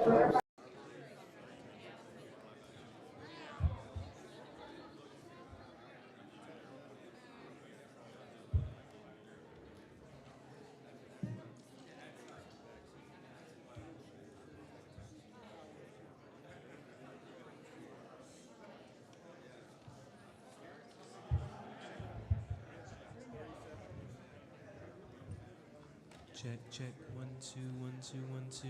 Check, check, 1, 2, 1, 2, 1, 2.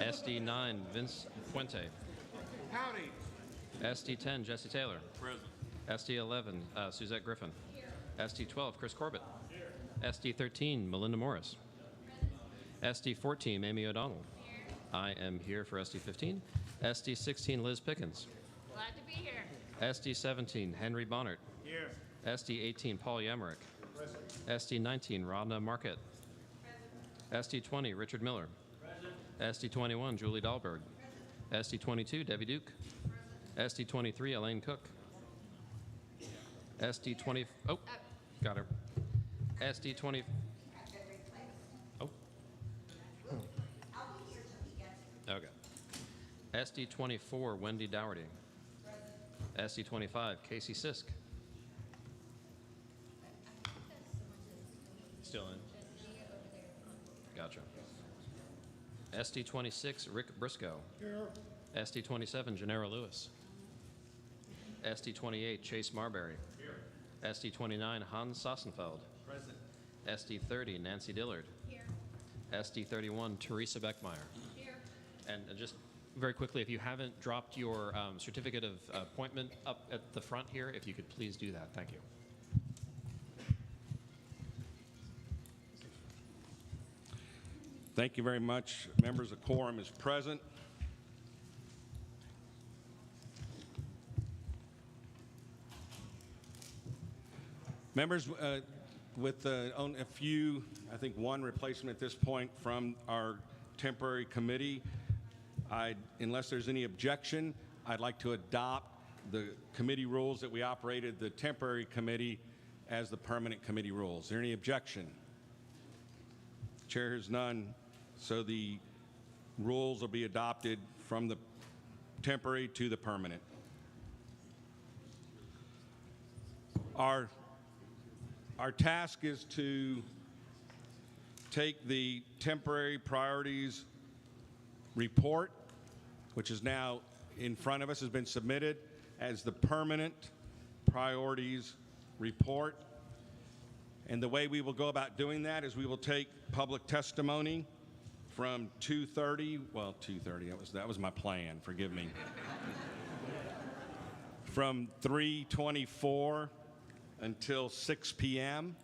SD 9, Vince Puente. Howdy. SD 10, Jesse Taylor. Present. SD 11, Suzette Griffin. SD 12, Chris Corbett. SD 13, Melinda Morris. SD 14, Amy O'Donnell. I am here for SD 15. SD 16, Liz Pickens. Glad to be here. SD 17, Henry Bonnert. Here. SD 18, Paul Yamarick. Present. SD 19, Rhonda Marquette. SD 20, Richard Miller. SD 21, Julie Dahlberg. SD 22, Debbie Duke. SD 23, Elaine Cook. SD 20, oh, got her. SD 20, oh. Okay. SD 24, Wendy Dougherty. SD 25, Casey Sisk. Still in. Gotcha. SD 26, Rick Briscoe. Here. SD 27, Gennaro Lewis. SD 28, Chase Marbury. Here. SD 29, Hans Sossenfeld. Present. SD 30, Nancy Dillard. Here. SD 31, Teresa Beckmeyer. Here. And just very quickly, if you haven't dropped your certificate of appointment up at the front here, if you could please do that. Thank you. Thank you very much. Members, a quorum is present. Members, with a few, I think one replacement at this point from our temporary committee, unless there's any objection, I'd like to adopt the committee rules that we operated the temporary committee as the permanent committee rules. Is there any objection? Chair hears none, so the rules will be adopted from the temporary to the permanent. Our task is to take the temporary priorities report, which is now in front of us, has been submitted as the permanent priorities report. And the way we will go about doing that is we will take public testimony from 2:30, well, 2:30, that was my plan, forgive me. From 3:24 until 6 p.m.,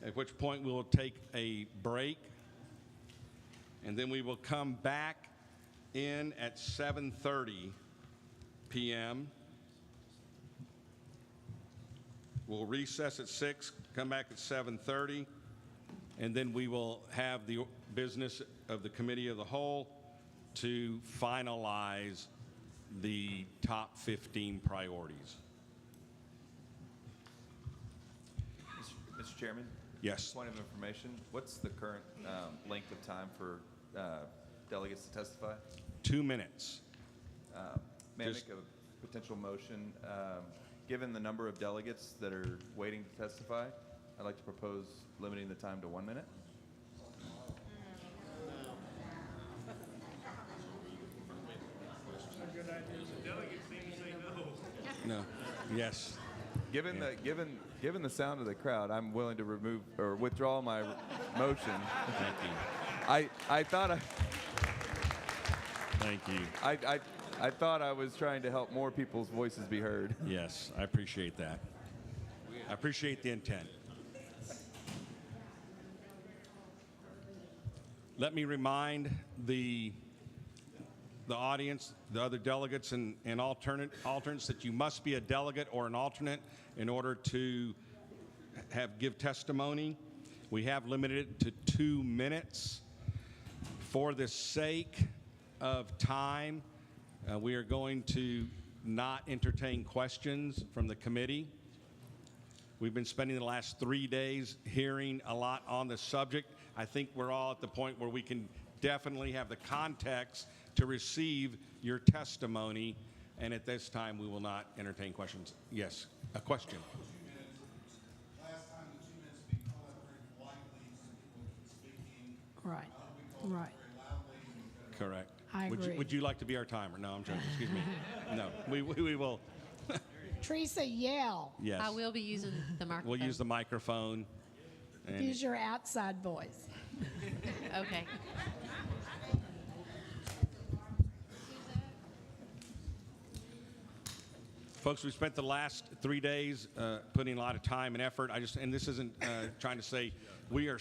at which point we will take a break, and then we will come back in at 7:30 p.m. We'll recess at 6, come back at 7:30, and then we will have the business of the committee of the whole to finalize the top 15 priorities. Mr. Chairman? Yes. Point of information, what's the current length of time for delegates to testify? 2 minutes. May I make a potential motion? Given the number of delegates that are waiting to testify, I'd like to propose limiting the time to 1 minute. No. Yes. Given the sound of the crowd, I'm willing to remove or withdraw my motion. Thank you. I thought Thank you. I thought I was trying to help more people's voices be heard. Yes, I appreciate that. I appreciate the intent. Let me remind the audience, the other delegates and alternates that you must be a delegate or an alternate in order to give testimony. We have limited it to 2 minutes. For the sake of time, we are going to not entertain questions from the committee. We've been spending the last 3 days hearing a lot on the subject. I think we're all at the point where we can definitely have the context to receive your testimony, and at this time we will not entertain questions. Yes, a question. Last time the 2 minutes being held up very politely so people can keep speaking. Right, Very right. loudly. Correct. I agree. Would you like to be our timer? No, I'm joking. Excuse me. No, we will. Teresa, yell. Yes. I will be using the microphone. We'll use the microphone. And Use your outside voice. Okay. Folks, we spent the last 3 days putting a lot of time and effort. And this isn't trying to say we are,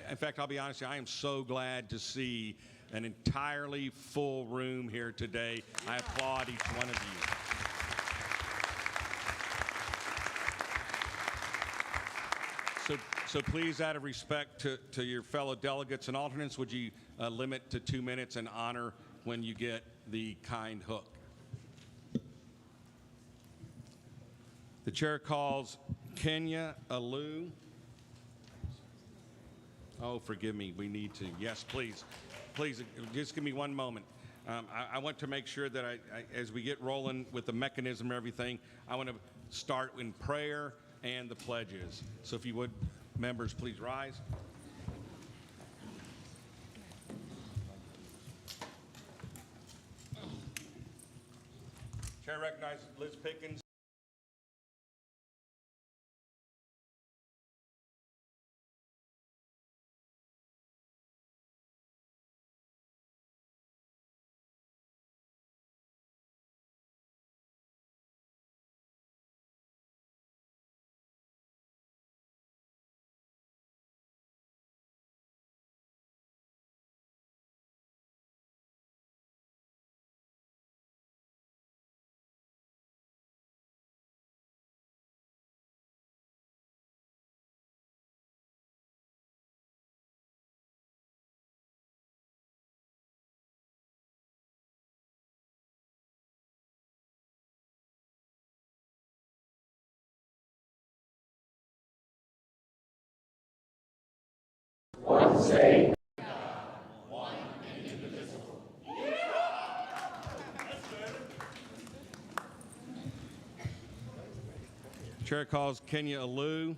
in fact, I'll be honest, I am so glad to see an entirely full room here today. I applaud each one of you. So please, out of respect to your fellow delegates and alternates, would you limit to 2 minutes and honor when you get the kind hook? The chair calls Kenya Alu. Oh, forgive me. We need to. Yes, please. Please, just give me one moment. I want to make sure that as we get rolling with the mechanism and everything, I want to start in prayer and the pledges. So if you would, members, please rise. Chair recognizes Liz Pickens. Chair calls Kenya Alu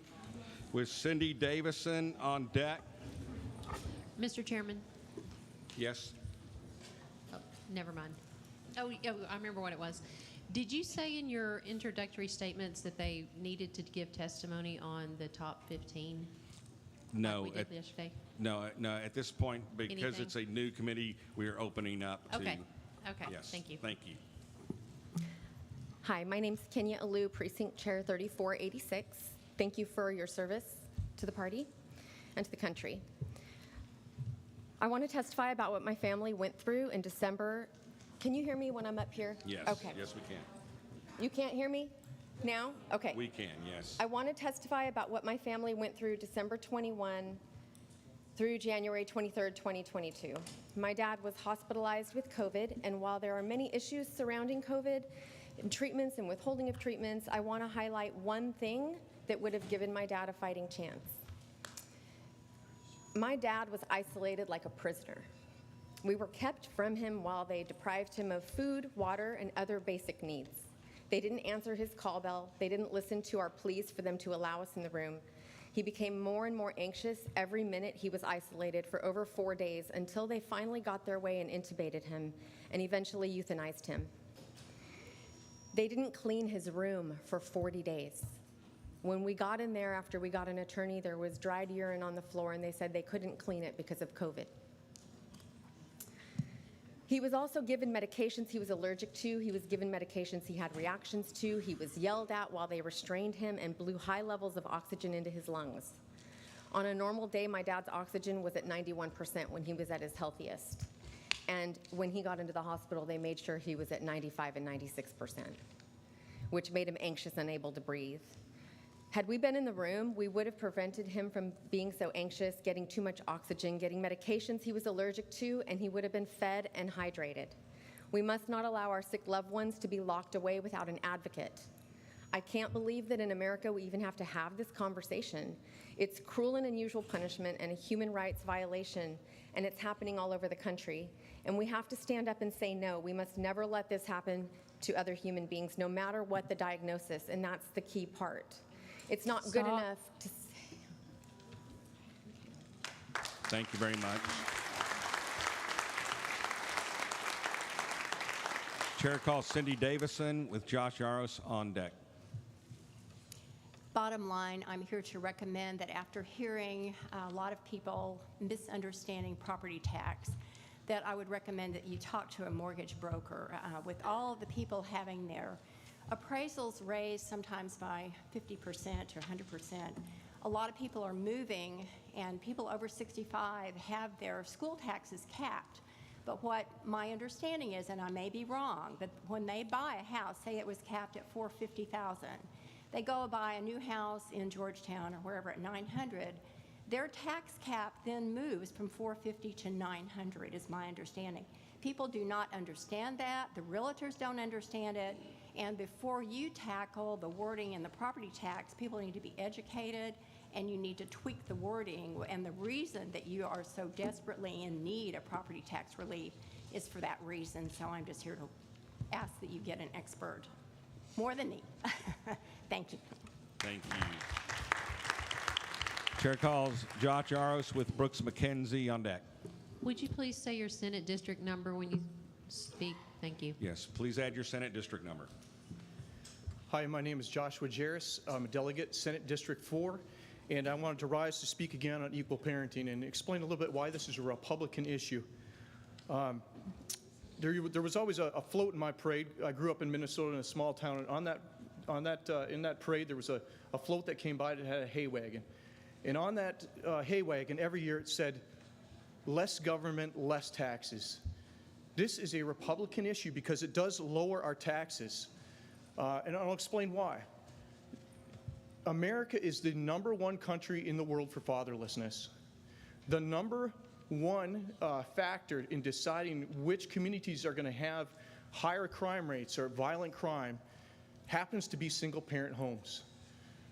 with Cindy Davison on deck. Mr. Chairman. Yes. Oh, never mind. Oh, I remember what it was. Did you say in your introductory statements that they needed to give testimony on the top 15? No. Like we did yesterday? No. At this point, because Anything? it's a new committee, we are opening up to. Okay. Yes. Thank you. Thank you. Hi, my name's Kenya Alu, Precinct Chair 3486. Thank you for your service to the party and to the country. I want to testify about what my family went through in December. Can you hear me when I'm up here? Yes. Okay. Yes, we can. You can't hear me now? Okay. We can, yes. I want to testify about what my family went through December 21 through January 23rd, 2022. My dad was hospitalized with COVID, and while there are many issues surrounding COVID, and treatments and withholding of treatments, I want to highlight one thing that would have given my dad a fighting chance. My dad was isolated like a prisoner. We were kept from him while they deprived him of food, water, and other basic needs. They didn't answer his call bell. They didn't listen to our pleas for them to allow us in the room. He became more and more anxious every minute he was isolated for over 4 days until they finally got their way and intubated him and eventually euthanized him. They didn't clean his room for 40 days. When we got in there after we got an attorney, there was dried urine on the floor, and they said they couldn't clean it because of COVID. He was also given medications he was allergic to. He was given medications he had reactions to. He was yelled at while they restrained him and blew high levels of oxygen into his lungs. On a normal day, my dad's oxygen was at 91% when he was at his healthiest. And when he got into the hospital, they made sure he was at 95 and 96%, which made him anxious, unable to breathe. Had we been in the room, we would have prevented him from being so anxious, getting too much oxygen, getting medications he was allergic to, and he would have been fed and hydrated. We must not allow our sick loved ones to be locked away without an advocate. I can't believe that in America we even have to have this conversation. It's cruel and unusual punishment and a human rights violation, and it's happening all over the country. And we have to stand up and say no. We must never let this happen to other human beings, no matter what the diagnosis, and that's the key part. It's not good enough to say. Thank you very much. Chair calls Cindy Davison with Josh Yaros on deck. Bottom line, I'm here to recommend that after hearing a lot of people misunderstanding property tax, that I would recommend that you talk to a mortgage broker. With all of the people having their appraisals raise sometimes by 50% or 100%. A lot of people are moving, and people over 65 have their school taxes capped. But what my understanding is, and I may be wrong, but when they buy a house, say it was capped at $450,000, they go buy a new house in Georgetown or wherever at $900. Their tax cap then moves from $450 to $900, is my understanding. People do not understand that. The realtors don't understand it. And before you tackle the wording in the property tax, people need to be educated, and you need to tweak the wording. And the reason that you are so desperately in need of property tax relief is for that reason. So I'm just here to ask that you get an expert, more than me. Thank you. Thank you. Chair calls Josh Aros with Brooks McKenzie on deck. Would you please say your Senate district number when you speak? Thank you. Yes, please add your Senate district number. Hi, my name is Joshua Jarris. I'm a delegate, Senate District 4, and I wanted to rise to speak again on equal parenting and explain a little bit why this is a Republican issue. There was always a float in my parade. I grew up in Minnesota in a small town, and in that parade there was a float that came by that had a hay wagon. And on that hay wagon every year it said, "Less government, less taxes." This is a Republican issue because it does lower our taxes. And I'll explain why. America is the #1 country in the world for fatherlessness. The #1 factor in deciding which communities are going to have higher crime rates or violent crime happens to be single-parent homes.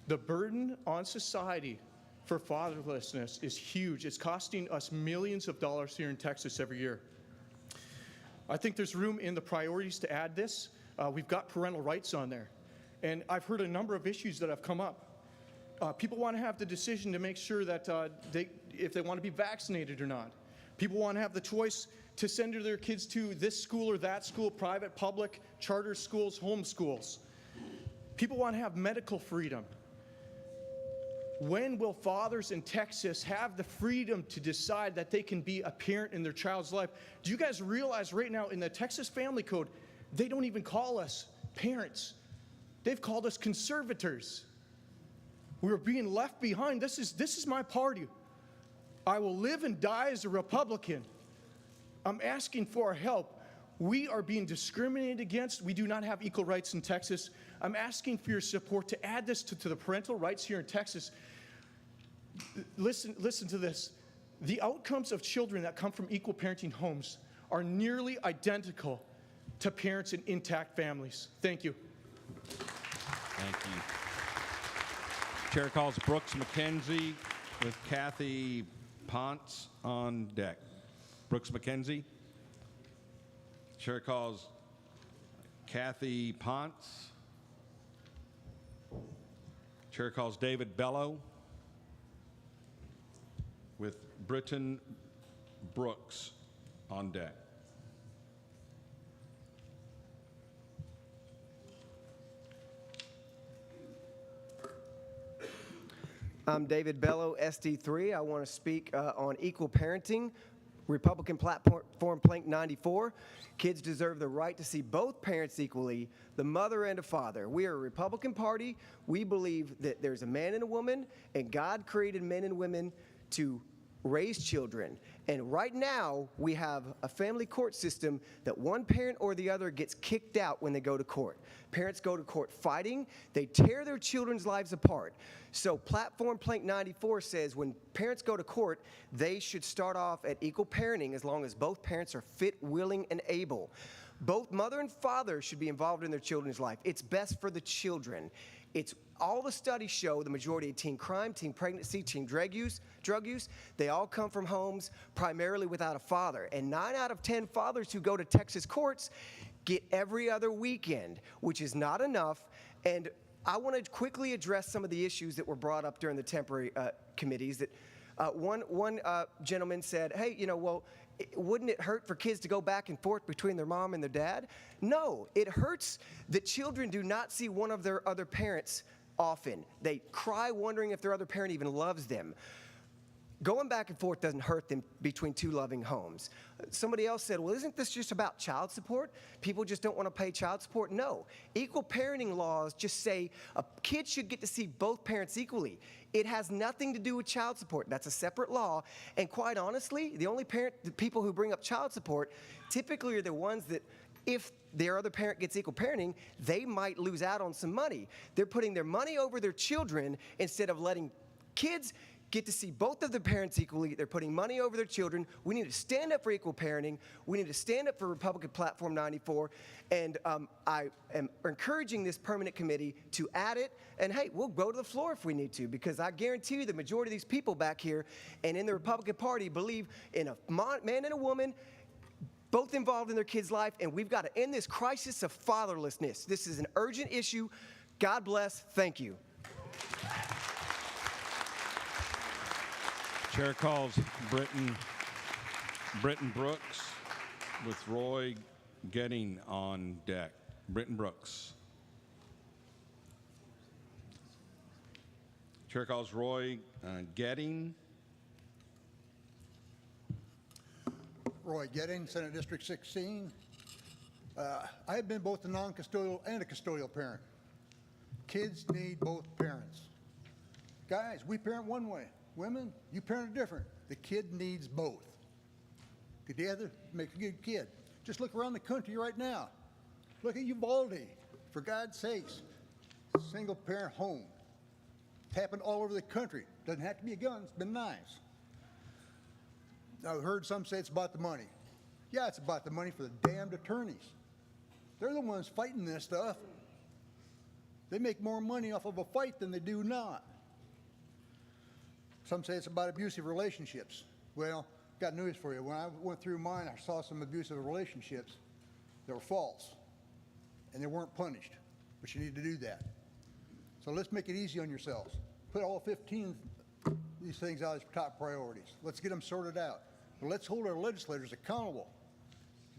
The burden on society for fatherlessness is huge. It's costing us millions of dollars here in Texas every year. I think there's room in the priorities to add this. We've got parental rights on there. And I've heard a number of issues that have come up. People want to have the decision to make sure that if they want to be vaccinated or not. People want to have the choice to send their kids to this school or that school, private, public, charter schools, home schools. People want to have medical freedom. When will fathers in Texas have the freedom to decide that they can be a parent in their child's life? Do you guys realize right now in the Texas Family Code, they don't even call us parents. They've called us conservators. We're being left behind. This is my party. I will live and die as a Republican. I'm asking for help. We are being discriminated against. We do not have equal rights in Texas. I'm asking for your support to add this to the parental rights here in Texas. Listen to this. The outcomes of children that come from equal parenting homes are nearly identical to parents in intact families. Thank you. Thank you. Chair calls Brooks McKenzie with Kathy Ponce on deck. Brooks McKenzie. Chair calls Kathy Ponce. Chair calls David Bello with Britton Brooks on deck. I'm David Bello, SD3. I want to speak on equal parenting, Republican Platform Plank 94. Kids deserve the right to see both parents equally, the mother and a father. We are a Republican Party. We believe that there's a man and a woman, and God created men and women to raise children. And right now, we have a family court system that one parent or the other gets kicked out when they go to court. Parents go to court fighting. They tear their children's lives apart. So Platform Plank 94 says when parents go to court, they should start off at equal parenting as long as both parents are fit, willing, and able. Both mother and father should be involved in their children's life. It's best for the children. It's all the studies show the majority of teen crime, teen pregnancy, teen drug use, they all come from homes primarily without a father. And 9 out of 10 fathers who go to Texas courts get every other weekend, which is not enough. And I want to quickly address some of the issues that were brought up during the temporary committees. That one gentleman said, hey, wouldn't it hurt for kids to go back and forth between their mom and their dad? No, it hurts that children do not see one of their other parents often. They cry wondering if their other parent even loves them. Going back and forth doesn't hurt them between two loving homes. Somebody else said, well, isn't this just about child support? People just don't want to pay child support? No. Equal parenting laws just say a kid should get to see both parents equally. It has nothing to do with child support. That's a separate law. And quite honestly, the people who bring up child support typically are the ones that, if their other parent gets equal parenting, they might lose out on some money. They're putting their money over their children instead of letting kids get to see both of their parents equally. They're putting money over their children. We need to stand up for equal parenting. We need to stand up for Republican Platform 94. And I am encouraging this permanent committee to add it. And hey, we'll go to the floor if we need to, because I guarantee you the majority of these people back here and in the Republican Party believe in a man and a woman, both involved in their kids' life, and we've got to end this crisis of fatherlessness. This is an urgent issue. God bless. Thank you. Chair calls Britton Brooks with Roy Getting on deck. Britton Brooks. Chair calls Roy Getting. Roy Getting, Senate District 16. I have been both a non-custodial and a custodial parent. Kids need both parents. Guys, we parent one way. Women, you parent different. The kid needs both. Together, make a good kid. Just look around the country right now. Look at Uvalde, for God's sakes. Single parent home. It's happened all over the country. Doesn't have to be a gun, it's been knives. I've heard some say it's about the money. Yeah, it's about the money for the damned attorneys. They're the ones fighting this stuff. They make more money off of a fight than they do not. Some say it's about abusive relationships. Well, got news for you. When I went through mine, I saw some abusive relationships that were false, and they weren't punished, but you need to do that. So let's make it easy on yourselves. Put all 15 of these things out as top priorities. Let's get them sorted out. But let's hold our legislators accountable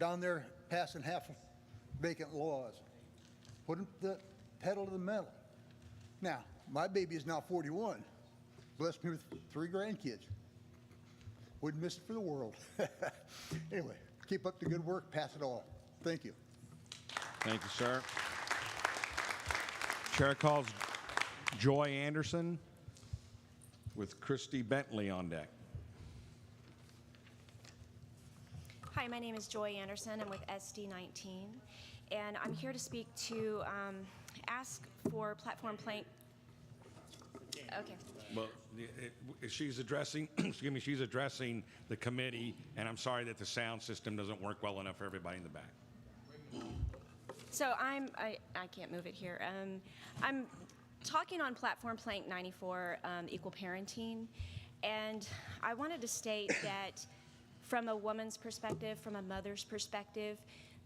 down there passing half-vacant laws. Put them the pedal to the metal. Now, my baby is now 41. Blessed me with 3 grandkids. Wouldn't miss it for the world. Anyway, keep up the good work, pass it all. Thank you. Thank you, sir. Chair calls Joy Anderson with Christy Bentley on deck. Hi, my name is Joy Anderson. I'm with SD19, and I'm here to speak to ask for platform plank. Okay. Well, she's addressing, excuse me, she's addressing the committee, and I'm sorry that the sound system doesn't work well enough for everybody in the back. So I can't move it here. I'm talking on platform plank 94, equal parenting, and I wanted to state that from a woman's perspective, from a mother's perspective,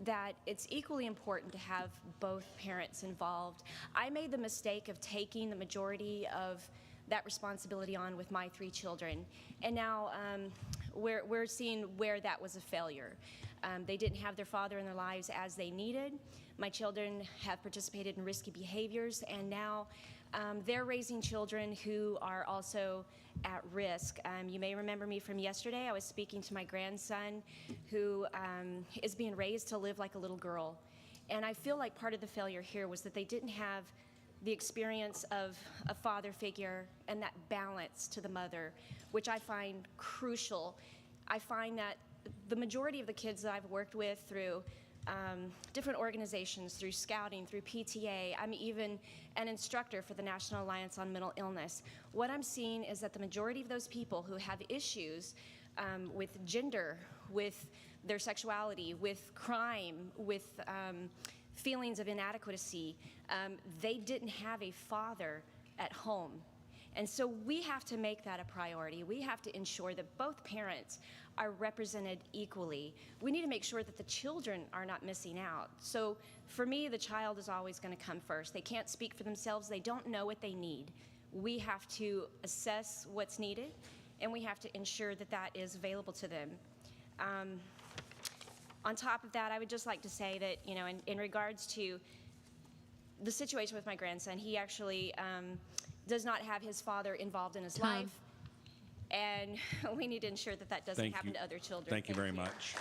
that it's equally important to have both parents involved. I made the mistake of taking the majority of that responsibility on with my 3 children, and now we're seeing where that was a failure. They didn't have their father in their lives as they needed. My children have participated in risky behaviors, and now they're raising children who are also at risk. You may remember me from yesterday. I was speaking to my grandson who is being raised to live like a little girl. And I feel like part of the failure here was that they didn't have the experience of a father figure and that balance to the mother, which I find crucial. I find that the majority of the kids that I've worked with through different organizations, through scouting, through PTA, I'm even an instructor for the National Alliance on Mental Illness. What I'm seeing is that the majority of those people who have issues with gender, with their sexuality, with crime, with feelings of inadequacy, they didn't have a father at home. And so we have to make that a priority. We have to ensure that both parents are represented equally. We need to make sure that the children are not missing out. So for me, the child is always going to come first. They can't speak for themselves. They don't know what they need. We have to assess what's needed, and we have to ensure that that is available to them. On top of that, I would just like to say that, you know, in regards to the situation with my grandson, he actually does not have his father involved in his life. and we need to ensure that that doesn't Thank happen you. to other children. Thank you very much.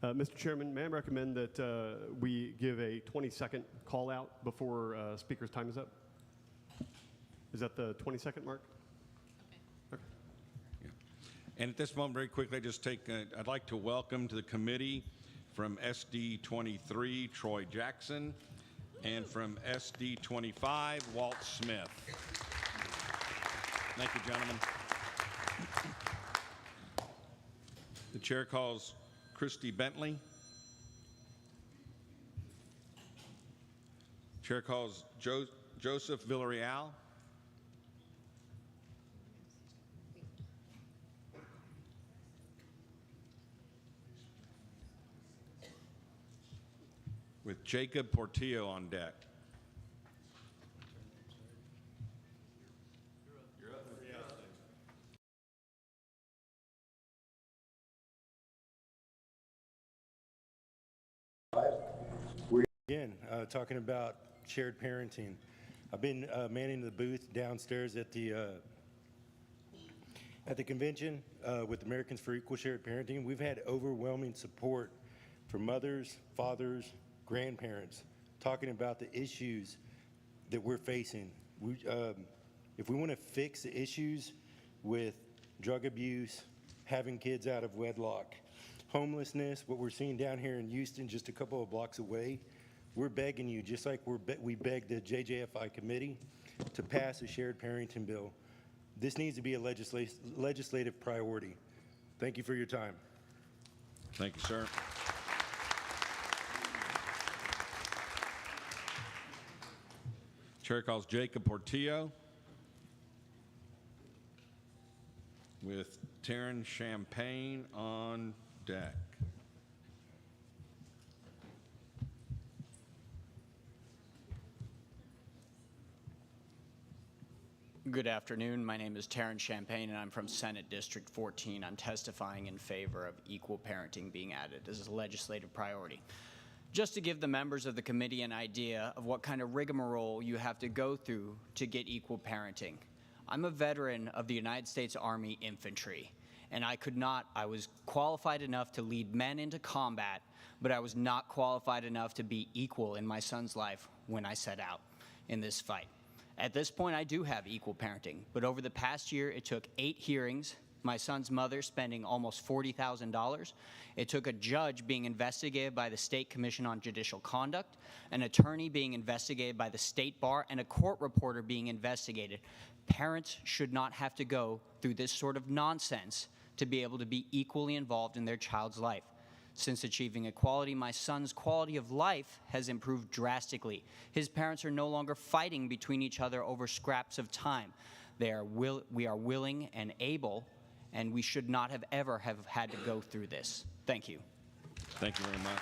Mr. Chairman, may I recommend that we give a 20-second call out before speaker's time is up? Is that the 20-second mark? Okay. And at this moment, very quickly, I'd like to welcome to the committee from SD 23, Troy Jackson, and from SD 25, Walt Smith. Thank you, gentlemen. The chair calls Christy Bentley. Chair calls Joseph Villarreal. With Jacob Portillo on deck. Again, talking about shared parenting. I've been manning the booth downstairs at the convention with Americans for Equal Shared Parenting. We've had overwhelming support from mothers, fathers, grandparents, talking about the issues that we're facing. If we want to fix the issues with drug abuse, having kids out of wedlock, homelessness, what we're seeing down here in Houston, just a couple of blocks away, we're begging you, just like we begged the JJFI committee to pass a shared parenting bill. This needs to be a legislative priority. Thank you for your time. Thank you, sir. Chair calls Jacob Portillo with Taryn Champagne on deck. Good afternoon. My name is Taryn Champagne, and I'm from Senate District 14. I'm testifying in favor of equal parenting being added as a legislative priority. Just to give the members of the committee an idea of what kind of rigmarole you have to go through to get equal parenting. I'm a veteran of the United States Army Infantry, and I was qualified enough to lead men into combat, but I was not qualified enough to be equal in my son's life when I set out in this fight. At this point, I do have equal parenting, but over the past year, it took 8 hearings, my son's mother spending almost $40,000. It took a judge being investigated by the State Commission on Judicial Conduct, an attorney being investigated by the State Bar, and a court reporter being investigated. Parents should not have to go through this sort of nonsense to be able to be equally involved in their child's life. Since achieving equality, my son's quality of life has improved drastically. His parents are no longer fighting between each other over scraps of time. We are willing and able, and we should not have ever have had to go through this. Thank you. Thank you very much.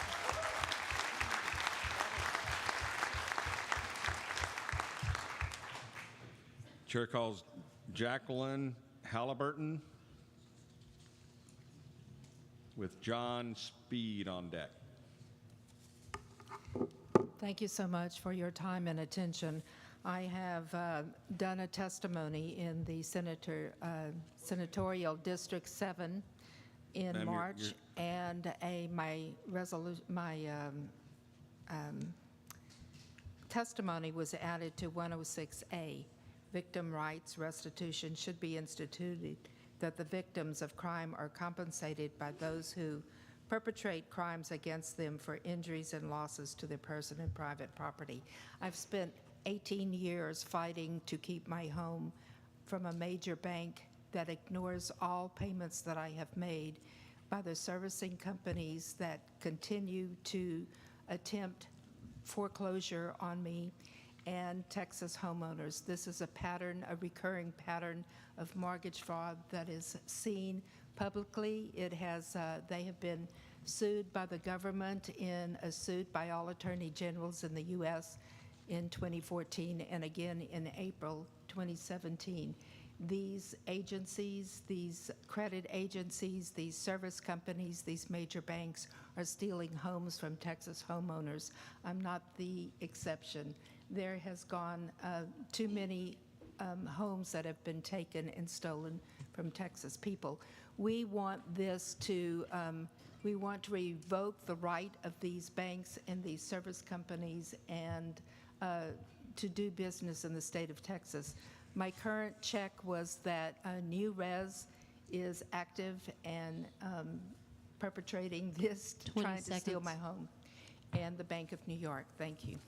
Chair calls Jacqueline Halliburton with John Speed on deck. Thank you so much for your time and attention. I have done a testimony in the Senatorial District 7 in Ma'am, March, and my testimony was added to 106A. Victim rights restitution should be instituted, that the victims of crime are compensated by those who perpetrate crimes against them for injuries and losses to their person and private property. I've spent 18 years fighting to keep my home from a major bank that ignores all payments that I have made, by the servicing companies that continue to attempt foreclosure on me, and Texas homeowners. This is a pattern, a recurring pattern of mortgage fraud that is seen publicly. It has, they have been sued by the government in a suit by all attorney generals in the U.S. in 2014 and again in April 2017. these agencies, these credit agencies, these service companies, these major banks are stealing homes from Texas homeowners. I'm not the exception. There has gone too many homes that have been taken and stolen from Texas people. We want this to, we want to revoke the right of these banks and these service companies and to do business in the state of Texas. My current check was that New Res is active and perpetrating this, 20 trying to steal seconds. my home, and the Bank of New York. Thank you.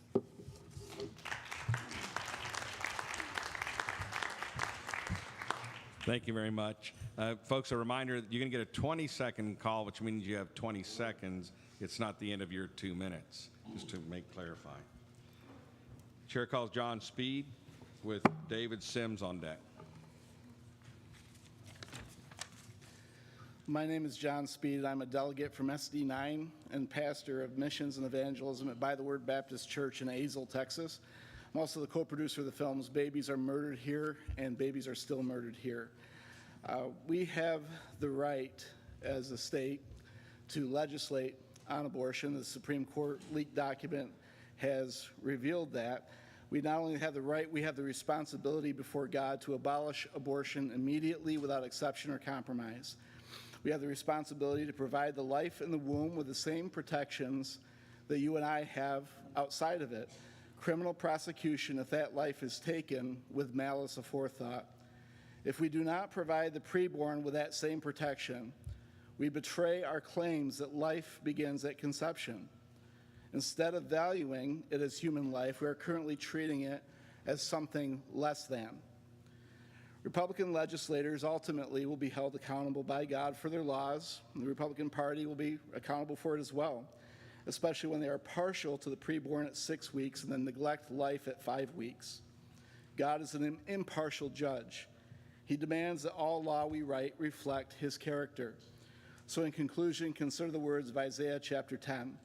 Thank you very much. Folks, a reminder that you're going to get a 20-second call, which means you have 20 seconds. It's not the end of your 2 minutes, just to clarify. Chair calls John Speed with David Sims on deck. My name is John Speed. I'm a delegate from SD9 and pastor of missions and evangelism at By the Word Baptist Church in Azle, Texas. I'm also the co-producer of the films Babies Are Murdered Here and Babies Are Still Murdered Here. We have the right as a state to legislate on abortion. The Supreme Court leaked document has revealed that. We not only have the right, we have the responsibility before God to abolish abortion immediately without exception or compromise. We have the responsibility to provide the life in the womb with the same protections that you and I have outside of it. Criminal prosecution if that life is taken with malice aforethought. If we do not provide the preborn with that same protection, we betray our claims that life begins at conception. Instead of valuing it as human life, we are currently treating it as something less than. Republican legislators ultimately will be held accountable by God for their laws, and the Republican Party will be accountable for it as well, especially when they are partial to the preborn at 6 weeks and then neglect life at 5 weeks. God is an impartial judge. He demands that all law we write reflect his character. So in conclusion, consider the words of Isaiah chapter 10.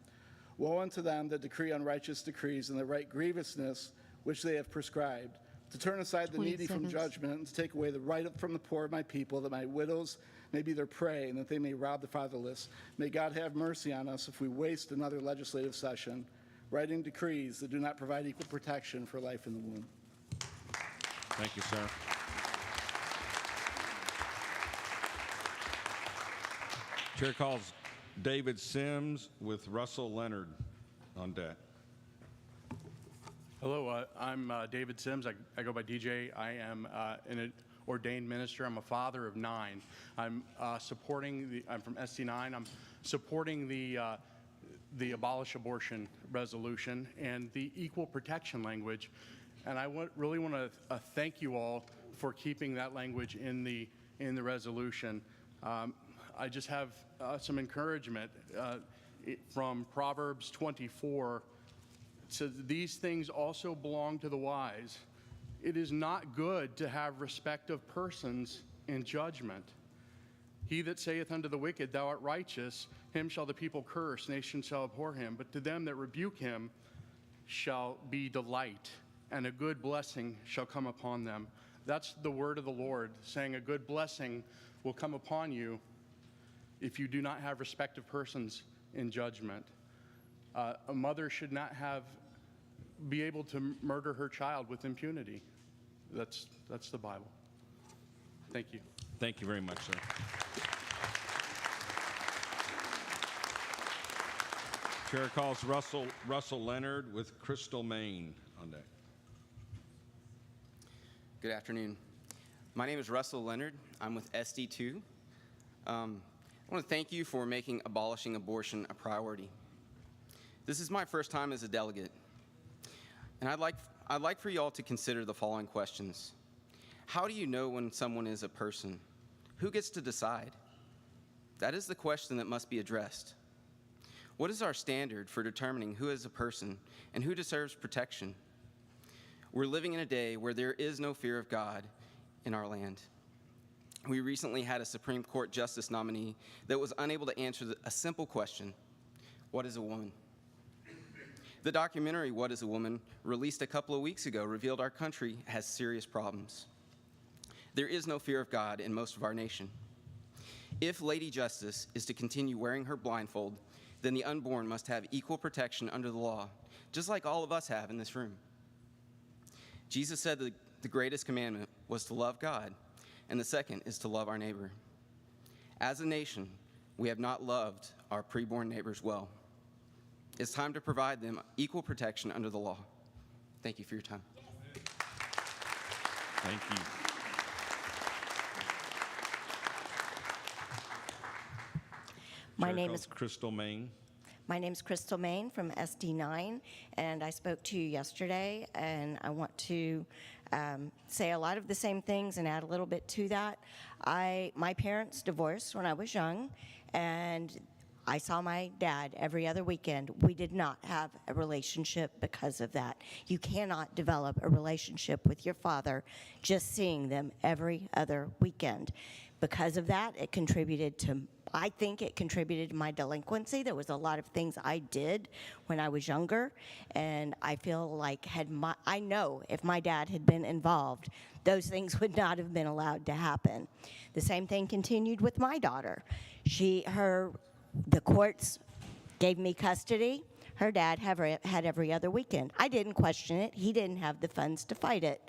Woe unto them that decree unrighteous decrees and that write grievousness which they have prescribed, to turn aside the 20 needy from seconds. judgment and to take away the right from the poor of my people, that my widows may be their prey and that they may rob the fatherless. May God have mercy on us if we waste another legislative session writing decrees that do not provide equal protection for life in the womb. Thank you, sir. Chair calls David Sims with Russell Leonard on deck. Hello, I'm David Sims. I go by DJ. I am an ordained minister. I'm a father of 9. I'm I'm from SD9. I'm supporting the abolish abortion resolution and the equal protection language. And I really want to thank you all for keeping that language in the resolution. I just have some encouragement from Proverbs 24. It says, these things also belong to the wise. It is not good to have respect of persons in judgment. He that saith unto the wicked, thou art righteous, him shall the people curse, nations shall abhor him. But to them that rebuke him shall be delight, and a good blessing shall come upon them. That's the word of the Lord, saying a good blessing will come upon you if you do not have respect of persons in judgment. A mother should not be able to murder her child with impunity. That's the Bible. Thank you. Thank you very much, sir. Chair calls Russell Leonard with Crystal, Maine on deck. Good afternoon. My name is Russell Leonard. I'm with SD2. I want to thank you for making abolishing abortion a priority. This is my first time as a delegate, and I'd like for you all to consider the following questions. How do you know when someone is a person? Who gets to decide? That is the question that must be addressed. What is our standard for determining who is a person and who deserves protection? We're living in a day where there is no fear of God in our land. We recently had a Supreme Court justice nominee that was unable to answer a simple question: what is a woman? The documentary, What is a Woman, released a couple of weeks ago, revealed our country has serious problems. There is no fear of God in most of our nation. If Lady Justice is to continue wearing her blindfold, then the unborn must have equal protection under the law, just like all of us have in this room. Jesus said that the greatest commandment was to love God, and the second is to love our neighbor. As a nation, we have not loved our preborn neighbors well. It's time to provide them equal protection under the law. Thank you for your time. Thank you. My Chair name calls is Crystal Main. My name is Crystal Main from SD9, and I spoke to you yesterday, and I want to say a lot of the same things and add a little bit to that. My parents divorced when I was young, and I saw my dad every other weekend. We did not have a relationship because of that. You cannot develop a relationship with your father just seeing them every other weekend. Because of that, I think it contributed to my delinquency. There was a lot of things I did when I was younger, and I feel like I know if my dad had been involved, those things would not have been allowed to happen. The same thing continued with my daughter. The courts gave me custody. Her dad had every other weekend. I didn't question it. He didn't have the funds to fight it.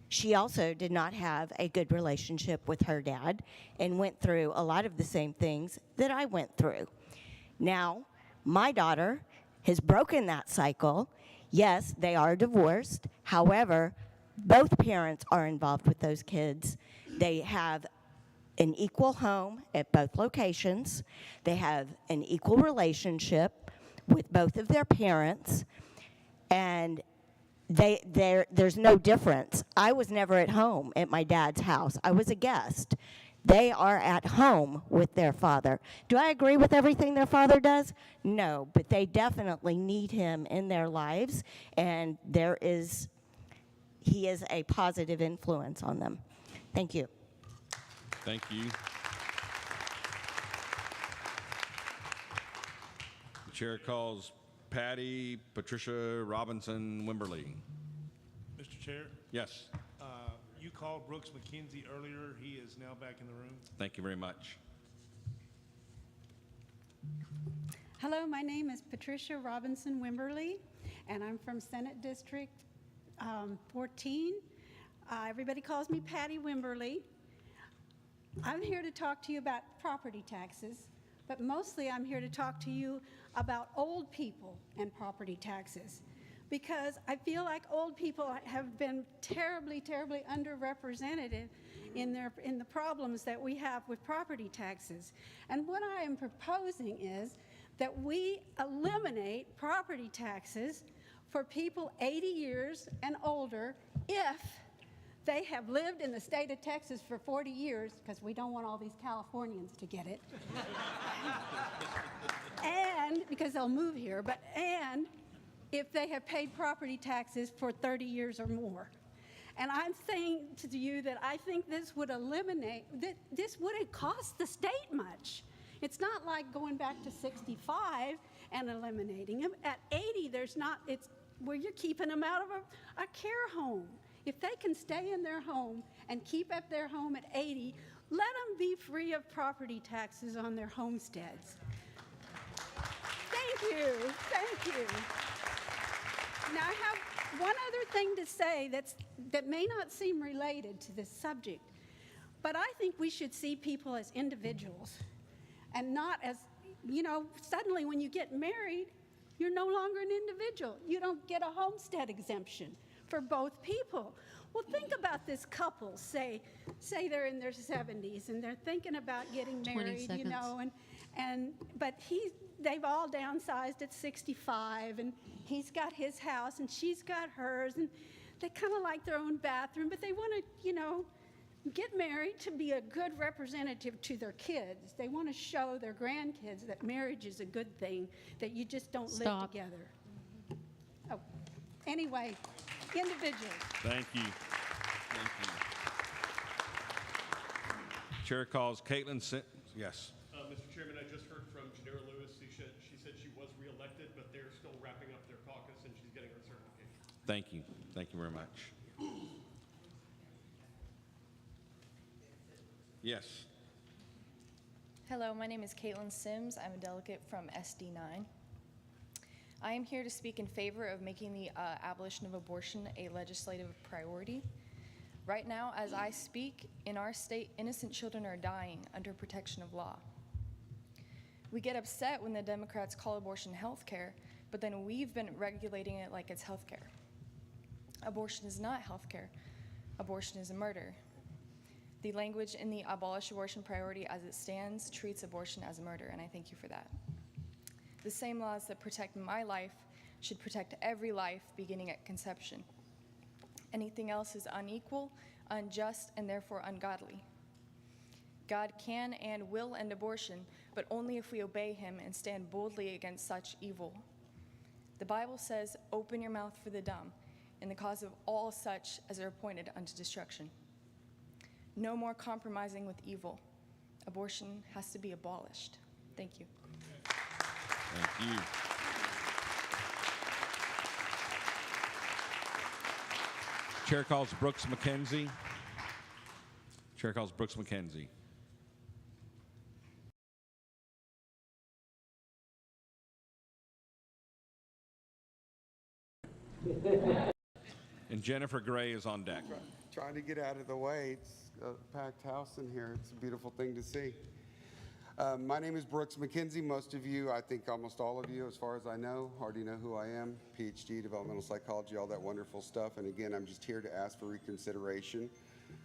She also did not have a good relationship with her dad and went through a lot of the same things that I went through. Now, my daughter has broken that cycle. Yes, they are divorced. However, both parents are involved with those kids. They have an equal home at both locations. They have an equal relationship with both of their parents. And there's no difference. I was never at home at my dad's house. I was a guest. They are at home with their father. Do I agree with everything their father does? No, but they definitely need him in their lives, and he is a positive influence on them. Thank you. Thank you. The chair calls Patty Patricia Robinson Wimberly. Mr. Chair? Yes. You called Brooks McKenzie earlier. He is now back in the room. Thank you very much. Hello, my name is Patricia Robinson Wimberly, and I'm from Senate District 14. Everybody calls me Patty Wimberly. I'm here to talk to you about property taxes, but mostly I'm here to talk to you about old people and property taxes, because I feel like old people have been terribly, terribly underrepresented in the problems that we have with property taxes. And what I am proposing is that we eliminate property taxes for people 80 years and older if they have lived in the state of Texas for 40 years, because we don't want all these Californians to get it. And because they'll move here, and if they have paid property taxes for 30 years or more. And I'm saying to you that I think this would eliminate, this wouldn't cost the state much. It's not like going back to 65 and eliminating them. At 80, it's where you're keeping them out of a care home. If they can stay in their home and keep up their home at 80, let them be free of property taxes on their homesteads. Thank you. Thank you. Now, I have one other thing to say that may not seem related to this subject, but I think we should see people as individuals and not as, suddenly when you get married, you're no longer an individual. You don't get a homestead exemption for both people. Well, think about this couple, say they're in their 70s and they're thinking about getting married, but they've all downsized at 65, and he's got his house and she's got hers, and they kind of like their own bathroom, but they want to, get married to be a good representative to their kids. They want to show their grandkids that marriage is a good thing, that you just don't live together. Oh, anyway, individuals. Thank you. Thank you. Chair calls Caitlin Yes. Mr. Chairman, I just heard from Janera Lewis. She said she was reelected, but they're still wrapping up their caucus and she's getting her certification. Thank you. Thank you very much. Yes. Hello, my name is Caitlin Sims. I'm a delegate from SD9. I am here to speak in favor of making the abolition of abortion a legislative priority. Right now, as I speak, in our state, innocent children are dying under protection of law. We get upset when the Democrats call abortion health care, but then we've been regulating it like it's health care. Abortion is not health care. Abortion is a murder. The language in the abolish abortion priority as it stands treats abortion as a murder, and I thank you for that. The same laws that protect my life should protect every life beginning at conception. Anything else is unequal, unjust, and therefore ungodly. God can and will end abortion, but only if we obey him and stand boldly against such evil. The Bible says, "Open your mouth for the dumb, in the cause of all such as are appointed unto destruction." No more compromising with evil. Abortion has to be abolished. Thank you. Thank you. Chair calls Brooks McKenzie. Chair calls Brooks McKenzie. And Jennifer Gray is on deck. Trying to get out of the way. It's a packed house in here. It's a beautiful thing to see. My name is Brooks McKenzie. Most of you, I think almost all of you, as far as I know, already know who I am. PhD, developmental psychology, all that wonderful stuff. And again, I'm just here to ask for reconsideration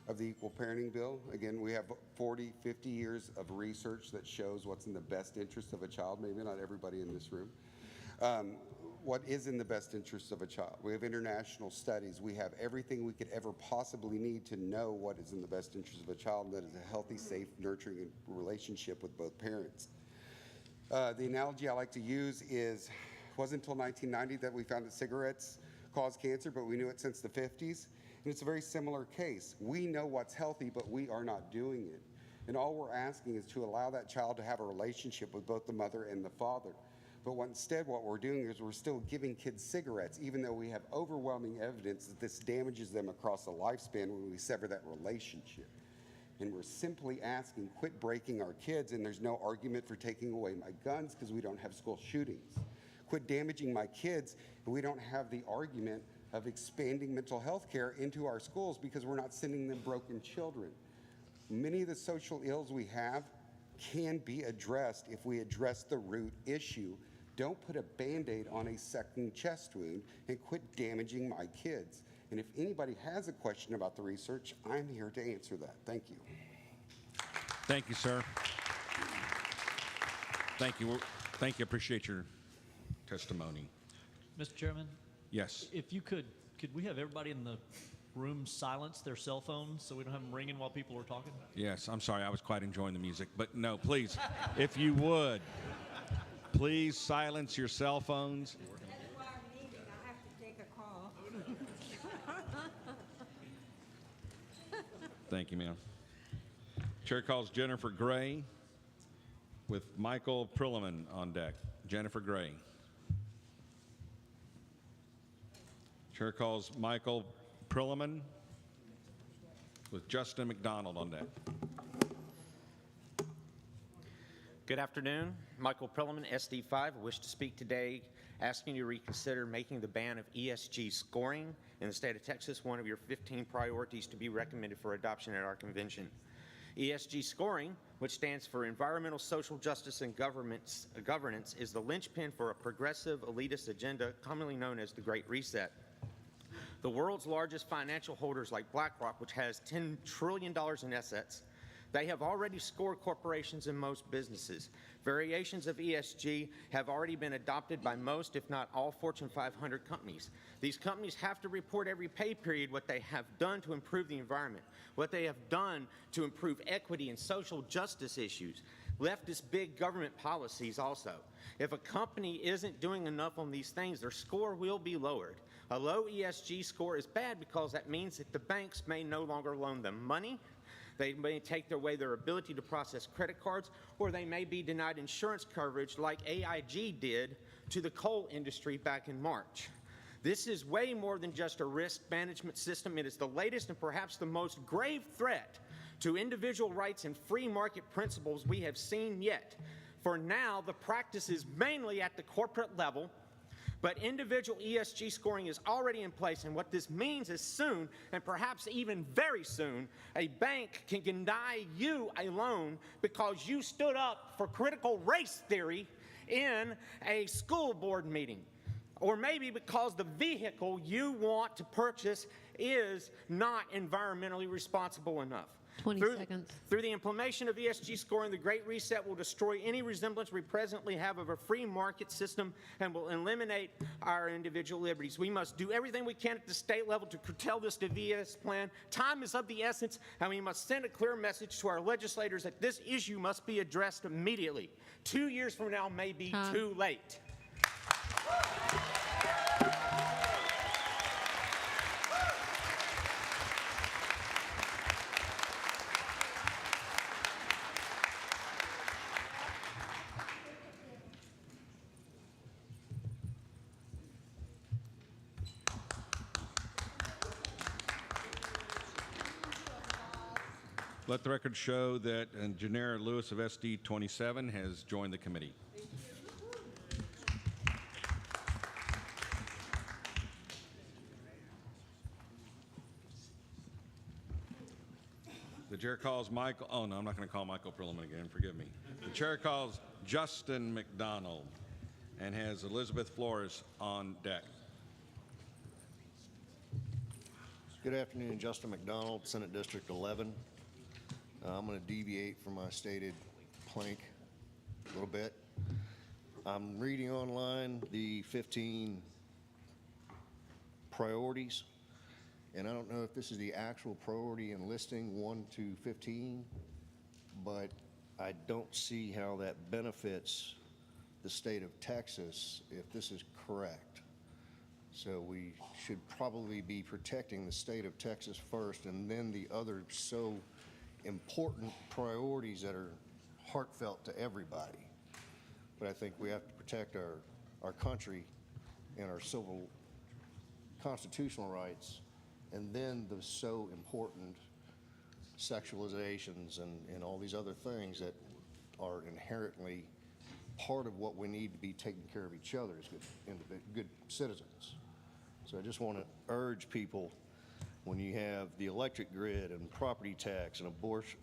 of the equal parenting bill. Again, we have 40, 50 years of research that shows what's in the best interest of a child. Maybe not everybody in this room. What is in the best interest of a child. We have international studies. We have everything we could ever possibly need to know what is in the best interest of a child, and that is a healthy, safe, nurturing relationship with both parents. The analogy I like to use is, it wasn't until 1990 that we found that cigarettes cause cancer, but we knew it since the 50s. And it's a very similar case. We know what's healthy, but we are not doing it. And all we're asking is to allow that child to have a relationship with both the mother and the father. But instead what we're doing is we're still giving kids cigarettes, even though we have overwhelming evidence that this damages them across a lifespan when we sever that relationship. And we're simply asking, quit breaking our kids, and there's no argument for taking away my guns because we don't have school shootings. Quit damaging my kids, and we don't have the argument of expanding mental health care into our schools because we're not sending them broken children. Many of the social ills we have can be addressed if we address the root issue. Don't put a Band-Aid on a second chest wound, and quit damaging my kids. And if anybody has a question about the research, I'm here to answer that. Thank you. Thank you, sir. Thank you. Thank you. Appreciate your testimony. Mr. Chairman? Yes. If you could we have everybody in the room silence their cell phones so we don't have them ringing while people are talking? Yes, I'm sorry. I was quite enjoying the music. But no, please, if you would, please silence your cell phones. That's why I'm leaving. I have to take a call. Thank you, ma'am. Chair calls Jennifer Gray with Michael Prilliman on deck. Jennifer Gray. Chair calls Michael Prilliman with Justin McDonald on deck. Good afternoon. Michael Prilliman, SD5. I wish to speak today asking you to reconsider making the ban of ESG scoring in the state of Texas one of your 15 priorities to be recommended for adoption at our convention. ESG scoring, which stands for Environmental, Social Justice, and Governance, is the linchpin for a progressive elitist agenda commonly known as the Great Reset. The world's largest financial holders like BlackRock, which has $10 trillion in assets, they have already scored corporations and most businesses. Variations of ESG have already been adopted by most, if not all, Fortune 500 companies. These companies have to report every pay period what they have done to improve the environment, what they have done to improve equity and social justice issues, leftist big government policies also. If a company isn't doing enough on these things, their score will be lowered. A low ESG score is bad because that means that the banks may no longer loan them money. They may take away their ability to process credit cards, or they may be denied insurance coverage like AIG did to the coal industry back in March. This is way more than just a risk management system. It is the latest and perhaps the most grave threat to individual rights and free market principles we have seen yet. For now, the practice is mainly at the corporate level, but individual ESG scoring is already in place, and what this means is soon, and perhaps even very soon, a bank can deny you a loan because you stood up for critical race theory in a school board meeting, or maybe because the vehicle you want to purchase is not environmentally responsible enough. 20 seconds. Through the implementation of ESG scoring, the Great Reset will destroy any resemblance we presently have of a free market system and will eliminate our individual liberties. We must do everything we can at the state level to curtail this DVS plan. Time is of the essence, and we must send a clear message to our legislators that this issue must be addressed immediately. 2 years from now may be too late. Let the record show that Janera Lewis of SD 27 has joined the committee. The chair calls Michael, oh no, I'm not going to call Michael Perlman again, forgive me. The chair calls Justin McDonald and has Elizabeth Flores on deck. Good afternoon, Justin McDonald, Senate District 11. I'm going to deviate from my stated plank a little bit. I'm reading online the 15 priorities, and I don't know if this is the actual priority in listing 1 to 15, but I don't see how that benefits the state of Texas if this is correct. So we should probably be protecting the state of Texas first, and then the other so important priorities that are heartfelt to everybody. But I think we have to protect our country and our civil constitutional rights, and then the so important sexualizations and all these other things that are inherently part of what we need to be taking care of each other as good citizens. So I just want to urge people, when you have the electric grid and property tax and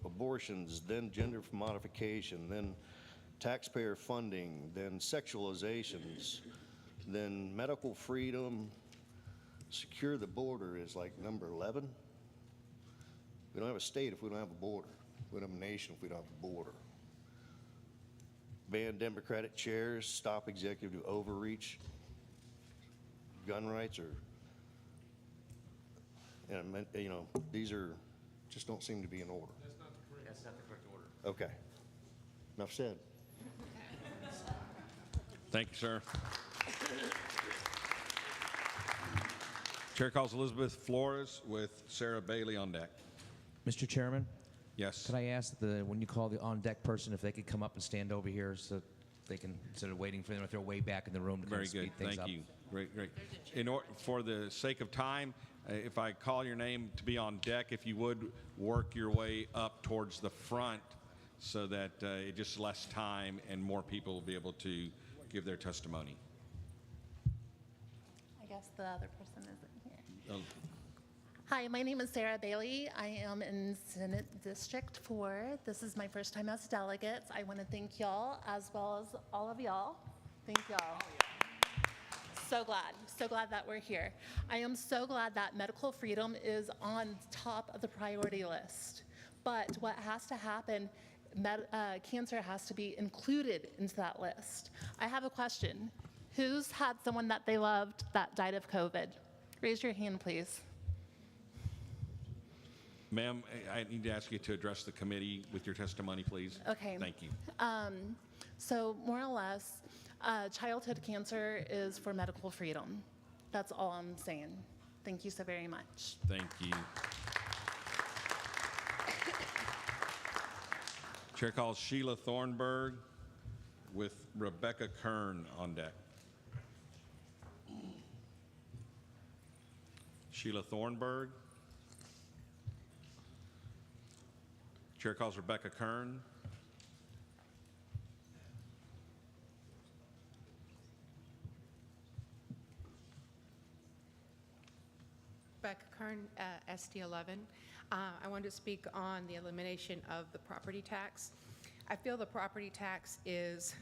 abortions, then gender modification, then taxpayer funding, then sexualizations, then medical freedom, secure the border is like number 11. We don't have a state if we don't have a border. We don't have a nation if we don't have a border. Ban Democratic chairs, stop executive overreach. Gun rights are, and you know, these are just don't seem to be in order. That's not the correct order. Okay. Enough said. Thank you, sir. Chair calls Elizabeth Flores with Sarah Bailey on deck. Mr. Chairman? Yes. Could I ask when you call the on-deck person if they could come up and stand over here so they can, instead of waiting for them, if they're way back in the room to kind Very of speed good. things Thank up. you. Great, great. For the sake of time, if I call your name to be on deck, if you would work your way up towards the front so that it just less time and more people will be able to give their testimony. I guess the other person isn't here. Oh. Hi, my name is Sarah Bailey. I am in Senate District 4. This is my first time as delegates. I want to thank y'all as well as all of y'all. Thank y'all. So glad that we're here. I am so glad that medical freedom is on top of the priority list. But what has to happen, cancer has to be included into that list. I have a question. Who's had someone that they loved that died of COVID? Raise your hand, please. Ma'am, I need to ask you to address the committee with your testimony, please. Okay. Thank you. So more or less, childhood cancer is for medical freedom. That's all I'm saying. Thank you so very much. Thank you. Chair calls Sheila Thornburg with Rebecca Kern on deck. Sheila Thornburg. Chair calls Rebecca Kern. Rebecca Kern, SD11. I wanted to speak on the elimination of the property tax. I feel the property tax is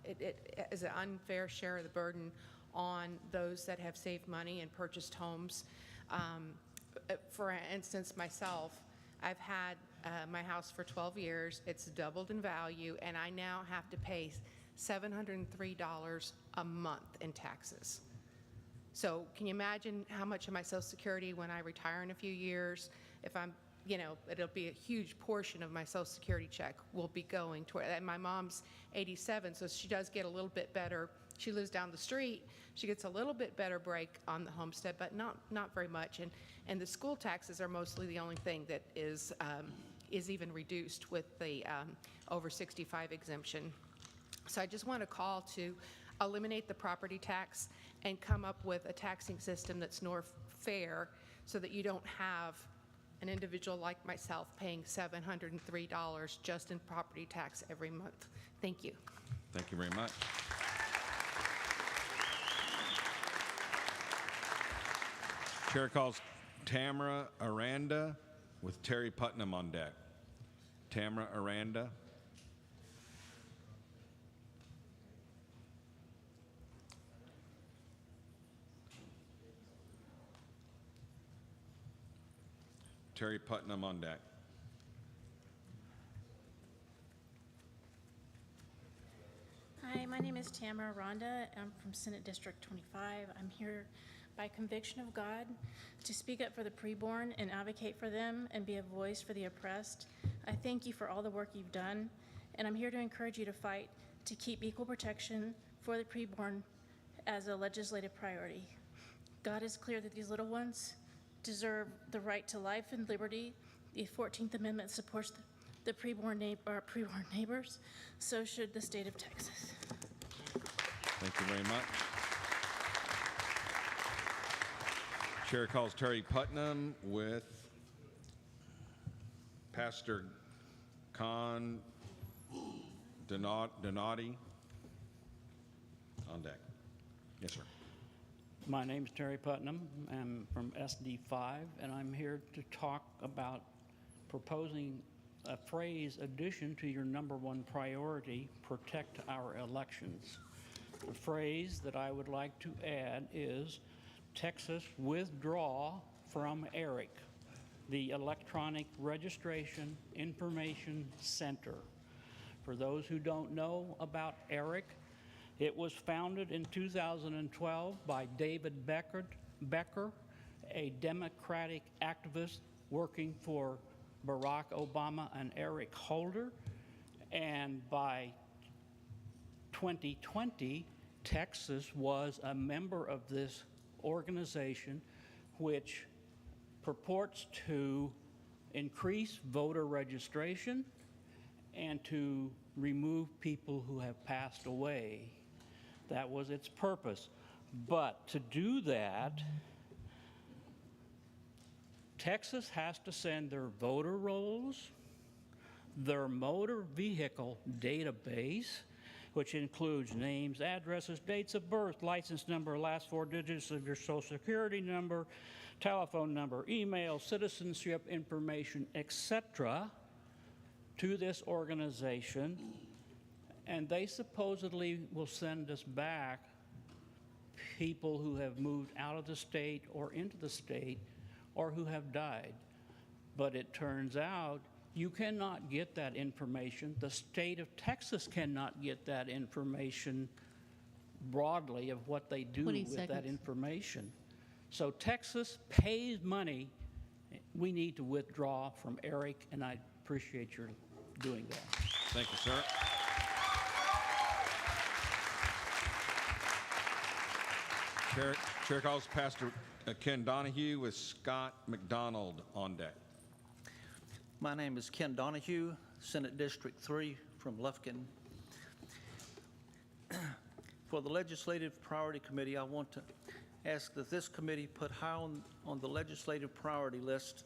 it is an unfair share of the burden on those that have saved money and purchased homes. For instance, myself, I've had my house for 12 years. It's doubled in value, and I now have to pay $703 a month in taxes. So can you imagine how much of my Social Security when I retire in a few years, if I'm, it'll be a huge portion of my Social Security check will be going toward, and my mom's 87, so she does get a little bit better. She lives down the street. She gets a little bit better break on the homestead, but not very much. And the school taxes are mostly the only thing that is even reduced with the over 65 exemption. So I just want to call to eliminate the property tax and come up with a taxing system that's more fair so that you don't have an individual like myself paying $703 just in property tax every month. Thank you. Thank you very much. Chair calls Tamara Aranda with Terry Putnam on deck. Tamara Aranda. Terry Putnam on deck. Hi, my name is Tamara Rhonda. I'm from Senate District 25. I'm here by conviction of God to speak up for the preborn and advocate for them and be a voice for the oppressed. I thank you for all the work you've done, and I'm here to encourage you to fight to keep equal protection for the preborn as a legislative priority. God is clear that these little ones deserve the right to life and liberty. The 14th Amendment supports the preborn neighbors. So should the state of Texas. Thank you very much. Chair calls Terry Putnam with Pastor Con Donati on deck. Yes, sir. My name is Terry Putnam. I'm from SD5, and I'm here to talk about proposing a phrase addition to your #1 priority, protect our elections. The phrase that I would like to add is Texas withdraw from ERIC, the Electronic Registration Information Center. For those who don't know about ERIC, it was founded in 2012 by David Becker, a Democratic activist working for Barack Obama and Eric Holder. And by 2020, Texas was a member of this organization, which purports to increase voter registration and to remove people who have passed away. That was its purpose. But to do that, Texas has to send their voter rolls, their motor vehicle database, which includes names, addresses, dates of birth, license number, last 4 digits of your Social Security number, telephone number, email, citizenship information, etc., to this organization. And they supposedly will send us back people who have moved out of the state or into the state or who have died. But it turns out you cannot get that information. The state of Texas cannot get that information broadly of what they do with that information. So Texas pays money. We need to withdraw from ERIC, and I appreciate your doing that. Thank you, sir. Chair calls Pastor Ken Donahue with Scott McDonald on deck. My name is Ken Donahue, Senate District 3 from Lufkin. For the Legislative Priority Committee, I want to ask that this committee put high on the legislative priority list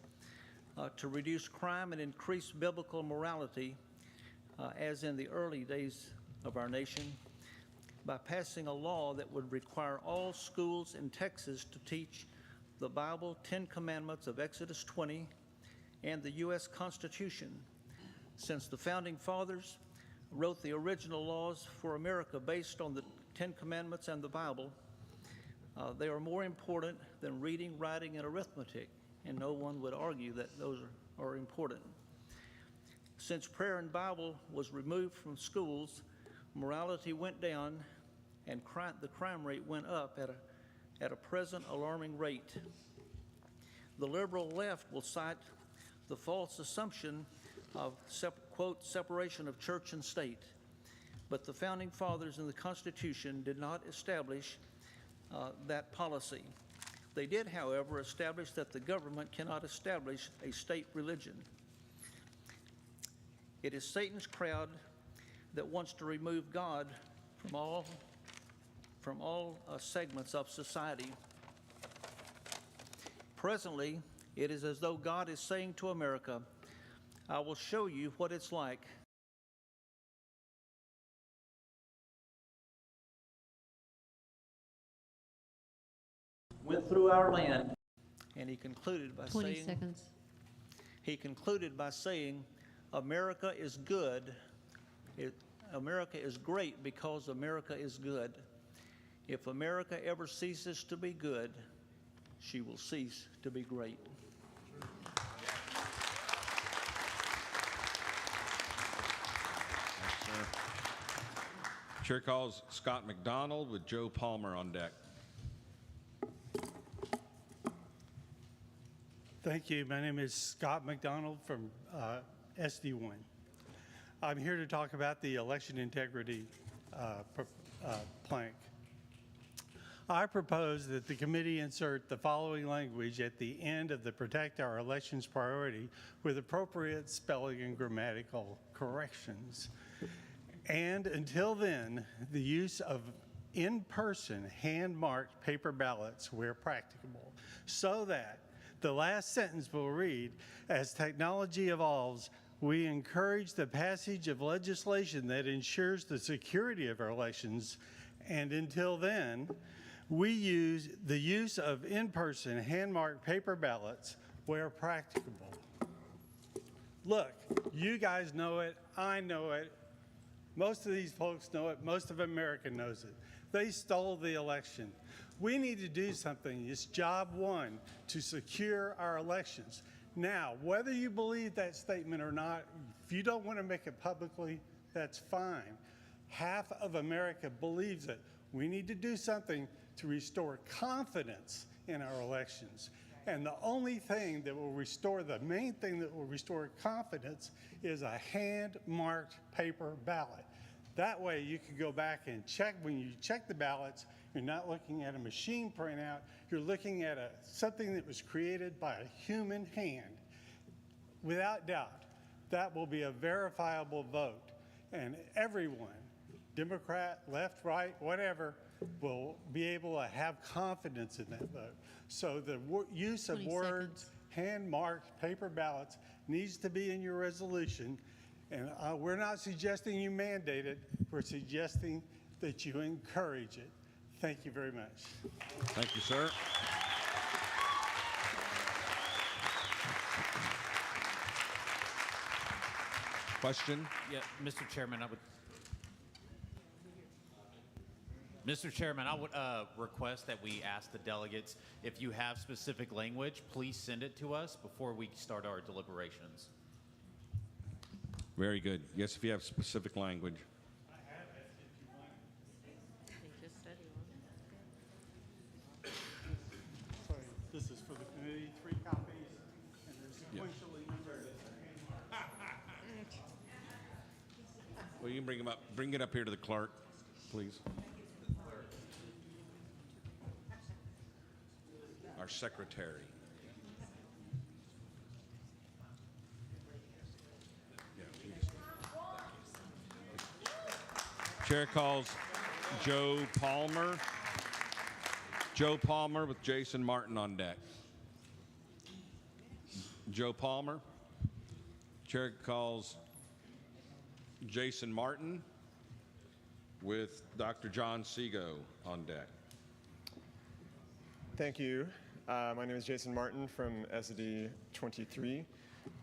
to reduce crime and increase biblical morality, as in the early days of our nation, by passing a law that would require all schools in Texas to teach the Bible, 10 Commandments of Exodus 20, and the U.S. Constitution. Since the Founding Fathers wrote the original laws for America based on the 10 Commandments and the Bible, they are more important than reading, writing, and arithmetic, and no one would argue that those are important. Since prayer and Bible was removed from schools, morality went down and the crime rate went up at a present alarming rate. The liberal left will cite the false assumption of, quote, separation of church and state, but the Founding Fathers in the Constitution did not establish that policy. They did, however, establish that the government cannot establish a state religion. It is Satan's crowd that wants to remove God from all segments of society. Presently, it is as though God is saying to America, I will show you what it's like went through our land. And he concluded by 20 saying, seconds. He concluded by saying, America is good. America is great because America is good. If America ever ceases to be good, she will cease to be great. Chair calls Scott McDonald with Joe Palmer on deck. Thank you. My name is Scott McDonald from SD1. I'm here to talk about the election integrity plank. I propose that the committee insert the following language at the end of the Protect Our Elections priority with appropriate spelling and grammatical corrections. And until then, the use of in-person hand-marked paper ballots where practicable, so that the last sentence will read, as technology evolves, we encourage the passage of legislation that ensures the security of our elections, and until then, we use the use of in-person hand-marked paper ballots where practicable. Look, you guys know it, I know it, most of these folks know it, most of America knows it. They stole the election. We need to do something. It's job one, to secure our elections. Now, whether you believe that statement or not, if you don't want to make it publicly, that's fine. Half of America believes it. We need to do something to restore confidence in our elections. And the only thing that will restore, the main thing that will restore confidence is a hand-marked paper ballot. That way you can go back and check, when you check the ballots, you're not looking at a machine printout, you're looking at something that was created by a human hand. Without doubt, that will be a verifiable vote. And everyone, Democrat, left, right, whatever, will be able to have confidence in that vote. So the use of words, hand-marked paper ballots needs to be in your resolution. And we're not suggesting you mandate it. We're suggesting that you encourage it. Thank you very much. Thank you, sir. Question? Yeah, Mr. Chairman, Mr. Chairman, I would request that we ask the delegates, if you have specific language, please send it to us before we start our deliberations. Very good. Yes, if you have specific language. Sorry, this is for the committee, 3 copies, and they're sequentially numbered. Well, you can bring them up. Bring it up here to the clerk, please. Our secretary. Chair calls Joe Palmer. Joe Palmer with Jason Martin on deck. Joe Palmer. Chair calls Jason Martin with Dr. John Seago on deck. Thank you. My name is Jason Martin from SD 23.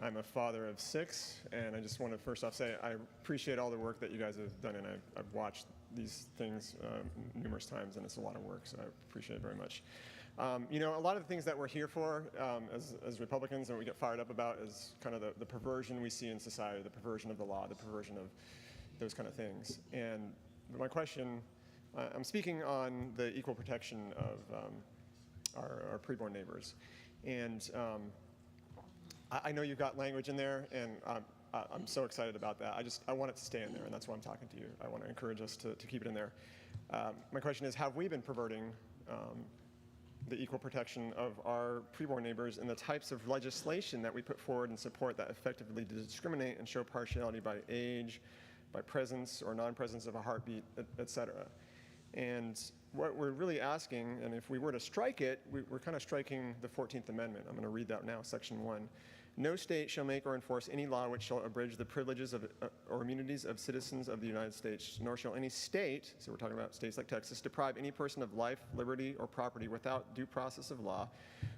I'm a father of 6, and I just want to first off say I appreciate all the work that you guys have done, and I've watched these things numerous times, and it's a lot of work, so I appreciate it very much. You know, a lot of the things that we're here for as Republicans and we get fired up about is kind of the perversion we see in society, the perversion of the law, the perversion of those kind of things. And my question, I'm speaking on the equal protection of our preborn neighbors. And I know you've got language in there, and I'm so excited about that. I want it to stay in there, and that's why I'm talking to you. I want to encourage us to keep it in there. My question is, have we been perverting the equal protection of our preborn neighbors and the types of legislation that we put forward and support that effectively discriminate and show partiality by age, by presence or non-presence of a heartbeat, et cetera? And what we're really asking, and if we were to strike it, we're kind of striking the 14th Amendment. I'm going to read that now, Section 1. No state shall make or enforce any law which shall abridge the privileges of, or immunities of citizens of the United States, nor shall any state, so we're talking about states like Texas, deprive any person of life, liberty, or property without due process of law,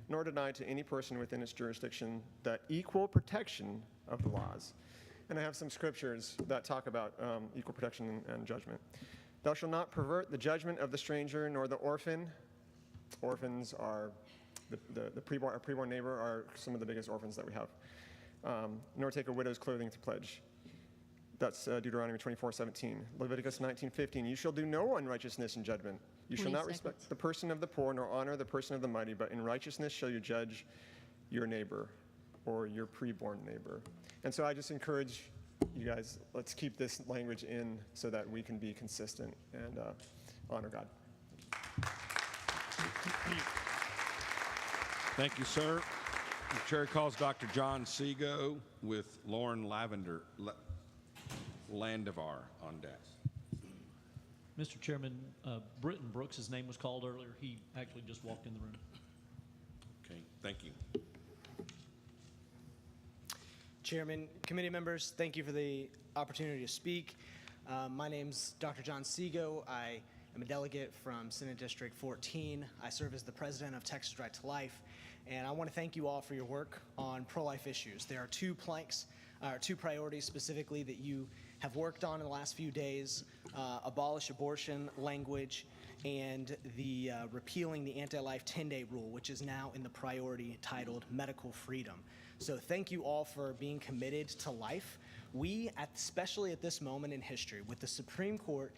nor deny to any person within its jurisdiction the equal protection of the laws. And I have some scriptures that talk about equal protection and judgment. Thou shalt not pervert the judgment of the stranger, nor the orphan. Orphans are our preborn neighbor are some of the biggest orphans that we have. Nor take a widow's clothing to pledge. That's Deuteronomy 24:17. Leviticus 19:15. You shall do no unrighteousness in judgment. You shall not respect the person of the poor, nor honor the person of the mighty, but in righteousness shall you judge your neighbor or your preborn neighbor. And so I just encourage you guys, let's keep this language in so that we can be consistent and honor God. Thank you, sir. The chair calls Dr. John Seago with Lauren Landivar on deck. Mr. Chairman, Britton Brooks, his name was called earlier. He actually just walked in the room. Okay, thank you. Chairman, committee members, thank you for the opportunity to speak. My name's Dr. John Seago. I am a delegate from Senate District 14. I serve as the president of Texas Right to Life, and I want to thank you all for your work on pro-life issues. There are two priorities specifically that you have worked on in the last few days, abolish abortion language and the repealing the anti-life 10-day rule, which is now in the priority titled medical freedom. So thank you all for being committed to life. We, especially at this moment in history, with the Supreme Court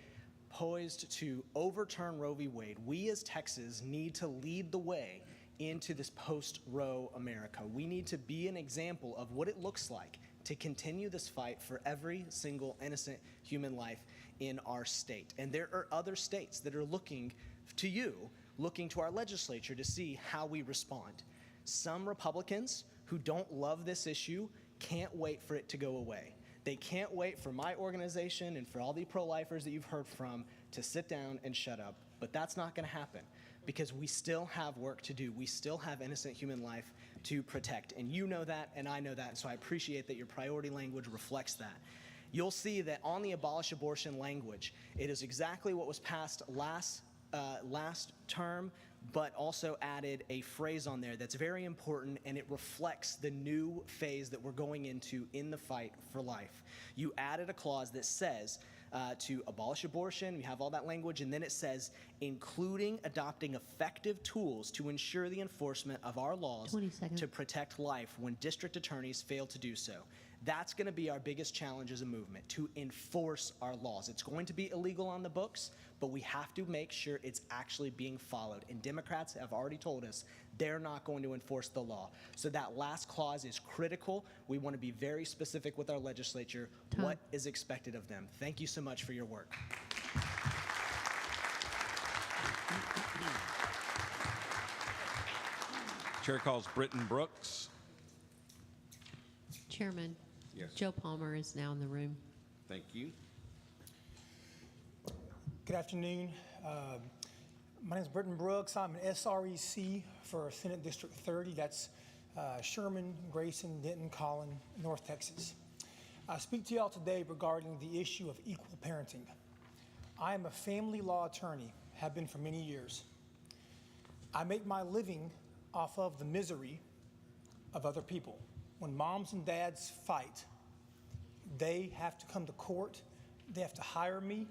poised to overturn Roe v. Wade, we as Texas need to lead the way into this post-Roe America. We need to be an example of what it looks like to continue this fight for every single innocent human life in our state. And there are other states that are looking to you, looking to our legislature to see how we respond. Some Republicans who don't love this issue can't wait for it to go away. They can't wait for my organization and for all the pro-lifers that you've heard from to sit down and shut up. But that's not going to happen because we still have work to do. We still have innocent human life to protect. And you know that, and I know that, and so I appreciate that your priority language reflects that. You'll see that on the abolish abortion language, it is exactly what was passed last term, but also added a phrase on there that's very important, and it reflects the new phase that we're going into in the fight for life. You added a clause that says to abolish abortion, we have all that language, and then it says, including adopting effective tools to ensure the enforcement of our laws to protect life when district attorneys fail to do so. That's going to be our biggest challenge as a movement, to enforce our laws. It's going to be illegal on the books, but we have to make sure it's actually being followed. And Democrats have already told us they're not going to enforce the law. So that last clause is critical. We want to be very specific with our legislature, what is expected of them. Thank you so much for your work. Chair calls Britton Brooks. Chairman. Yes. Joe Palmer is now in the room. Thank you. Good afternoon. My name is Britton Brooks. I'm an SREC for Senate District 30. That's Sherman, Grayson, Denton, Collin, North Texas. I speak to y'all today regarding the issue of equal parenting. I am a family law attorney, have been for many years. I make my living off of the misery of other people. When moms and dads fight, they have to come to court, they have to hire me,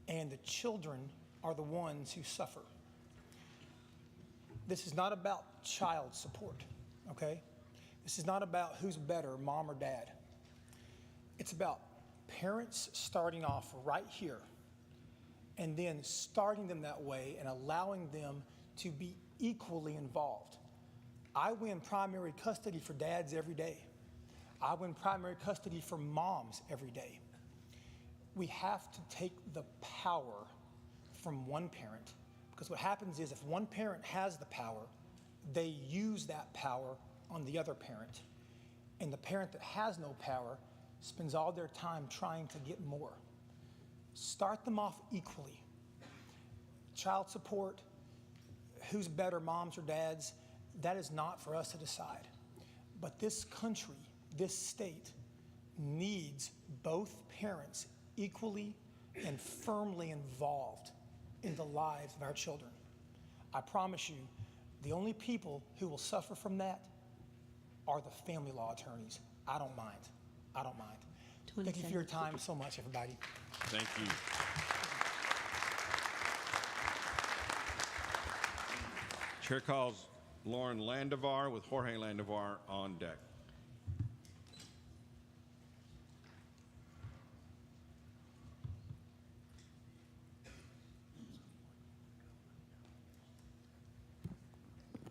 and the children are the ones who suffer. This is not about child support, okay? This is not about who's better, mom or dad. It's about parents starting off right here and then starting them that way and allowing them to be equally involved. I win primary custody for dads every day. I win primary custody for moms every day. We have to take the power from one parent, because what happens is if one parent has the power, they use that power on the other parent. And the parent that has no power spends all their time trying to get more. Start them off equally. Child support, who's better, moms or dads, that is not for us to decide. But this country, this state, needs both parents equally and firmly involved in the lives of our children. I promise you, the only people who will suffer from that are the family law attorneys. I don't mind. I don't mind. Thank you for your time so much, everybody. Thank you. Chair calls Lauren Landevar with Jorge Landevar on deck.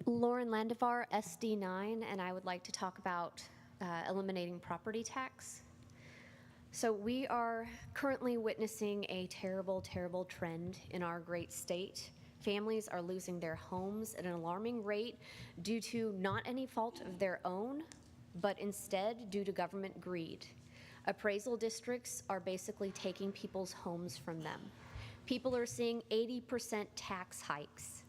Lauren Landevar, SD9, and I would like to talk about eliminating property tax. So we are currently witnessing a terrible, terrible trend in our great state. Families are losing their homes at an alarming rate due to not any fault of their own, but instead due to government greed. Appraisal districts are basically taking people's homes from them. People are seeing 80% tax hikes.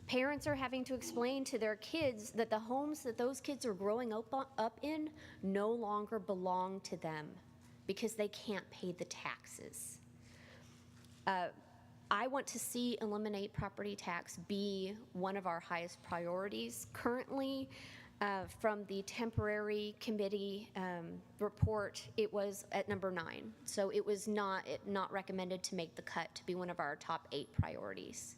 Parents are having to explain to their kids that the homes that those kids are growing up in no longer belong to them because they can't pay the taxes. I want to see eliminate property tax be one of our highest priorities. Currently, from the temporary committee report, it was at number 9. So it was not recommended to make the cut to be one of our top 8 priorities.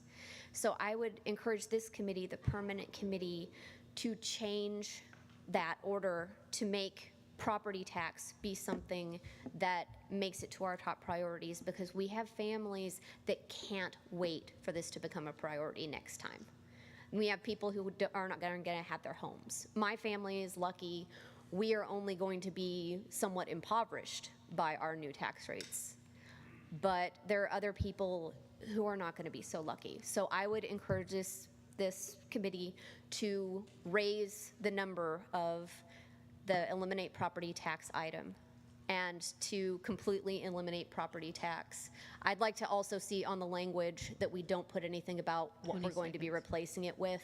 So I would encourage this committee, the permanent committee, to change that order to make property tax be something that makes it to our top priorities, because we have families that can't wait for this to become a priority next time. We have people who are not going to have their homes. My family is lucky. We are only going to be somewhat impoverished by our new tax rates. But there are other people who are not going to be so lucky. So I would encourage this committee to raise the number of the eliminate property tax item and to completely eliminate property tax. I'd like to also see on the language that we don't put anything about what we're going to be replacing it with.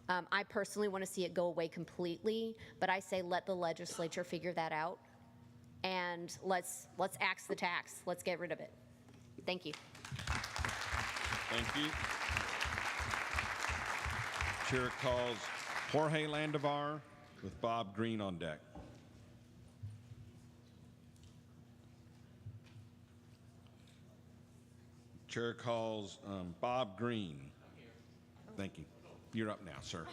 I personally want to see it go away completely, but I say let the legislature figure that out, and let's axe the tax. Let's get rid of it. Thank you. Thank you. Chair calls Jorge Landevar with Bob Green on deck. Chair calls Bob Green. Thank you. You're up now, sir.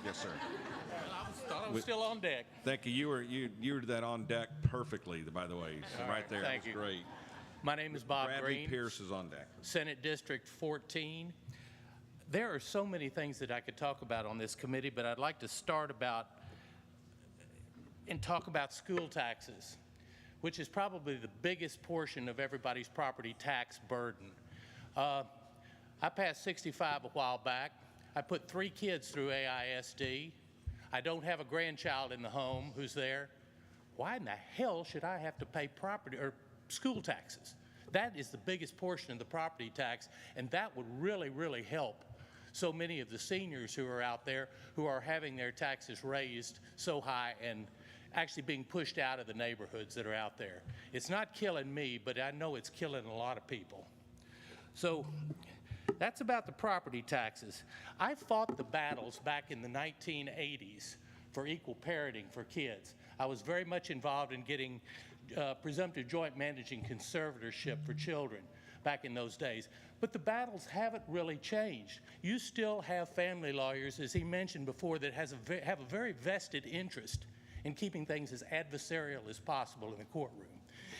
Yes, sir. I thought I was still on deck. Thank you. You were that on deck perfectly, by the way. So right there, thank that was you. great. My name is Bob Bradley Green. Pierce is on deck. Senate District 14. There are so many things that I could talk about on this committee, but I'd like to start and talk about school taxes, which is probably the biggest portion of everybody's property tax burden. I passed 65 a while back. I put 3 kids through AISD. I don't have a grandchild in the home who's there. Why in the hell should I have to pay property or school taxes? That is the biggest portion of the property tax, and that would really, really help so many of the seniors who are out there who are having their taxes raised so high and actually being pushed out of the neighborhoods that are out there. It's not killing me, but I know it's killing a lot of people. So that's about the property taxes. I fought the battles back in the 1980s for equal parenting for kids. I was very much involved in getting presumptive joint managing conservatorship for children back in those days. But the battles haven't really changed. You still have family lawyers, as he mentioned before, that have a very vested interest in keeping things as adversarial as possible in the courtroom.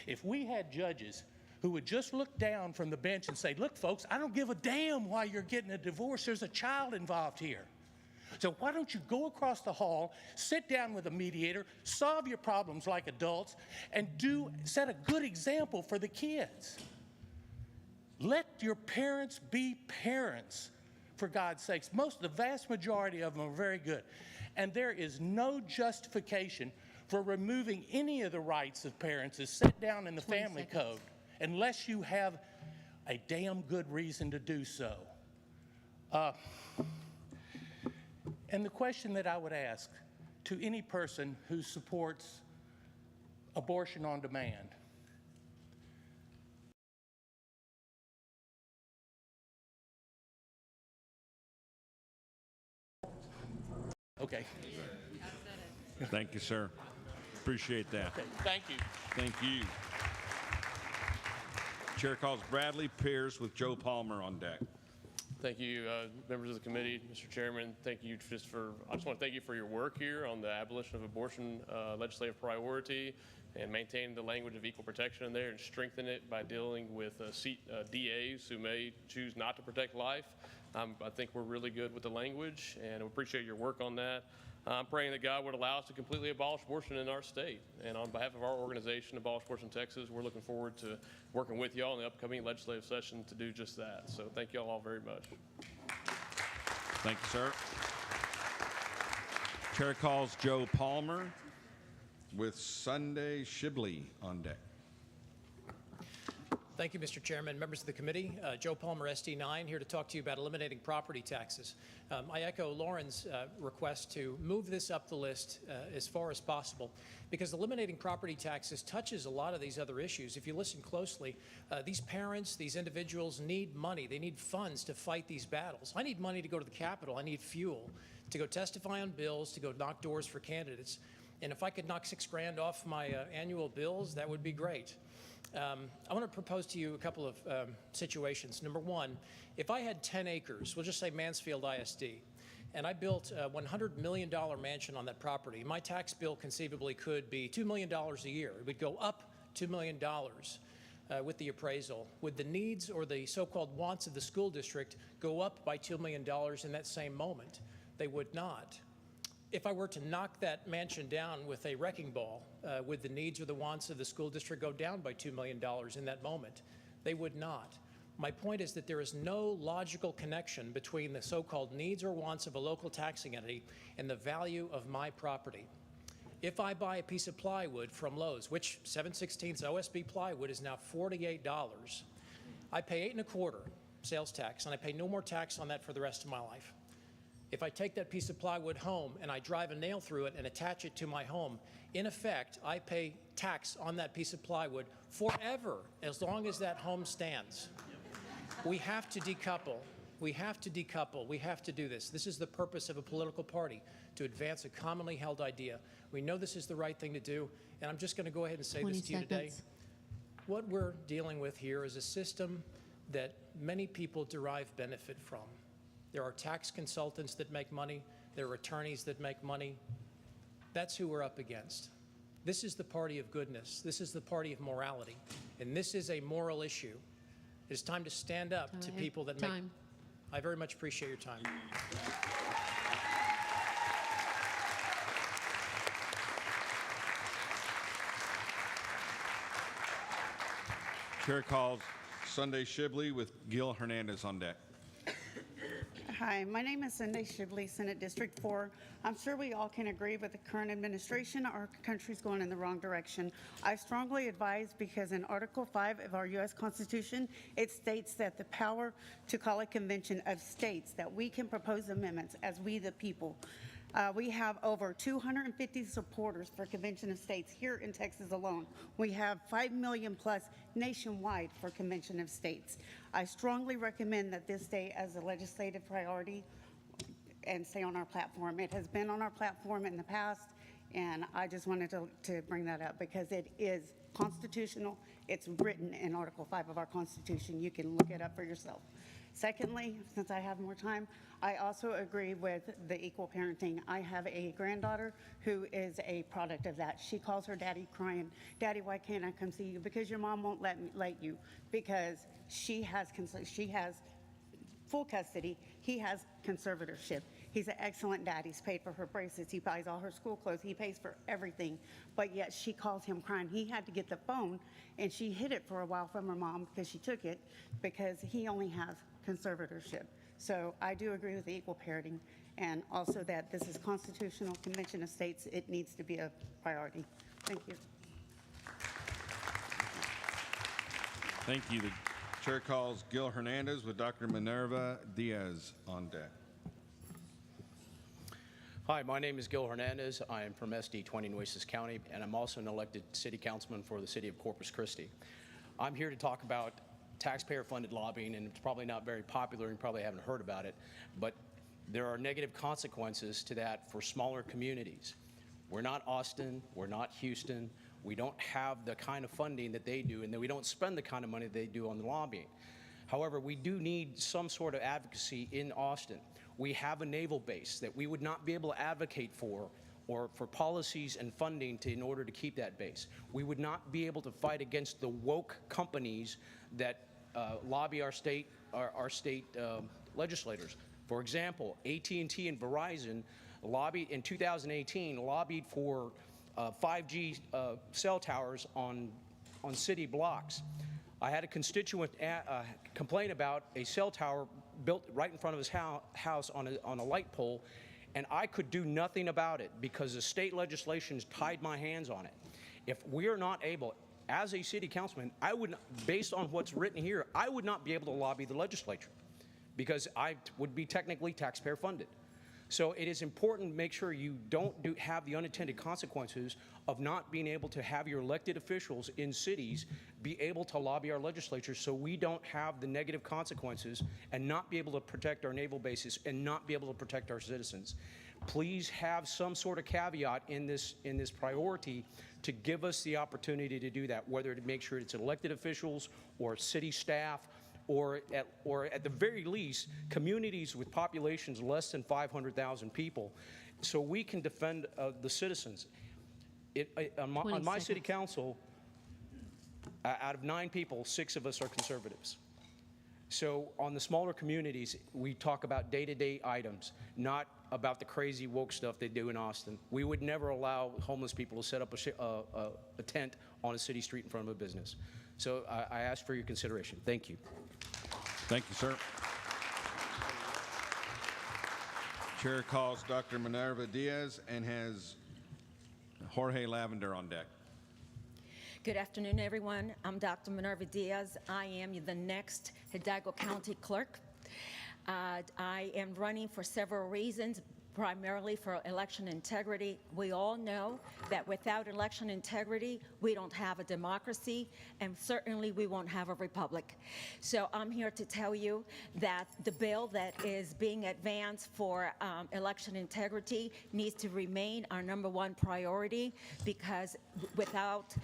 If we had judges who would just look down from the bench and say, look, folks, I don't give a damn why you're getting a divorce. There's a child involved here. So why don't you go across the hall, sit down with a mediator, solve your problems like adults, and set a good example for the kids. Let your parents be parents, for God's sakes. The vast majority of them are very good. And there is no justification for removing any of the rights of parents as set down in the family code unless you have a damn good reason to do so. And the question that I would ask to any person who supports abortion on demand, okay. Thank you, sir. Appreciate that. Okay, thank you. Thank you. Chair calls Bradley Pierce with Joe Palmer on deck. Thank you, members of the committee, Mr. Chairman. Thank you I just want to thank you for your work here on the abolition of abortion legislative priority and maintain the language of equal protection in there and strengthen it by dealing with DAs who may choose not to protect life. I think we're really good with the language, and we appreciate your work on that. I'm praying that God would allow us to completely abolish abortion in our state. And on behalf of our organization, Abolish Abortion Texas, we're looking forward to working with y'all in the upcoming legislative session to do just that. So thank you all very much. Thank you, sir. Chair calls Joe Palmer with Sunday Shibley on deck. Thank you, Mr. Chairman, members of the committee. Joe Palmer, SD9, here to talk to you about eliminating property taxes. I echo Lauren's request to move this up the list as far as possible, because eliminating property taxes touches a lot of these other issues. If you listen closely, these parents, these individuals need money. They need funds to fight these battles. I need money to go to the Capitol. I need fuel to go testify on bills, to go knock doors for candidates. And if I could knock $6 grand off my annual bills, that would be great. I want to propose to you a couple of situations. Number one, if I had 10 acres, we'll just say Mansfield ISD, and I built a $100 million mansion on that property, my tax bill conceivably could be $2 million a year. It would go up $2 million with the appraisal. Would the needs or the so-called wants of the school district go up by $2 million in that same moment? They would not. If I were to knock that mansion down with a wrecking ball, would the needs or the wants of the school district go down by $2 million in that moment? They would not. My point is that there is no logical connection between the so-called needs or wants of a local taxing entity and the value of my property. If I buy a piece of plywood from Lowe's, which 7/16 OSB plywood is now $48, I pay 8 1/4 sales tax, and I pay no more tax on that for the rest of my life. If I take that piece of plywood home and I drive a nail through it and attach it to my home, in effect, I pay tax on that piece of plywood forever, as long as that home stands. We have to decouple. We have to decouple. We have to do this. This is the purpose of a political party, to advance a commonly held idea. We know this is the right thing to do, and I'm just going to go ahead and say this to you today. What we're dealing with here is a system that many people derive benefit from. There are tax consultants that make money. There are attorneys that make money. That's who we're up against. This is the party of goodness. This is the party of morality. And this is a moral issue. It's time to stand up to people that make... I very much appreciate your time. Chair calls Sunday Shibley with Gil Hernandez on deck. Hi, my name is Cindy Shibley, Senate District 4. I'm sure we all can agree with the current administration, our country's going in the wrong direction. I strongly advise because in Article 5 of our U.S. Constitution, it states that the power to call a convention of states, that we can propose amendments as we the people. We have over 250 supporters for Convention of States here in Texas alone. We have 5 million plus nationwide for Convention of States. I strongly recommend that this stay as a legislative priority and stay on our platform. It has been on our platform in the past, and I just wanted to bring that up because it is constitutional. It's written in Article 5 of our Constitution. You can look it up for yourself. Secondly, since I have more time, I also agree with the equal parenting. I have a granddaughter who is a product of that. She calls her daddy crying, "Daddy, why can't I come see you?" Because your mom won't let you, because she has full custody. He has conservatorship. He's an excellent dad. He's paid for her braces. He buys all her school clothes. He pays for everything. But yet she calls him crying. He had to get the phone, and she hid it for a while from her mom because she took it because he only has conservatorship. So I do agree with the equal parenting, and also that this is constitutional. Convention of States, it needs to be a priority. Thank you. Thank you. The chair calls Gil Hernandez with Dr. Minerva Diaz on deck. Hi, my name is Gil Hernandez. I am from SD 20 Nueces County, and I'm also an elected city councilman for the city of Corpus Christi. I'm here to talk about taxpayer-funded lobbying, and it's probably not very popular and you probably haven't heard about it, but there are negative consequences to that for smaller communities. We're not Austin, we're not Houston, we don't have the kind of funding that they do, and we don't spend the kind of money they do on the lobbying. However, we do need some sort of advocacy in Austin. We have a naval base that we would not be able to advocate for, or for policies and funding in order to keep that base. We would not be able to fight against the woke companies that lobby our state legislators. For example, AT&T and Verizon lobbied in 2018 lobbied for 5G cell towers on city blocks. I had a constituent complain about a cell tower built right in front of his house on a light pole, and I could do nothing about it because the state legislation tied my hands on it. If we are not able, as a city councilman, I would, based on what's written here, I would not be able to lobby the legislature because I would be technically taxpayer funded. So it is important to make sure you don't have the unintended consequences of not being able to have your elected officials in cities be able to lobby our legislatures, so we don't have the negative consequences and not be able to protect our naval bases and not be able to protect our citizens. Please have some sort of caveat in this priority to give us the opportunity to do that, whether to make sure it's elected officials or city staff, or at the very least, communities with populations less than 500,000 people, so we can defend the citizens. On my city council, out of 9 people, 6 of us are conservatives. So on the smaller communities, we talk about day-to-day items, not about the crazy woke stuff they do in Austin. We would never allow homeless people to set up a tent on a city street in front of a business. So I ask for your consideration. Thank you. Thank you, sir. Chair calls Dr. Minerva Diaz and has Jorge Lavender on deck. Good afternoon, everyone. I'm Dr. Minerva Diaz. I am the next Hidalgo County Clerk. I am running for several reasons, primarily for election integrity. We all know that without election integrity, we don't have a democracy, and certainly we won't have a republic. So I'm here to tell you that the bill that is being advanced for election integrity needs to remain our #1 priority, because without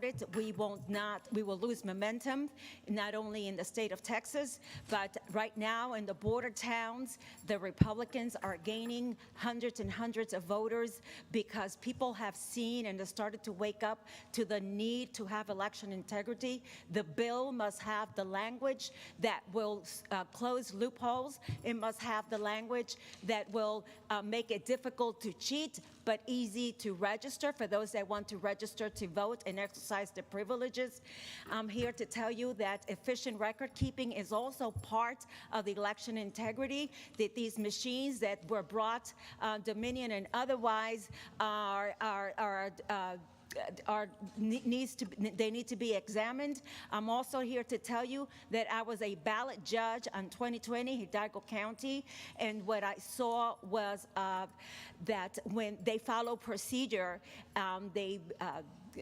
it, we will lose momentum, not only in the state of Texas, but right now in the border towns, the Republicans are gaining hundreds and hundreds of voters because people have seen and have started to wake up to the need to have election integrity. The bill must have the language that will close loopholes. It must have the language that will make it difficult to cheat, but easy to register for those that want to register to vote. vote and exercise their privileges. I'm here to tell you that efficient record keeping is also part of the election integrity, that these machines that were brought, Dominion and otherwise, they need to be examined. I'm also here to tell you that I was a ballot judge on 2020 Hidalgo County, and what I saw was that when they follow procedure,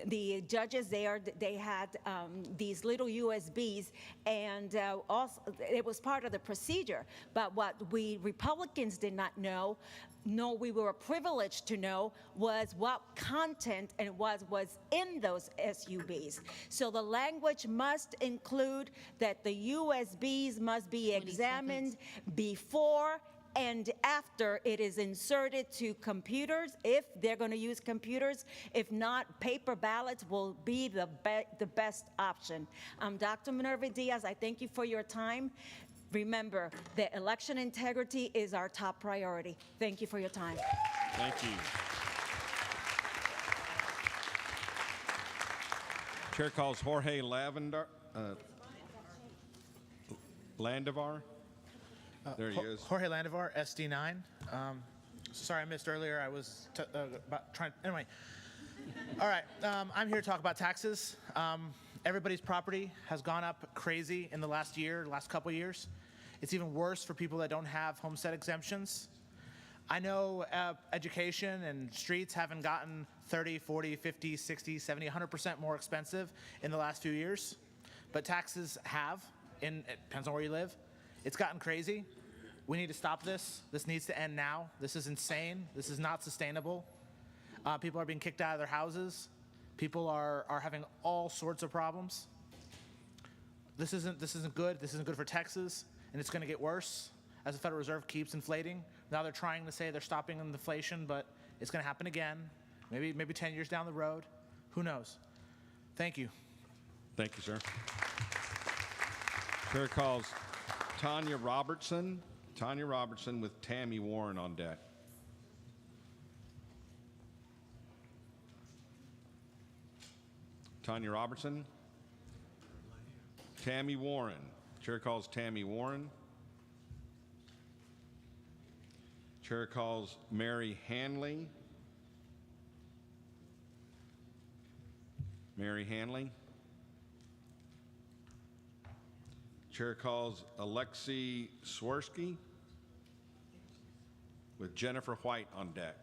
the judges there, they had these little USBs, and also it was part of the procedure. But what we Republicans did not know, nor we were privileged to know, was what content and was in those SUBs. So the language must include that the USBs must be examined before and after it is inserted to computers, if they're going to use computers. If not, paper ballots will be the best option. Dr. Minerva Diaz, I thank you for your time. Remember that election integrity is our top priority. Thank you for your time. Thank you. Chair calls Jorge Landavar. There he is. Jorge Landavar, SD9. Sorry I missed earlier. I was about trying. Anyway. All right. I'm here to talk about taxes. Everybody's property has gone up crazy in the last couple years. It's even worse for people that don't have homestead exemptions. I know education and streets haven't gotten 30, 40, 50, 60, 70, 100% more expensive in the last few years, but taxes have. It depends on where you live. It's gotten crazy. We need to stop this. This needs to end now. This is insane. This is not sustainable. People are being kicked out of their houses. People are having all sorts of problems. This isn't good. This isn't good for Texas, and it's going to get worse as the Federal Reserve keeps inflating. Now they're trying to say they're stopping inflation, but it's going to happen again. Maybe 10 years down the road. Who knows? Thank you. Thank you, sir. Chair calls Tanya Robertson. Tanya Robertson with Tammy Warren on deck. Tanya Robertson. Tammy Warren. Chair calls Tammy Warren. Chair calls Mary Hanley. Mary Hanley. Chair calls Alexei Swirsky with Jennifer White on deck.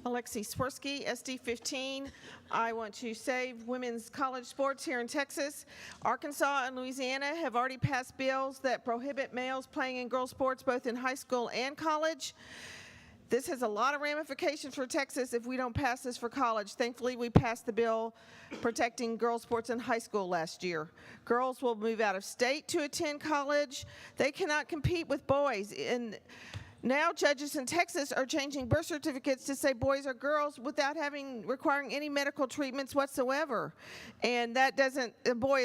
Alexei Swirsky, SD15. I want to save women's college sports here in Texas. Arkansas and Louisiana have already passed bills that prohibit males playing in girls' sports both in high school and college. This has a lot of ramifications for Texas if we don't pass this for college. Thankfully, we passed the bill protecting girls' sports in high school last year. Girls will move out of state to attend college. They cannot compete with boys. And now judges in Texas are changing birth certificates to say boys are girls without requiring any medical treatments whatsoever. And that doesn't, a male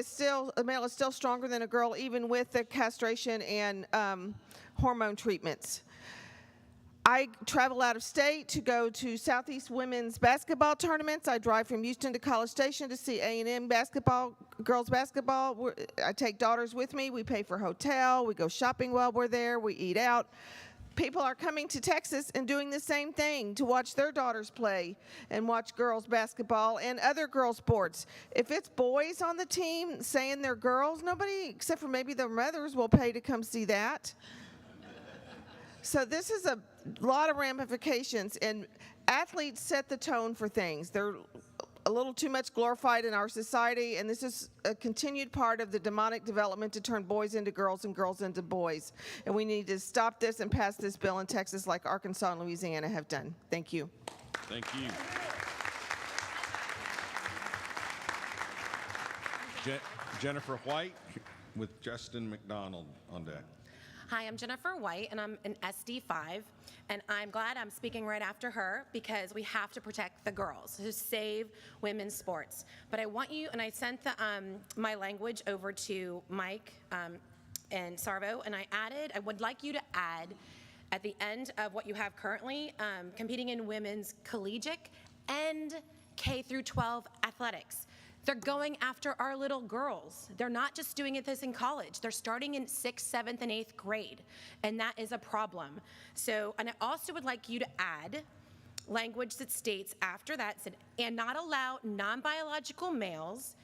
is still stronger than a girl even with the castration and hormone treatments. I travel out of state to go to Southeast women's basketball tournaments. I drive from Houston to College Station to see A&M basketball, girls basketball. I take daughters with me. We pay for hotel. We go shopping while we're there. We eat out. People are coming to Texas and doing the same thing to watch their daughters play and watch girls basketball and other girls sports. If it's boys on the team saying they're girls, nobody except for maybe their mothers will pay to come see that. So this is a lot of ramifications, and athletes set the tone for things. They're a little too much glorified in our society, and this is a continued part of the demonic development to turn boys into girls and girls into boys. And we need to stop this and pass this bill in Texas like Arkansas and Louisiana have done. Thank you. Thank you. Jennifer White with Justin McDonald on deck. Hi, I'm Jennifer White, and I'm an SD5, and I'm glad I'm speaking right after her because we have to protect the girls, to save women's sports. But I want you, and I sent my language over to Mike and Sarvo, and I would like you to add at the end of what you have currently, competing in women's collegiate and K through 12 athletics. They're going after our little girls. They're not just doing this in college. They're starting in 6th, 7th, and 8th grade, and that is a problem. So, and I also would like you to add language that states after that, said, and not allow non-biological males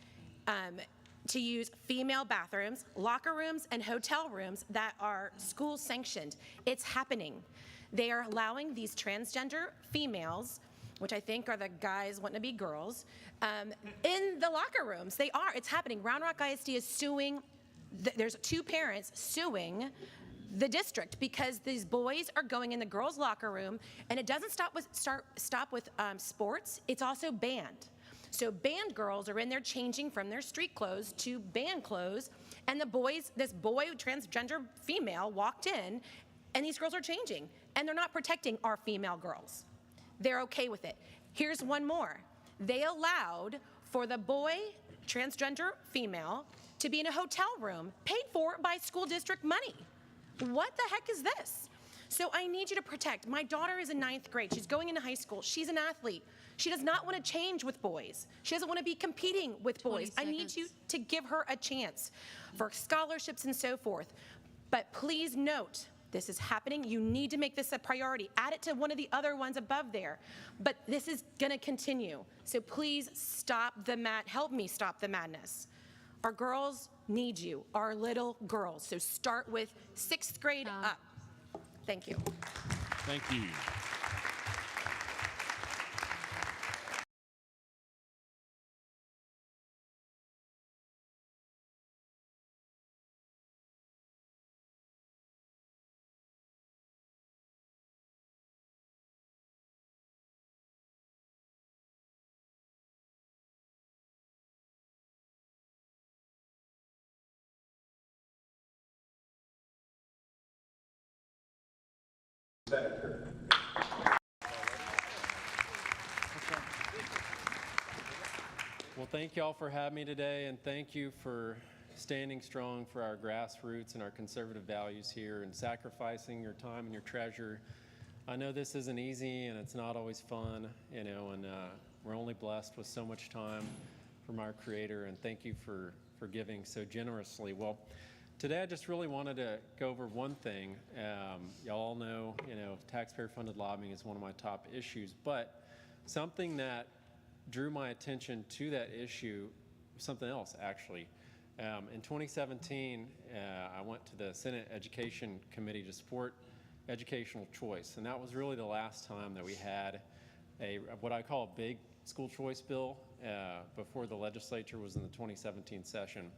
to use female bathrooms, locker rooms, and hotel rooms that are school sanctioned. It's happening. They are allowing these transgender females, which I think are the guys wanting to be girls, in the locker rooms. They are. It's happening. Round Rock ISD is suing. There's 2 parents suing the district because these boys are going in the girls' locker room, and it doesn't stop with sports. It's also band. So band girls are in there changing from their street clothes to band clothes, and the boys, this boy, transgender female, walked in, and these girls are changing, and they're not protecting our female girls. They're okay with it. Here's one more. They allowed for the boy, transgender female, to be in a hotel room paid for by school district money. What the heck is this? So I need you to protect. My daughter is in 9th grade. She's going into high school. She's an athlete. She does not want to change with boys. She doesn't want to be competing with boys. I need you to give her a chance for scholarships and so forth. But please note, this is happening. You need to make this a priority. Add it to one of the other ones above there. But this is going to continue. So please help me stop the madness. Our girls need you, our little girls. So start with 6th grade up. Thank you. Thank you. Well, thank you all for having me today, and thank you for standing strong for our grassroots and our conservative values here and sacrificing your time and your treasure. I know this isn't easy and it's not always fun, you know, and we're only blessed with so much time from our Creator, and thank you for giving so generously. Well, today I just really wanted to go over one thing. Y'all all know, you know, taxpayer-funded lobbying is one of my top issues, but something that drew my attention to that issue was something else, actually. In 2017, I went to the Senate Education Committee to support educational choice, and that was really the last time that we had what I call a big school choice bill before the legislature was in the 2017 session.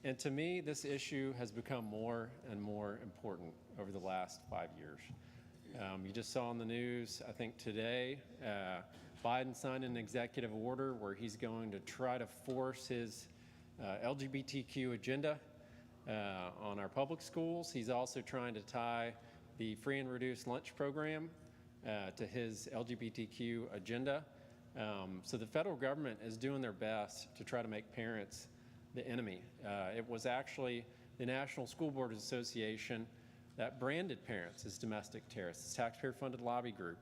And to me, this issue has become more and more important over the last 5 years. You just saw on the news, I think today, Biden signed an executive order where he's going to try to force his LGBTQ agenda on our public schools. He's also trying to tie the free and reduced lunch program to his LGBTQ agenda. So the federal government is doing their best to try to make parents the enemy. It was actually the National School Board Association that branded parents as domestic terrorists, this taxpayer-funded lobby group.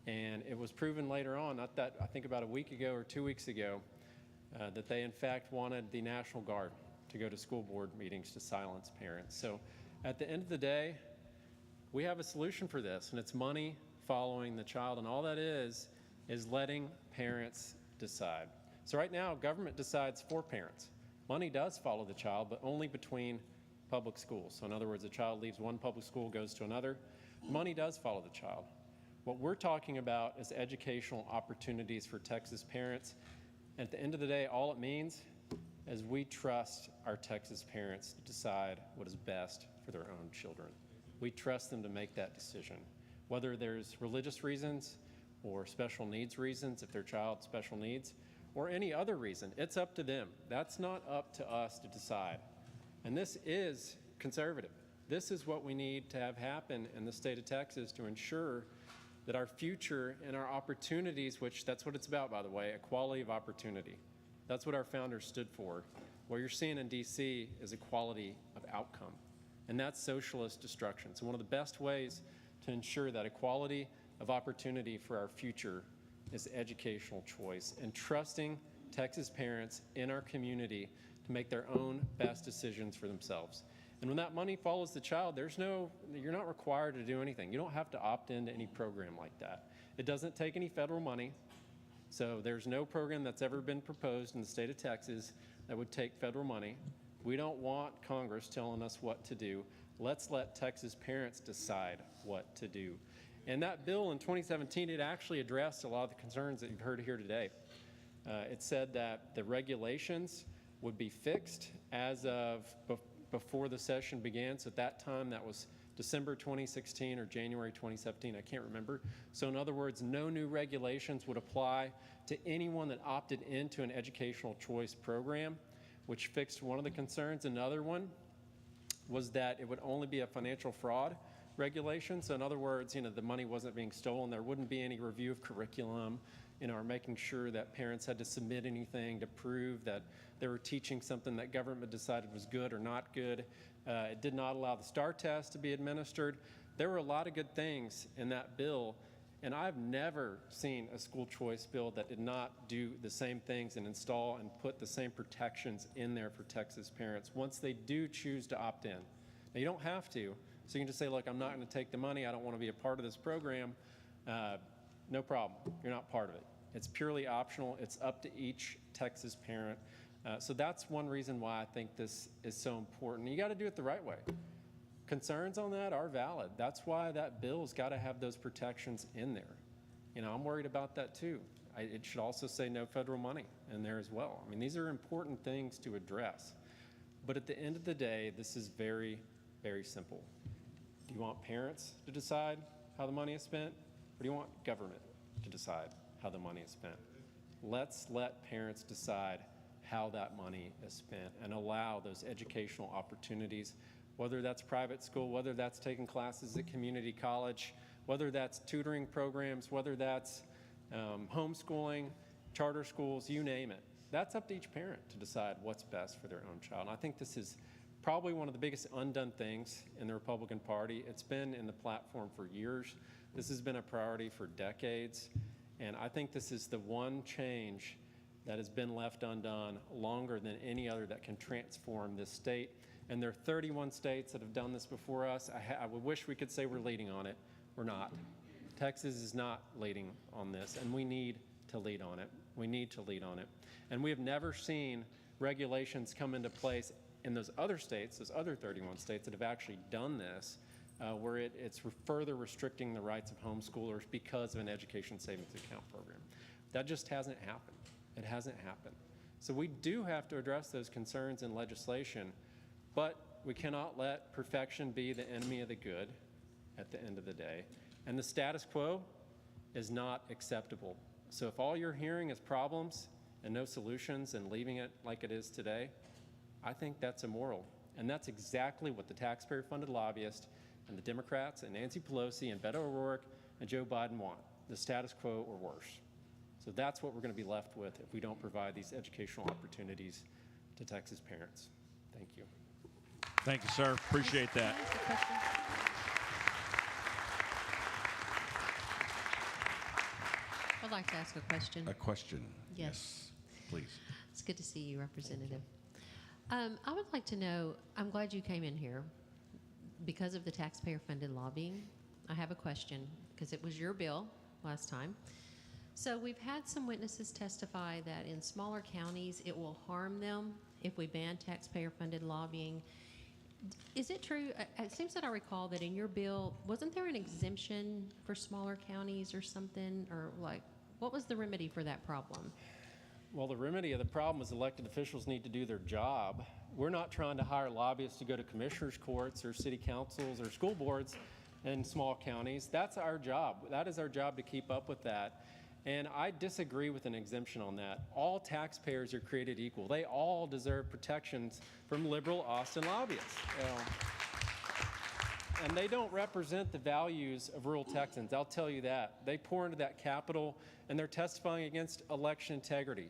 And it was proven later on, not that, I think about a week ago or 2 weeks ago, that they in fact wanted the National Guard to go to school board meetings to silence parents. So at the end of the day, we have a solution for this, and it's money following the child, and all that is letting parents decide. So right now, government decides for parents. Money does follow the child, but only between public schools. So in other words, a child leaves one public school, goes to another. Money does follow the child. What we're talking about is educational opportunities for Texas parents. And at the end of the day, all it means is we trust our Texas parents to decide what is best for their own children. We trust them to make that decision. Whether there's religious reasons or special needs reasons, if their child has special needs, or any other reason, it's up to them. That's not up to us to decide. And this is conservative. This is what we need to have happen in the state of Texas to ensure that our future and our opportunities, which that's what it's about, by the way, equality of opportunity. That's what our founders stood for. What you're seeing in DC is equality of outcome. and that's socialist destruction. So one of the best ways to ensure that equality of opportunity for our future is educational choice and trusting Texas parents in our community to make their own best decisions for themselves. And when that money follows the child, you're not required to do anything. You don't have to opt into any program like that. It doesn't take any federal money. So there's no program that's ever been proposed in the state of Texas that would take federal money. We don't want Congress telling us what to do. Let's let Texas parents decide what to do. And that bill in 2017, it actually addressed a lot of the concerns that you've heard here today. It said that the regulations would be fixed as of before the session began. So at that time, that was December 2016 or January 2017, I can't remember. So in other words, no new regulations would apply to anyone that opted into an educational choice program, which fixed one of the concerns. Another one was that it would only be a financial fraud regulation. So in other words, the money wasn't being stolen. There wouldn't be any review of curriculum, or making sure that parents had to submit anything to prove that they were teaching something that government decided was good or not good. It did not allow the STAR test to be administered. There were a lot of good things in that bill, and I've never seen a school choice bill that did not do the same things and install and put the same protections in there for Texas parents once they do choose to opt in. Now, you don't have to, so you can just say, look, I'm not going to take the money. I don't want to be a part of this program. No problem. You're not part of it. It's purely optional. It's up to each Texas parent. So that's one reason why I think this is so important. You got to do it the right way. Concerns on that are valid. That's why that bill's got to have those protections in there. I'm worried about that too. It should also say no federal money in there as well. I mean, these are important things to address. But at the end of the day, this is very, very simple. Do you want parents to decide how the money is spent, or do you want government to decide how the money is spent? Let's let parents decide how that money is spent and allow those educational opportunities, whether that's private school, whether that's taking classes at community college, whether that's tutoring programs, whether that's homeschooling, charter schools, you name it. That's up to each parent to decide what's best for their own child. And I think this is probably one of the biggest undone things in the Republican Party. It's been in the platform for years. This has been a priority for decades. And I think this is the one change that has been left undone longer than any other that can transform this state. And there are 31 states that have done this before us. I would wish we could say we're leading on it. We're not. Texas is not leading on this, and we need to lead on it. We need to lead on it. And we have never seen regulations come into place in those other states, those other 31 states that have actually done this, where it's further restricting the rights of homeschoolers because of an education savings account program. That just hasn't happened. It hasn't happened. So we do have to address those concerns in legislation, but we cannot let perfection be the enemy of the good at the end of the day. And the status quo is not acceptable. So if all you're hearing is problems and no solutions and leaving it like it is today, I think that's immoral. And that's exactly what the taxpayer-funded lobbyists and the Democrats and Nancy Pelosi and Beto O'Rourke and Joe Biden want, the status quo or worse. So that's what we're going to be left with if we don't provide these educational opportunities to Texas parents. Thank you. Thank you, sir. Appreciate that. I'd like to ask a question. A question? Yes. Please. It's good to see you, Representative. I would like to know, I'm glad you came in here because of the taxpayer-funded lobbying. I have a question because it was your bill last time. So we've had some witnesses testify that in smaller counties, it will harm them if we ban taxpayer-funded lobbying. Is it true? It seems that I recall that in your bill, wasn't there an exemption for smaller counties or something? Or what was the remedy for that problem? Well, the remedy of the problem is elected officials need to do their job. We're not trying to hire lobbyists to go to commissioners' courts or city councils or school boards in small counties. That's our job. That is our job to keep up with that. And I disagree with an exemption on that. All taxpayers are created equal. They all deserve protections from liberal Austin lobbyists. And they don't represent the values of rural Texans, I'll tell you that. They pour into that Capitol, and they're testifying against election integrity.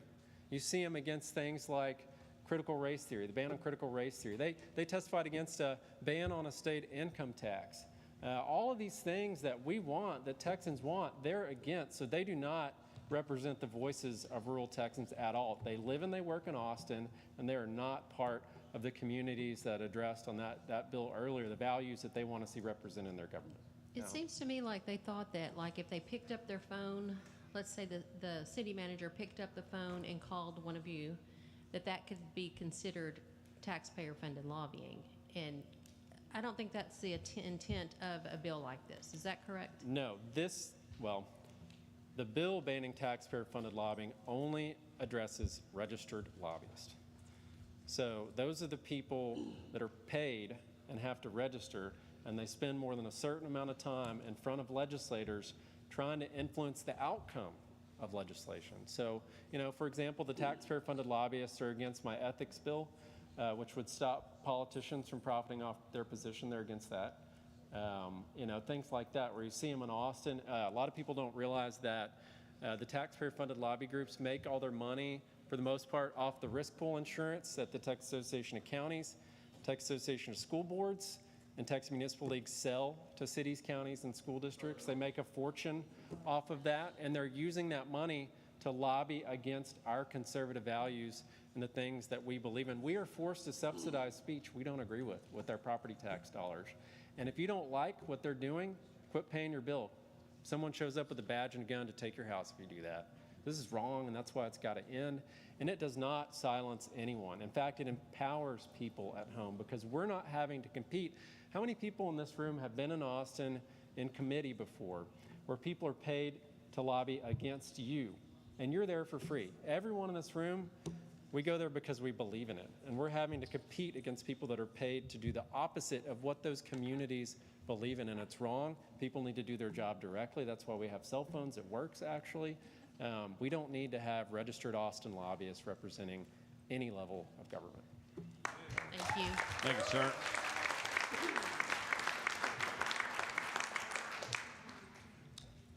You see them against things like critical race theory, the ban on critical race theory. They testified against a ban on a state income tax. All of these things that we want, that Texans want, they're against. So they do not represent the voices of rural Texans at all. They live and they work in Austin, and they are not part of the communities that addressed on that bill earlier, the values that they want to see represented in their government. It seems to me like they thought that, like, if they picked up their phone, let's say the city manager picked up the phone and called one of you, that could be considered taxpayer-funded lobbying. And I don't think that's the intent of a bill like this. Is that correct? No, the bill banning taxpayer-funded lobbying only addresses registered lobbyists. So those are the people that are paid and have to register, and they spend more than a certain amount of time in front of legislators trying to influence the outcome of legislation. So, for example, the taxpayer-funded lobbyists are against my ethics bill, which would stop politicians from profiting off their position. They're against that. Things like that, where you see them in Austin. A lot of people don't realize that the taxpayer-funded lobby groups make all their money, for the most part, off the risk pool insurance that the Texas Association of Counties, Texas Association of School Boards, and Texas Municipal League sell to cities, counties, and school districts. They make a fortune off of that, and they're using that money to lobby against our conservative values and the things that we believe in. We are forced to subsidize speech we don't agree with our property tax dollars. And if you don't like what they're doing, quit paying your bill. Someone shows up with a badge and a gun to take your house if you do that. This is wrong, and that's why it's got to end. And it does not silence anyone. In fact, it empowers people at home because we're not having to compete. How many people in this room have been in Austin in committee before where people are paid to lobby against you, and you're there for free? Everyone in this room, we go there because we believe in it, and we're having to compete against people that are paid to do the opposite of what those communities believe in, and it's wrong. People need to do their job directly. That's why we have cell phones. It works, actually. We don't need to have registered Austin lobbyists representing any level of government. Thank you. Thank you, sir.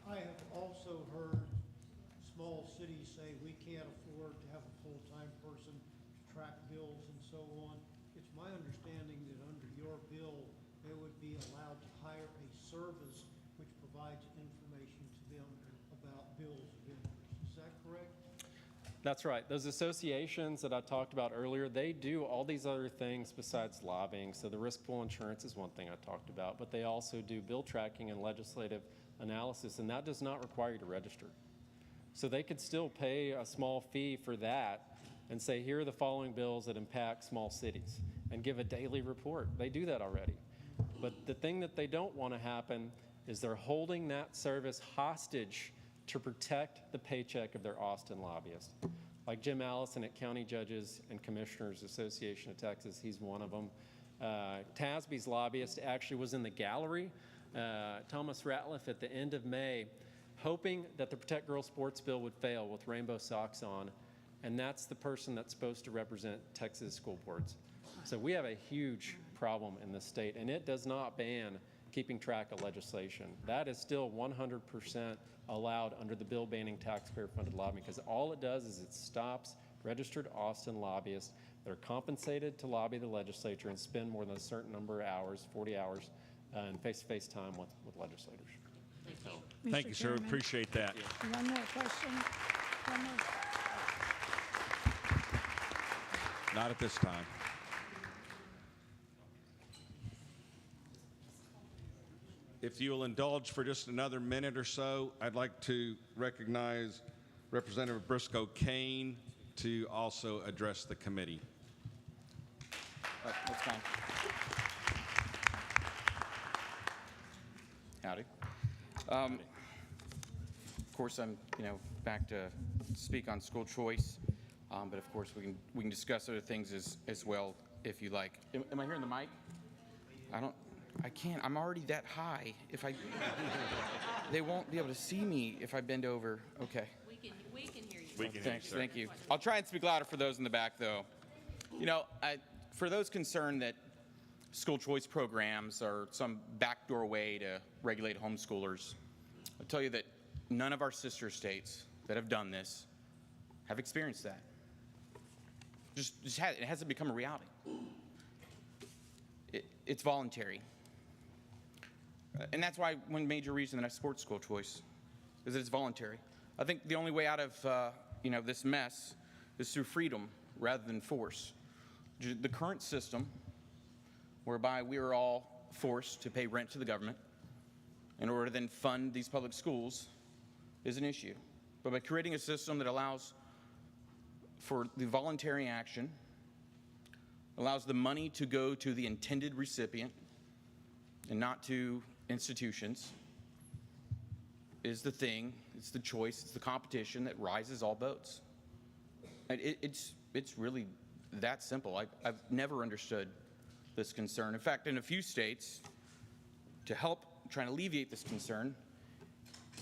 I have also heard small cities say we can't afford to have a full-time person to track bills and so on. It's my understanding that under your bill, they would be allowed to hire a service which provides information to them about bills of interest. Is that correct? That's right. Those associations that I talked about earlier, they do all these other things besides lobbying. So the risk pool insurance is one thing I talked about, but they also do bill tracking and legislative analysis, and that does not require you to register. So they could still pay a small fee for that and say, here are the following bills that impact small cities, and give a daily report. They do that already. But the thing that they don't want to happen is they're holding that service hostage to protect the paycheck of their Austin lobbyists. Like Jim Allison at County Judges and Commissioners Association of Texas, he's one of them. TASB's lobbyist actually was in the gallery, Thomas Ratliff, at the end of May, hoping that the Protect Girls Sports bill would fail with rainbow socks on, and that's the person that's supposed to represent Texas school boards. So we have a huge problem in this state, and it does not ban keeping track of legislation. That is still 100% allowed under the bill banning taxpayer-funded lobbying, because all it does is it stops registered Austin lobbyists that are compensated to lobby the legislature and spend more than a certain number of hours, 40 hours, in face-to-face time with legislators. Thank you. Thank you, sir. Chairman. Appreciate that. One more question. One more. Not at this time. If you will indulge for just another minute or so, I'd like to recognize Representative Briscoe Kane to also address the committee. That's fine. Howdy. Of course, I'm back to speak on school choice, but of course we can discuss other things as well if you like. Am I hearing the mic? I can't. I'm already that high. They won't be able to see me if I bend over. Okay. We can hear you. We can hear you, sir. Thank you. I'll try and speak louder for those in the back, though. For those concerned that school choice programs are some backdoor way to regulate homeschoolers, I'll tell you that none of our sister states that have done this have experienced that. it hasn't become a reality. It's voluntary. And that's why one major reason that I support school choice is that it's voluntary. I think the only way out of this mess is through freedom rather than force. The current system, whereby we are all forced to pay rent to the government in order to then fund these public schools, is an issue. But by creating a system that allows for the voluntary action, allows the money to go to the intended recipient and not to institutions, is the thing, it's the choice, it's the competition that rises all boats. It's really that simple. I've never understood this concern. In fact, in a few states, to help try and alleviate this concern,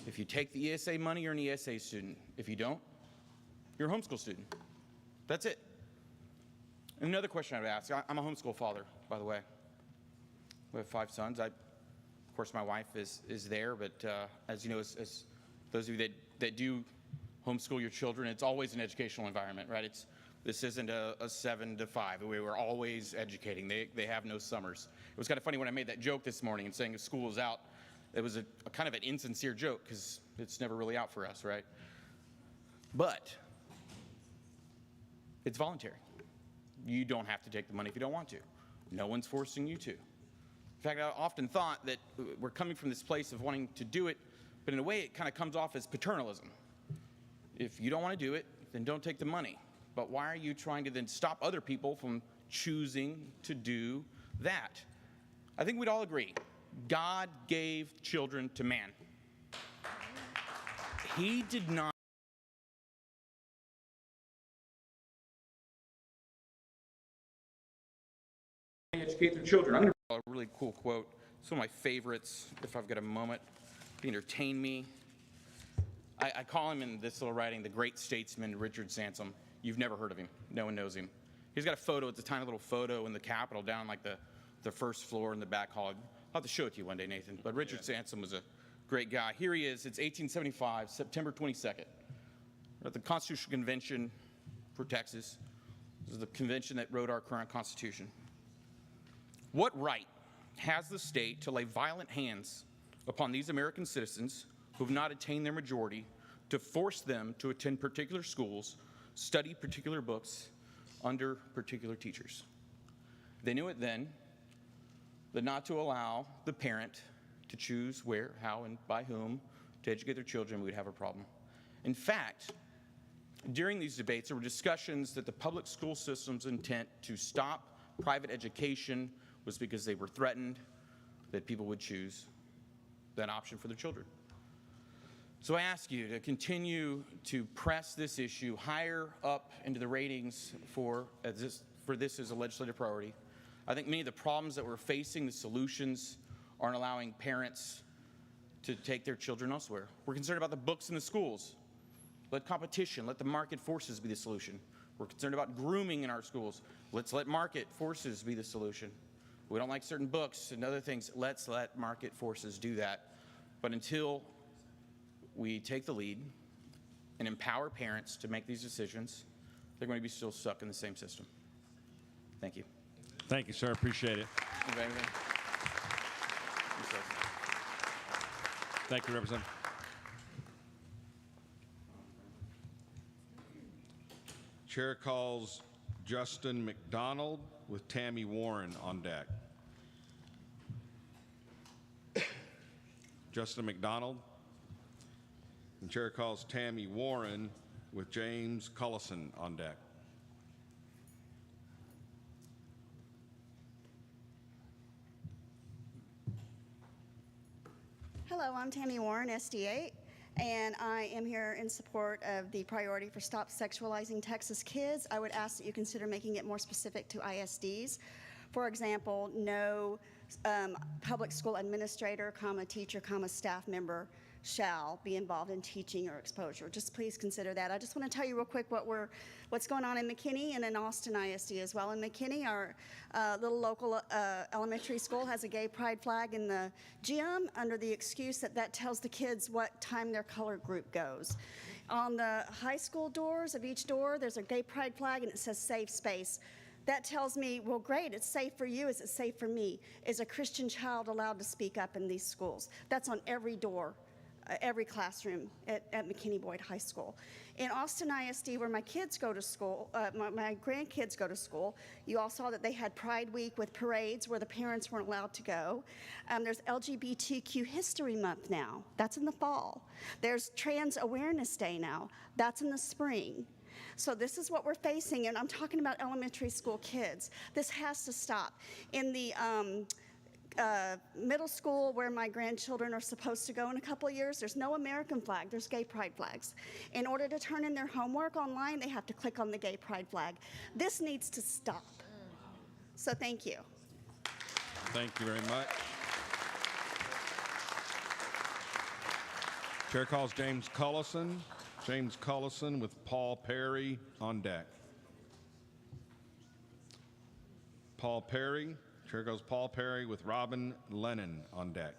if you take the ESA money, you're an ESA student. If you don't, you're a homeschool student. That's it. And another question I would ask, I'm a homeschool father, by the way. We have 5 sons. Of course, my wife is there, but as you know, as those of you that do homeschool your children, it's always an educational environment, right? This isn't a 7 to 5. We were always educating. They have no summers. It was kind of funny when I made that joke this morning and saying if school is out, it was a kind of an insincere joke because it's never really out for us, right? But it's voluntary. You don't have to take the money if you don't want to. No one's forcing you to. In fact, I often thought that we're coming from this place of wanting to do it, but in a way it kind of comes off as paternalism. If you don't want to do it, then don't take the money. But why are you trying to then stop other people from choosing to do that? I think we'd all agree, God gave children to man. He did not educate their children. I'm going to a really cool quote. It's one of my favorites, if I've got a moment to entertain me. I call him in this little writing the great statesman Richard Sansom. You've never heard of him. No one knows him. He's got a photo. It's a tiny little photo in the Capitol down like the first floor in the back hall. I'll have to show it to you one day, Nathan. But Richard Sansom was a great guy. Here he is. It's 1875, September 22nd. We're at the Constitutional Convention for Texas. This is the convention that wrote our current Constitution. What right has the state to lay violent hands upon these American citizens who have not attained their majority to force them to attend particular schools, study particular books, under particular teachers? They knew it then, that not to allow the parent to choose where, how, and by whom to educate their children, we would have a problem. In fact, during these debates, there were discussions that the public school system's intent to stop private education was because they were threatened that people would choose that option for their children. So I ask you to continue to press this issue higher up into the ratings for this as a legislative priority. I think many of the problems that we're facing, the solutions, aren't allowing parents to take their children elsewhere. We're concerned about the books in the schools. Let competition, let the market forces be the solution. We're concerned about grooming in our schools. Let's let market forces be the solution. We don't like certain books and other things. Let's let market forces do that. But until we take the lead and empower parents to make these decisions, they're going to be still stuck in the same system. Thank you. Thank you, sir. Appreciate it. Thank you, Representative. Chair calls Justin McDonald with Tammy Warren on deck. Justin McDonald. The chair calls Tammy Warren with James Cullison on deck. Hello, I'm Tammy Warren, SD8, and I am here in support of the priority for Stop Sexualizing Texas Kids. I would ask that you consider making it more specific to ISDs. For example, no public school administrator, teacher, staff member shall be involved in teaching or exposure. Just please consider that. I just want to tell you real quick what's going on in McKinney and in Austin ISD as well. In McKinney, our little local elementary school has a gay pride flag in the gym under the excuse that tells the kids what time their color group goes. On the high school doors of each door, there's a gay pride flag and it says safe space. That tells me, well, great, it's safe for you. Is it safe for me? Is a Christian child allowed to speak up in these schools? That's on every door, every classroom at McKinney Boyd High School. In Austin ISD, where my kids go to school, my grandkids go to school, you all saw that they had Pride Week with parades where the parents weren't allowed to go. There's LGBTQ History Month now. That's in the fall. There's Trans Awareness Day now. That's in the spring. So this is what we're facing, and I'm talking about elementary school kids. This has to stop. In the middle school where my grandchildren are supposed to go in a couple of years, there's no American flag, there's gay pride flags. In order to turn in their homework online, they have to click on the gay pride flag. This needs to stop. So thank you. Thank you very much. Chair calls James Cullison. James Cullison with Paul Perry on deck. Paul Perry. Chair goes Paul Perry with Robin Lennon on deck.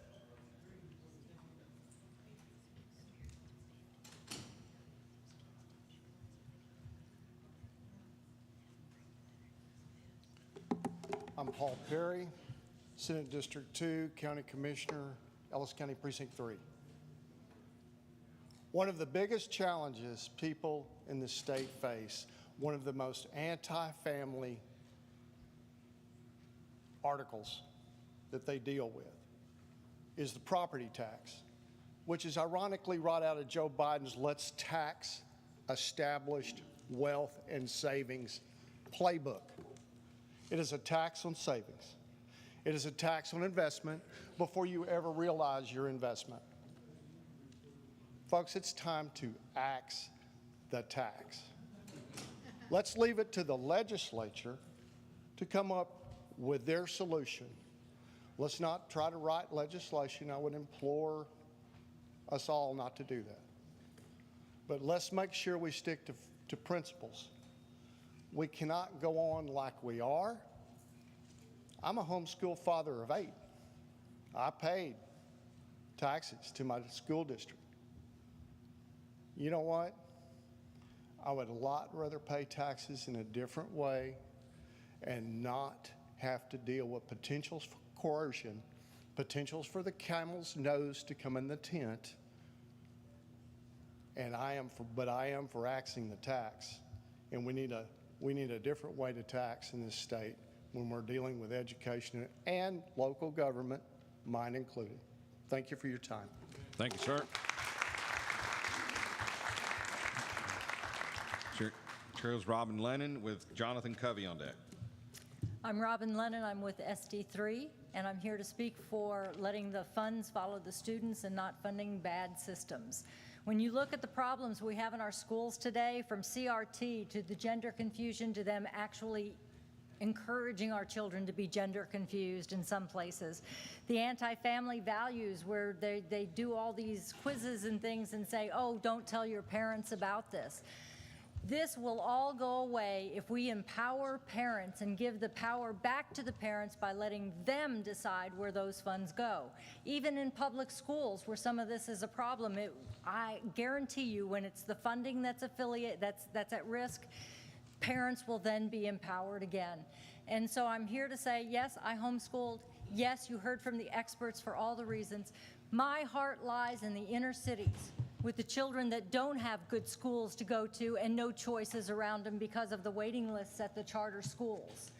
I'm Paul Perry, Senate District 2, County Commissioner, Ellis County Precinct 3. One of the biggest challenges people in the state face, one of the most anti-family articles that they deal with, is the property tax, which is ironically right out of Joe Biden's Let's Tax Established Wealth and Savings playbook. It is a tax on savings. It is a tax on investment before you ever realize your investment. Folks, it's time to axe the tax. Let's leave it to the legislature to come up with their solution. Let's not try to write legislation. I would implore us all not to do that. But let's make sure we stick to principles. We cannot go on like we are. I'm a homeschool father of 8. I paid taxes to my school district. You know what? I would a lot rather pay taxes in a different way and not have to deal with potentials for coercion, potentials for the camel's nose to come in the tent, and I am for axing the tax. And we need a different way to tax in this state when we're dealing with education and local government, mine included. Thank you for your time. Thank you, sir. Chair's Robin Lennon with Jonathan Covey on deck. I'm Robin Lennon. I'm with SD3, and I'm here to speak for letting the funds follow the students and not funding bad systems. When you look at the problems we have in our schools today, from CRT to the gender confusion to them actually encouraging our children to be gender confused in some places, the anti-family values where they do all these quizzes and things and say, oh, don't tell your parents about this. This will all go away if we empower parents and give the power back to the parents by letting them decide where those funds go. Even in public schools where some of this is a problem, I guarantee you when it's the funding that's that's at risk, parents will then be empowered again. And so I'm here to say, yes, I homeschooled. Yes, you heard from the experts for all the reasons. My heart lies in the inner cities with the children that don't have good schools to go to and no choices around them because of the waiting lists at the charter schools.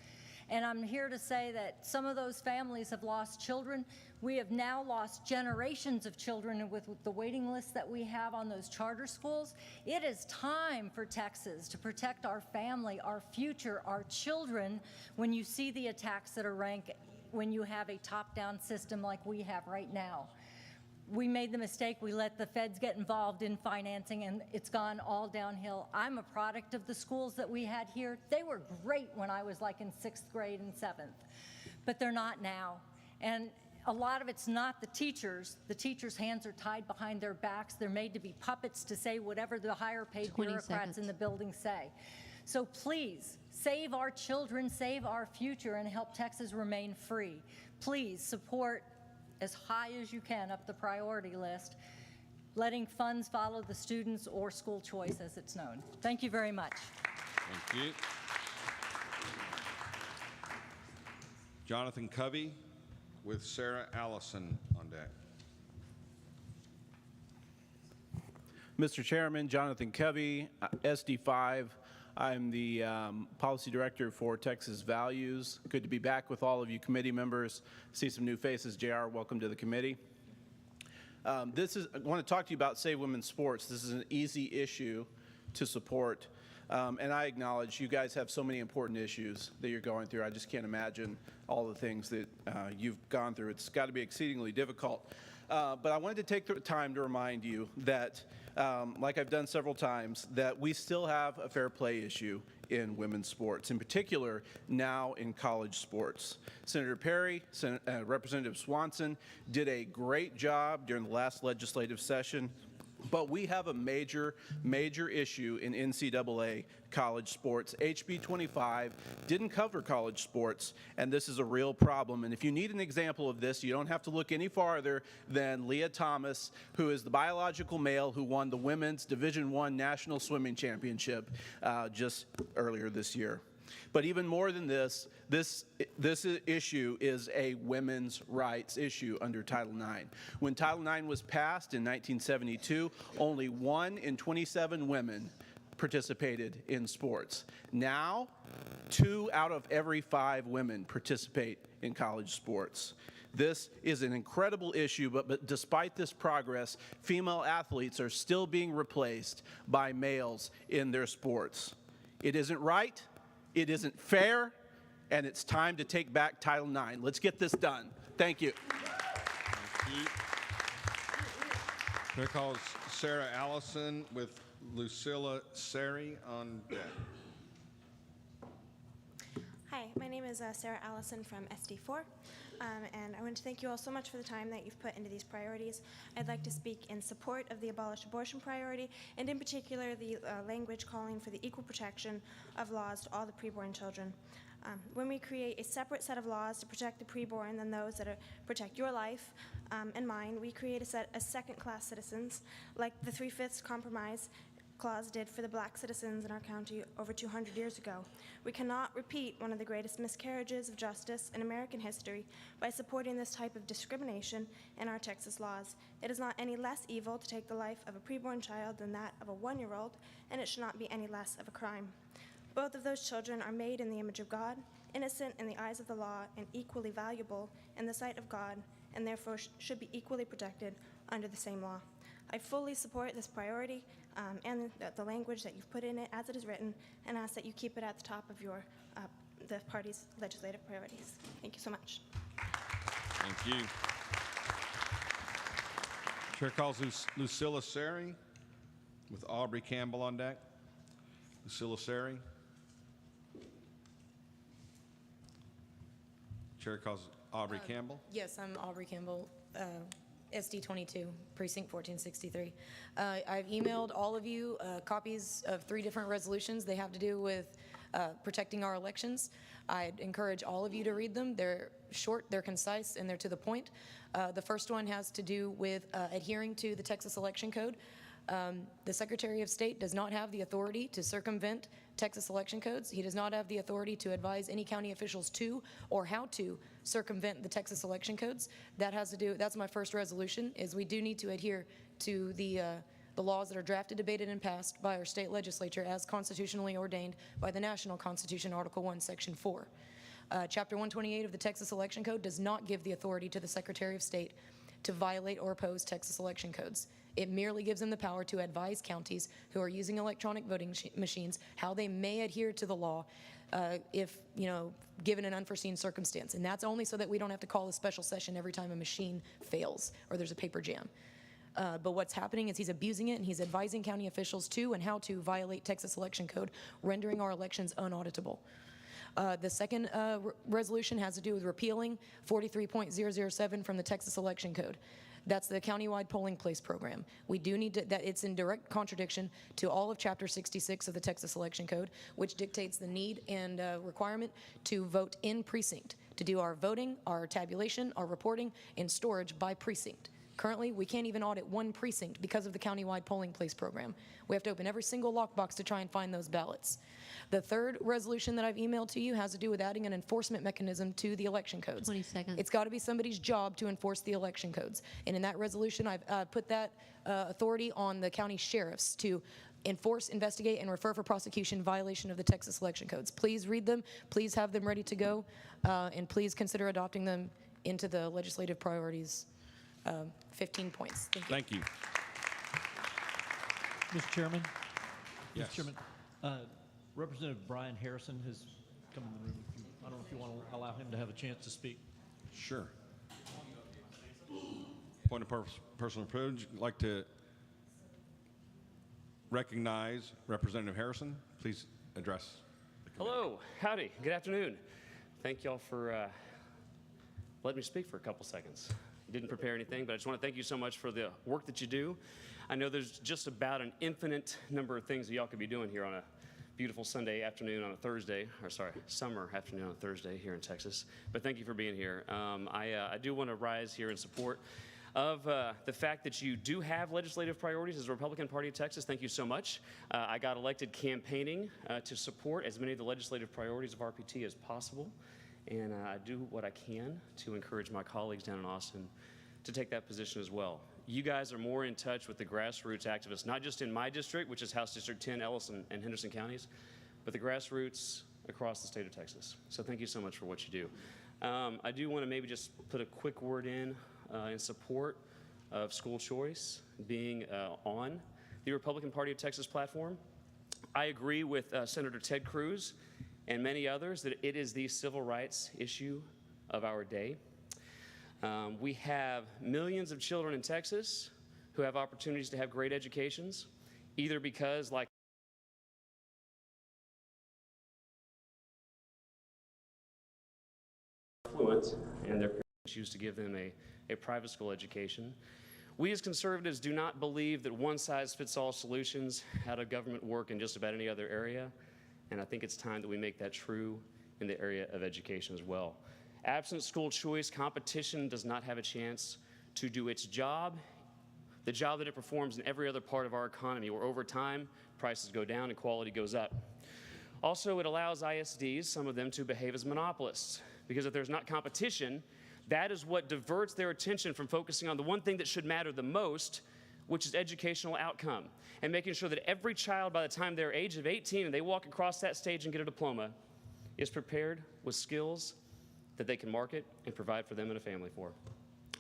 And I'm here to say that some of those families have lost children. We have now lost generations of children with the waiting lists that we have on those charter schools. It is time for Texas to protect our family, our future, our children when you see the attacks that are ranked when you have a top-down system like we have right now. We made the mistake, we let the feds get involved in financing and it's gone all downhill. I'm a product of the schools that we had here. They were great when I was like in 6th grade and 7th, but they're not now. And a lot of it's not the teachers. The teachers' hands are tied behind their backs. They're made to be puppets to say whatever the higher paid bureaucrats in the building say. So please, save our children, save our future, and help Texas remain free. Please support as high as you can up the priority list. letting funds follow the students or school choice as it's known. Thank you very much. Thank you. Jonathan Covey with Sarah Allison on deck. Mr. Chairman, Jonathan Covey, SD5. I'm the Policy Director for Texas Values. Good to be back with all of you committee members. See some new faces. JR, welcome to the committee. I want to talk to you about Save Women's Sports. This is an easy issue to support. And I acknowledge you guys have so many important issues that you're going through. I just can't imagine all the things that you've gone through. It's got to be exceedingly difficult. But I wanted to take the time to remind you that, like I've done several times, that we still have a fair play issue in women's sports, in particular now in college sports. Senator Perry, Representative Swanson did a great job during the last legislative session. But we have a major issue in NCAA college sports. HB 25 didn't cover college sports, and this is a real problem. And if you need an example of this, you don't have to look any farther than Leah Thomas, who is the biological male who won the Women's Division I National Swimming Championship just earlier this year. But even more than this issue is a women's rights issue under Title IX. When Title IX was passed in 1972, only 1 in 27 women participated in sports. Now, 2 out of every 5 women participate in college sports. This is an incredible issue, but despite this progress, female athletes are still being replaced by males in their sports. It isn't right. It isn't fair, and it's time to take back Title IX. Let's get this done. Thank you. Thank you. Chair calls Sarah Allison with Lucilla Sari on deck. Hi, my name is Sarah Allison from SD4, and I want to thank you all so much for the time that you've put into these priorities. I'd like to speak in support of the abolish abortion priority, and in particular the language calling for the equal protection of laws to all the preborn children. When we create a separate set of laws to protect the preborn than those that protect your life and mine, we create a set of second-class citizens, like the 3/5 compromise clause did for the black citizens in our county over 200 years ago. We cannot repeat one of the greatest miscarriages of justice in American history by supporting this type of discrimination in our Texas laws. It is not any less evil to take the life of a preborn child than that of a 1-year-old, and it should not be any less of a crime. Both of those children are made in the image of God, innocent in the eyes of the law, and equally valuable in the sight of God, and therefore should be equally protected under the same law. I fully support this priority and the language that you've put in it as it is written, and ask that you keep it at the top of the party's legislative priorities. Thank you so much. Thank you. Chair calls Lucilla Sari with Aubrey Campbell on deck. Lucilla Sari. Chair calls Aubrey Campbell. Yes, I'm Aubrey Campbell, SD 22, Precinct 1463. I've emailed all of you copies of 3 different resolutions. They have to do with protecting our elections. I'd encourage all of you to read them. They're short, they're concise, and they're to the point. The first one has to do with adhering to the Texas Election Code. The Secretary of State does not have the authority to circumvent Texas election codes. He does not have the authority to advise any county officials to or how to circumvent the Texas election codes. That has to do, that's my first resolution, is we do need to adhere to the laws that are drafted, debated, and passed by our state legislature as constitutionally ordained by the National Constitution, Article 1, Section 4. Chapter 128 of the Texas Election Code does not give the authority to the Secretary of State to violate or oppose Texas election codes. It merely gives them the power to advise counties who are using electronic voting machines how they may adhere to the law if, given an unforeseen circumstance. And that's only so that we don't have to call a special session every time a machine fails or there's a paper jam. But what's happening is he's abusing it, and he's advising county officials to and how to violate Texas election code, rendering our elections unauditable. The second resolution has to do with repealing 43.007 from the Texas Election Code. That's the countywide polling place program. We do need to, that it's in direct contradiction to all of Chapter 66 of the Texas Election Code, which dictates the need and requirement to vote in precinct, to do our voting, our tabulation, our reporting, and storage by precinct. Currently, we can't even audit one precinct because of the countywide polling place program. We have to open every single lockbox to try and find those ballots. The third resolution that I've emailed to you has to do with adding an enforcement mechanism to the election codes. 20 seconds. It's got to be somebody's job to enforce the election codes. And in that resolution, I've put that authority on the county sheriffs to enforce, investigate, and refer for prosecution violation of the Texas election codes. Please read them. Please have them ready to go. And please consider adopting them into the legislative priorities. 15 points. Thank you. Thank you. Mr. Chairman? Yes. Mr. Chairman, Representative Brian Harrison has come in the room. I don't know if you want to allow him to have a chance to speak. Sure. Point of personal privilege. I'd like to recognize Representative Harrison. Please address the committee. Hello, howdy, good afternoon. Thank y'all for letting me speak for a couple seconds. I didn't prepare anything, but I just want to thank you so much for the work that you do. I know there's just about an infinite number of things that y'all could be doing here on a beautiful Sunday afternoon on a Thursday, or sorry, summer afternoon on a Thursday here in Texas. But thank you for being here. I do want to rise here in support of the fact that you do have legislative priorities as the Republican Party of Texas. Thank you so much. I got elected campaigning to support as many of the legislative priorities of RPT as possible. And I do what I can to encourage my colleagues down in Austin to take that position as well. You guys are more in touch with the grassroots activists, not just in my district, which is House District 10, Ellis, and Henderson counties, but the grassroots across the state of Texas. So thank you so much for what you do. I do want to maybe just put a quick word in support of school choice being on the Republican Party of Texas platform. I agree with Senator Ted Cruz and many others that it is the civil rights issue of our day. We have millions of children in Texas who have opportunities to have great educations, either because, like affluent and their parents choose to give them a private school education. We as conservatives do not believe that one-size-fits-all solutions out of government work in just about any other area, and I think it's time that we make that true in the area of education as well. Absent school choice, competition does not have a chance to do its job, the job that it performs in every other part of our economy, where over time, prices go down and quality goes up. Also, it allows ISDs, some of them, to behave as monopolists, because if there's not competition, that is what diverts their attention from focusing on the one thing that should matter the most, which is educational outcome, and making sure that every child, by the time they're age of 18 and they walk across that stage and get a diploma, is prepared with skills that they can market and provide for them and a family for.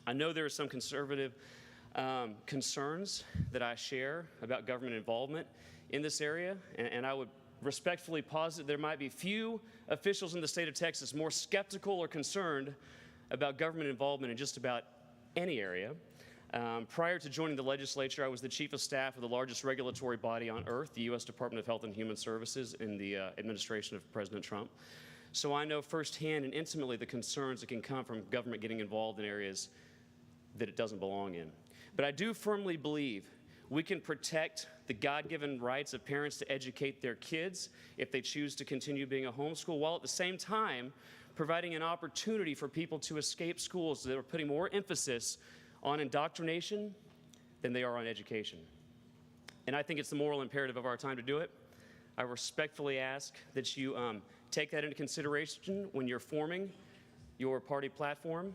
I know there are some conservative concerns that I share about government involvement in this area, and I would respectfully posit there might be few officials in the state of Texas more skeptical or concerned about government involvement in just about any area. Prior to joining the legislature, I was the chief of staff of the largest regulatory body on earth, the U.S. Department of Health and Human Services, in the administration of President Trump. So I know firsthand and intimately the concerns that can come from government getting involved in areas that it doesn't belong in. But I do firmly believe we can protect the God-given rights of parents to educate their kids if they choose to continue being a homeschool, while at the same time providing an opportunity for people to escape schools that are putting more emphasis on indoctrination than they are on education. And I think it's the moral imperative of our time to do it. I respectfully ask that you take that into consideration when you're forming your party platform.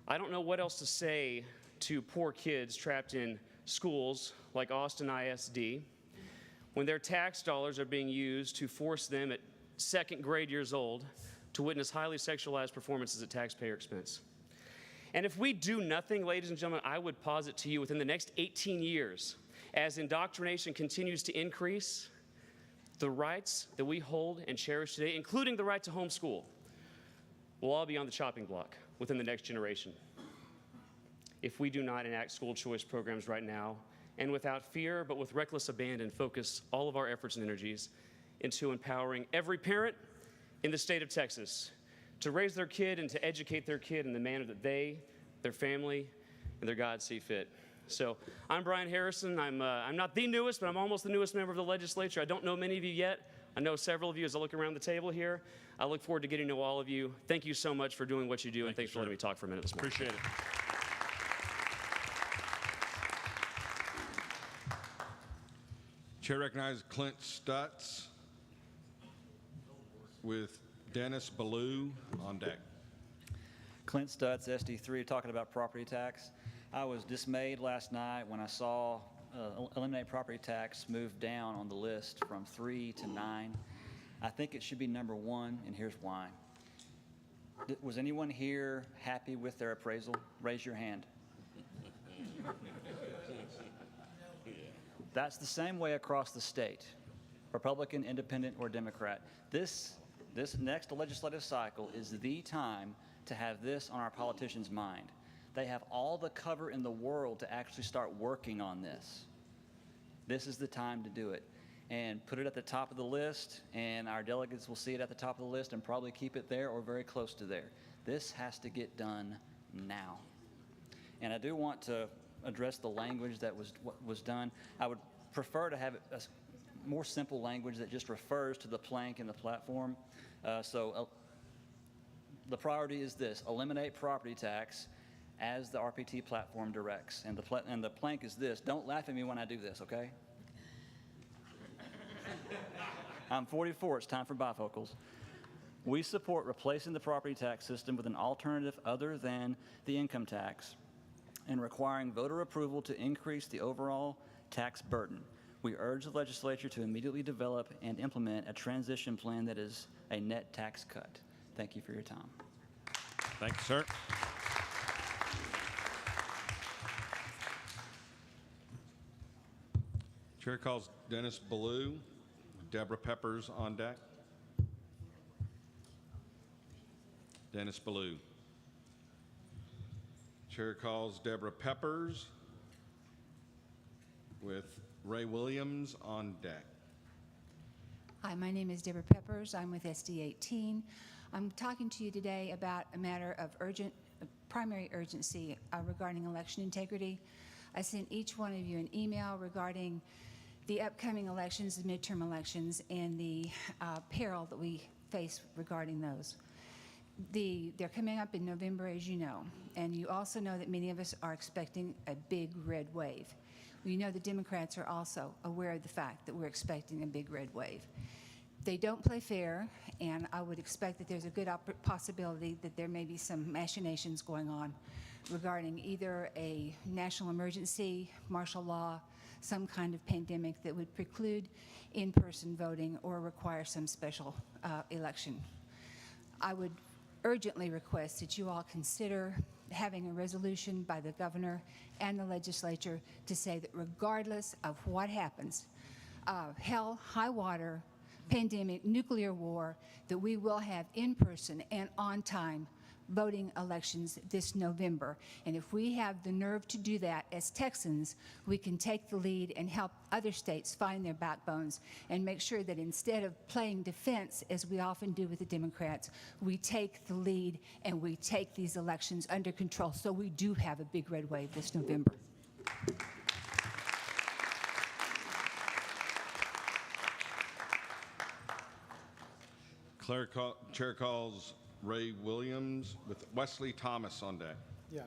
I don't know what else to say to poor kids trapped in schools like Austin ISD when their tax dollars are being used to force them at second grade years old to witness highly sexualized performances at taxpayer expense. And if we do nothing, ladies and gentlemen, I would posit to you within the next 18 years, as indoctrination continues to increase, the rights that we hold and cherish today, including the right to homeschool, will all be on the chopping block within the next generation. If we do not enact school choice programs right now, and without fear, but with reckless abandon, focus all of our efforts and energies into empowering every parent in the state of Texas to raise their kid and to educate their kid in the manner that they, their family, and their God see fit. So I'm Brian Harrison. I'm not the newest, but I'm almost the newest member of the legislature. I don't know many of you yet. I know several of you as I look around the table here. I look forward to getting to know all of you. Thank you so much for doing what you do, and thanks for letting me talk for a minute this morning. Appreciate it. Chair recognizes Clint Stutz with Dennis Ballou on deck. Clint Stutz, SD3, talking about property tax. I was dismayed last night when I saw eliminate property tax move down on the list from 3 to 9. I think it should be number 1, and here's why. Was anyone here happy with their appraisal? Raise your hand. That's the same way across the state, Republican, Independent, or Democrat. This next legislative cycle is the time to have this on our politicians' mind. They have all the cover in the world to actually start working on this. This is the time to do it. And put it at the top of the list, and our delegates will see it at the top of the list and probably keep it there or very close to there. This has to get done now. And I do want to address the language that was done. I would prefer to have a more simple language that just refers to the plank and the platform. The priority is this: eliminate property tax as the RPT platform directs. And the plank is this: don't laugh at me when I do this, okay? I'm 44, it's time for bifocals. We support replacing the property tax system with an alternative other than the income tax and requiring voter approval to increase the overall tax burden. We urge the legislature to immediately develop and implement a transition plan that is a net tax cut. Thank you for your time. Thank you, sir. Chair calls Dennis Ballou, Deborah Peppers on deck. Dennis Ballou. Chair calls Deborah Peppers with Ray Williams on deck. Hi, my name is Deborah Peppers. I'm with SD 18. I'm talking to you today about a matter of primary urgency regarding election integrity. I sent each one of you an email regarding the upcoming elections, the midterm elections, and the peril that we face regarding those. They're coming up in November, as you know, and you also know that many of us are expecting a big red wave. We know the Democrats are also aware of the fact that we're expecting a big red wave. They don't play fair, and I would expect that there's a good possibility that there may be some machinations going on regarding either a national emergency, martial law, some kind of pandemic that would preclude in-person voting or require some special election. I would urgently request that you all consider having a resolution by the governor and the legislature to say that regardless of what happens, hell, high water, pandemic, nuclear war, that we will have in-person and on-time voting elections this November. And if we have the nerve to do that as Texans, we can take the lead and help other states find their backbones and make sure that instead of playing defense, as we often do with the Democrats, we take the lead and we take these elections under control so we do have a big red wave this November. Chair calls Ray Williams with Wesley Thomas on deck. Yeah.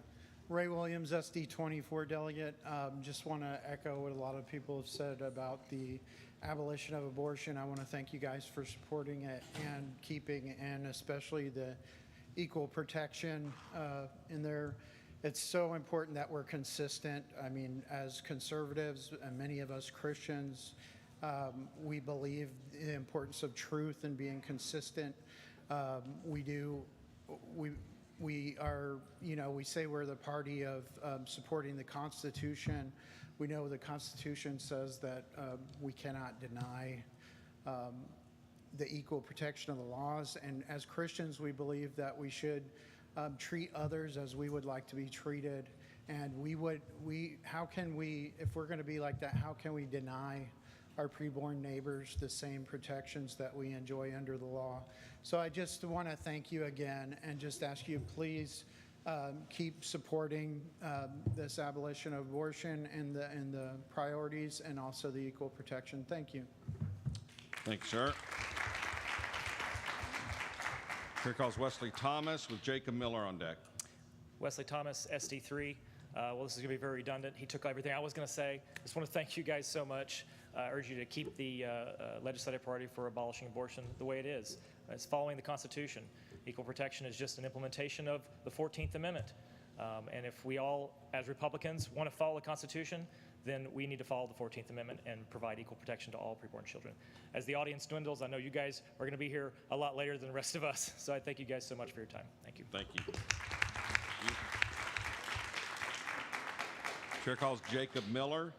Ray Williams, SD 24 delegate. Just want to echo what a lot of people have said about the abolition of abortion. I want to thank you guys for supporting it and keeping, and especially the equal protection in there. It's so important that we're consistent. I mean, as conservatives and many of us Christians, we believe the importance of truth and being consistent. We are, you know, we say we're the party of supporting the Constitution. We know the Constitution says that we cannot deny the equal protection of the laws. And as Christians, we believe that we should treat others as we would like to be treated. And how can we, if we're going to be like that, how can we deny our preborn neighbors the same protections that we enjoy under the law? So I just want to thank you again and just ask you, please keep supporting this abolition of abortion and the priorities and also the equal protection. Thank you. Thank you, sir. Chair calls Wesley Thomas with Jacob Miller on deck. Wesley Thomas, SD3. Well, this is going to be very redundant. He took everything I was going to say. Just want to thank you guys so much. I urge you to keep the legislative priority for abolishing abortion the way it is. It's following the Constitution. Equal protection is just an implementation of the 14th Amendment. And if we all, as Republicans, want to follow the Constitution, then we need to follow the 14th Amendment and provide equal protection to all preborn children. As the audience dwindles, I know you guys are going to be here a lot later than the rest of us, so I thank you guys so much for your time. Thank you. Thank you. Chair calls Jacob Miller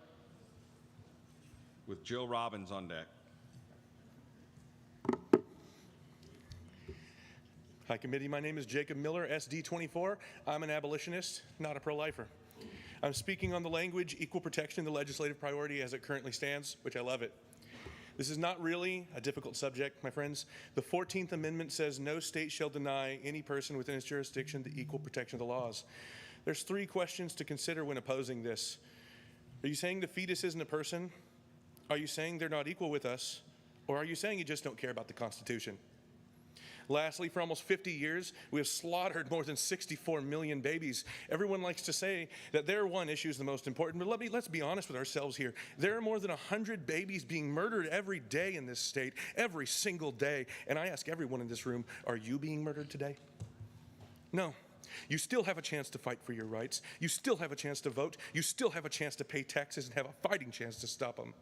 with Jill Robbins on deck. Hi, committee. My name is Jacob Miller, SD24. I'm an abolitionist, not a pro-lifer. I'm speaking on the language equal protection, the legislative priority as it currently stands, which I love it. This is not really a difficult subject, my friends. The 14th Amendment says no state shall deny any person within its jurisdiction the equal protection of the laws. There's 3 questions to consider when opposing this. Are you saying the fetus isn't a person? Are you saying they're not equal with us? Or are you saying you just don't care about the Constitution? Lastly, for almost 50 years, we have slaughtered more than 64 million babies. Everyone likes to say that their one issue is the most important, but let's be honest with ourselves here. There are more than 100 babies being murdered every day in this state, every single day. And I ask everyone in this room, are you being murdered today? No. You still have a chance to fight for your rights. You still have a chance to vote. You still have a chance to pay taxes and have a fighting chance to stop them.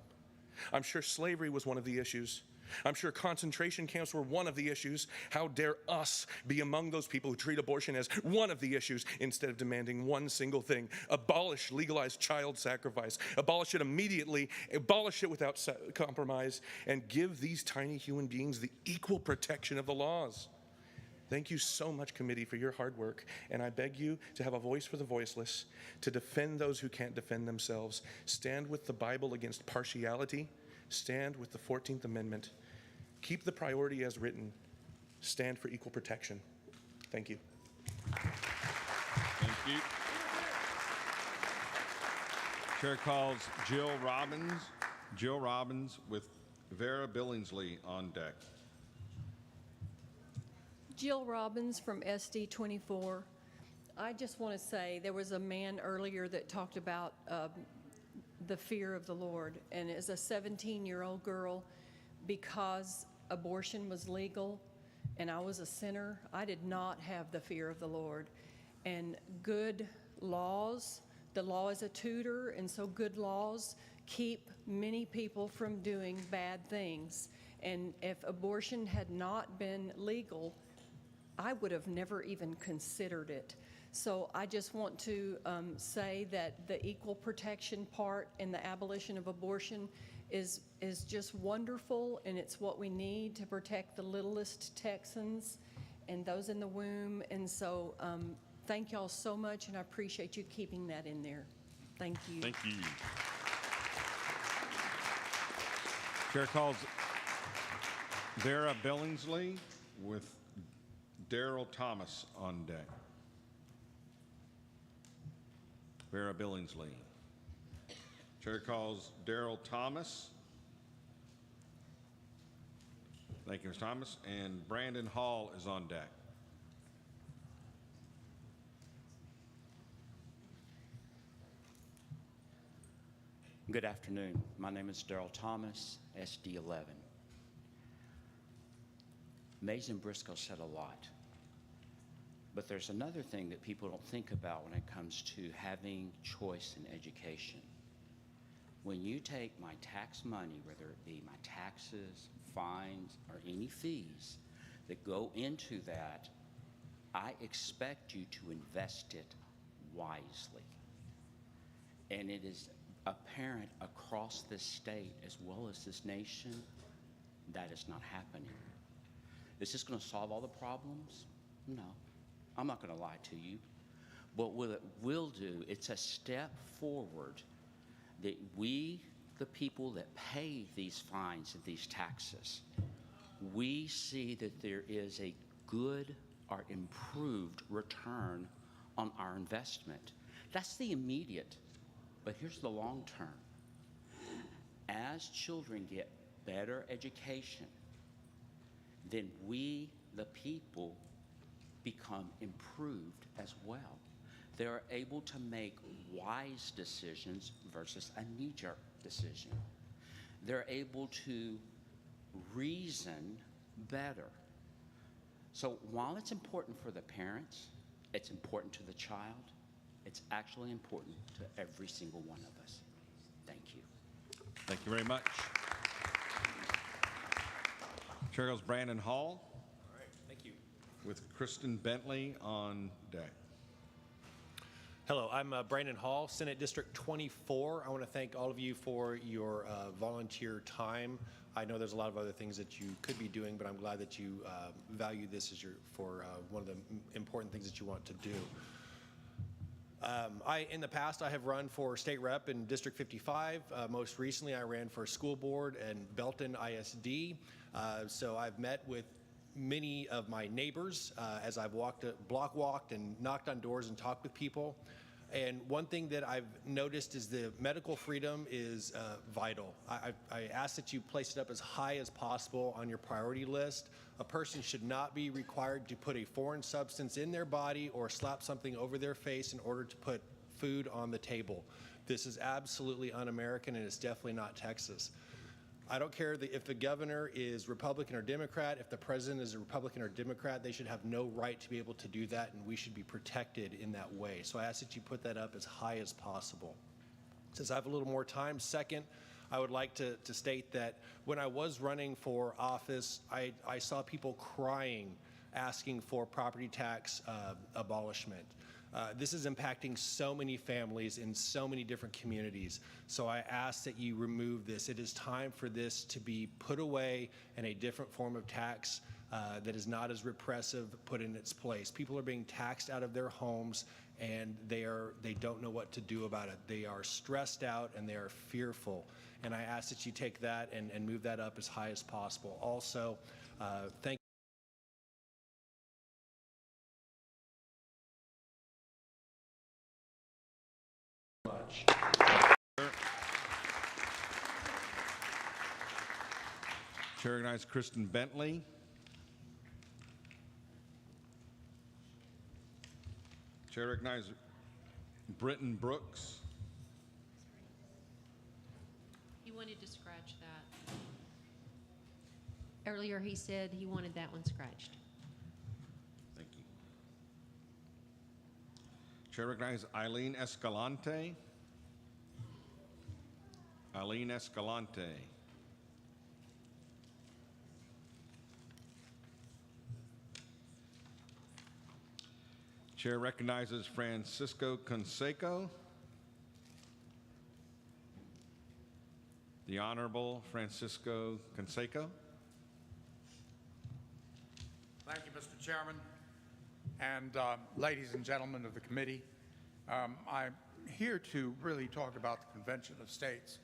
I'm sure slavery was one of the issues. I'm sure concentration camps were one of the issues. How dare us be among those people who treat abortion as one of the issues instead of demanding one single thing: abolish legalized child sacrifice, abolish it immediately, abolish it without compromise, and give these tiny human beings the equal protection of the laws. Thank you so much, committee, for your hard work, and I beg you to have a voice for the voiceless, to defend those who can't defend themselves, stand with the Bible against partiality, stand with the 14th Amendment, keep the priority as written, stand for equal protection. Thank you. Thank you. Chair calls Jill Robbins with Vera Billingsley on deck. Jill Robbins from SD24. I just want to say there was a man earlier that talked about the fear of the Lord. And as a 17-year-old girl, because abortion was legal and I was a sinner, I did not have the fear of the Lord. And good laws, the law is a tutor, and so good laws keep many people from doing bad things. And if abortion had not been legal, I would have never even considered it. So I just want to say that the equal protection part and the abolition of abortion is just wonderful, and it's what we need to protect the littlest Texans and those in the womb. And so thank y'all so much, and I appreciate you keeping that in there. Thank you. Thank you. Chair calls Vera Billingsley with Daryl Thomas on deck. Vera Billingsley. Chair calls Daryl Thomas. Thank you, Ms. Thomas. And Brandon Hall is on deck. Good afternoon. My name is Daryl Thomas, SD11. Mays and Briscoe said a lot. But there's another thing that people don't think about when it comes to having choice in education. When you take my tax money, whether it be my taxes, fines, or any fees that go into that, I expect you to invest it wisely. And it is apparent across this state as well as this nation that is not happening. Is this going to solve all the problems? No. I'm not going to lie to you. But what it will do, it's a step forward that we, the people that pay these fines and these taxes, we see that there is a good or improved return on our investment. That's the immediate, but here's the long term. As children get better education, then we, the people, become improved as well. They are able to make wise decisions versus a knee-jerk decision. they're able to reason better. So while it's important for the parents, it's important to the child, it's actually important to every single one of us. Thank you. Thank you very much. Chair goes Brandon Hall. All right, thank you. With Kristen Bentley on deck. Hello, I'm Brandon Hall, Senate District 24. I want to thank all of you for your volunteer time. I know there's a lot of other things that you could be doing, but I'm glad that you value this as one of the important things that you want to do. In the past, I have run for state rep in District 55. Most recently, I ran for school board in Belton ISD. So I've met with many of my neighbors as I've block walked and knocked on doors and talked with people. And one thing that I've noticed is the medical freedom is vital. I ask that you place it up as high as possible on your priority list. A person should not be required to put a foreign substance in their body or slap something over their face in order to put food on the table. This is absolutely un-American, and it's definitely not Texas. I don't care if the governor is Republican or Democrat, if the president is a Republican or Democrat, they should have no right to be able to do that, and we should be protected in that way. So I ask that you put that up as high as possible. Since I have a little more time, second, I would like to state that when I was running for office, I saw people crying, asking for property tax abolishment. This is impacting so many families in so many different communities. So I ask that you remove this. It is time for this to be put away and a different form of tax that is not as repressive put in its place. People are being taxed out of their homes, and they don't know what to do about it. They are stressed out and they are fearful. And I ask that you take that and move that up as high as possible. Also, thank much. Chair recognizes Kristen Bentley. Chair recognizes Britton Brooks. He wanted to scratch that. Earlier he said he wanted that one scratched. Thank you. Chair recognizes Eileen Escalante. Eileen Escalante. Chair recognizes Francisco Conseco. The Honorable Francisco Conseco. Thank you, Mr. Chairman, and ladies and gentlemen of the committee. I'm here to really talk about the Convention of States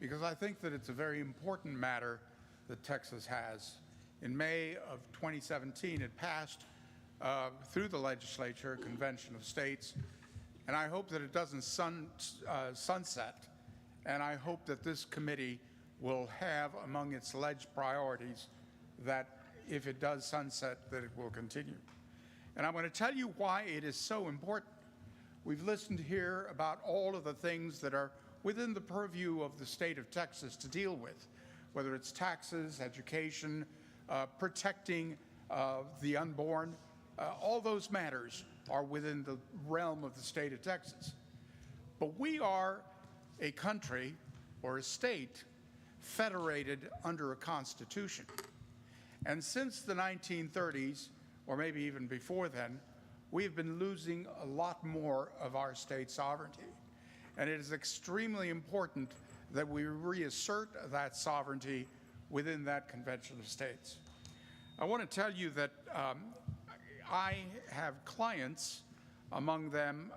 because I think that it's a very important matter that Texas has. In May of 2017, it passed through the legislature, Convention of States, and I hope that it doesn't sunset, and I hope that this committee will have among its alleged priorities that if it does sunset, that it will continue. And I'm going to tell you why it is so important. We've listened here about all of the things that are within the purview of the state of Texas to deal with, whether it's taxes, education, protecting the unborn. All those matters are within the realm of the state of Texas. But we are a country or a state federated under a constitution. And since the 1930s, or maybe even before then, we have been losing a lot more of our state sovereignty. And it is extremely important that we reassert that sovereignty within that Convention of States. I want to tell you that I have clients, among them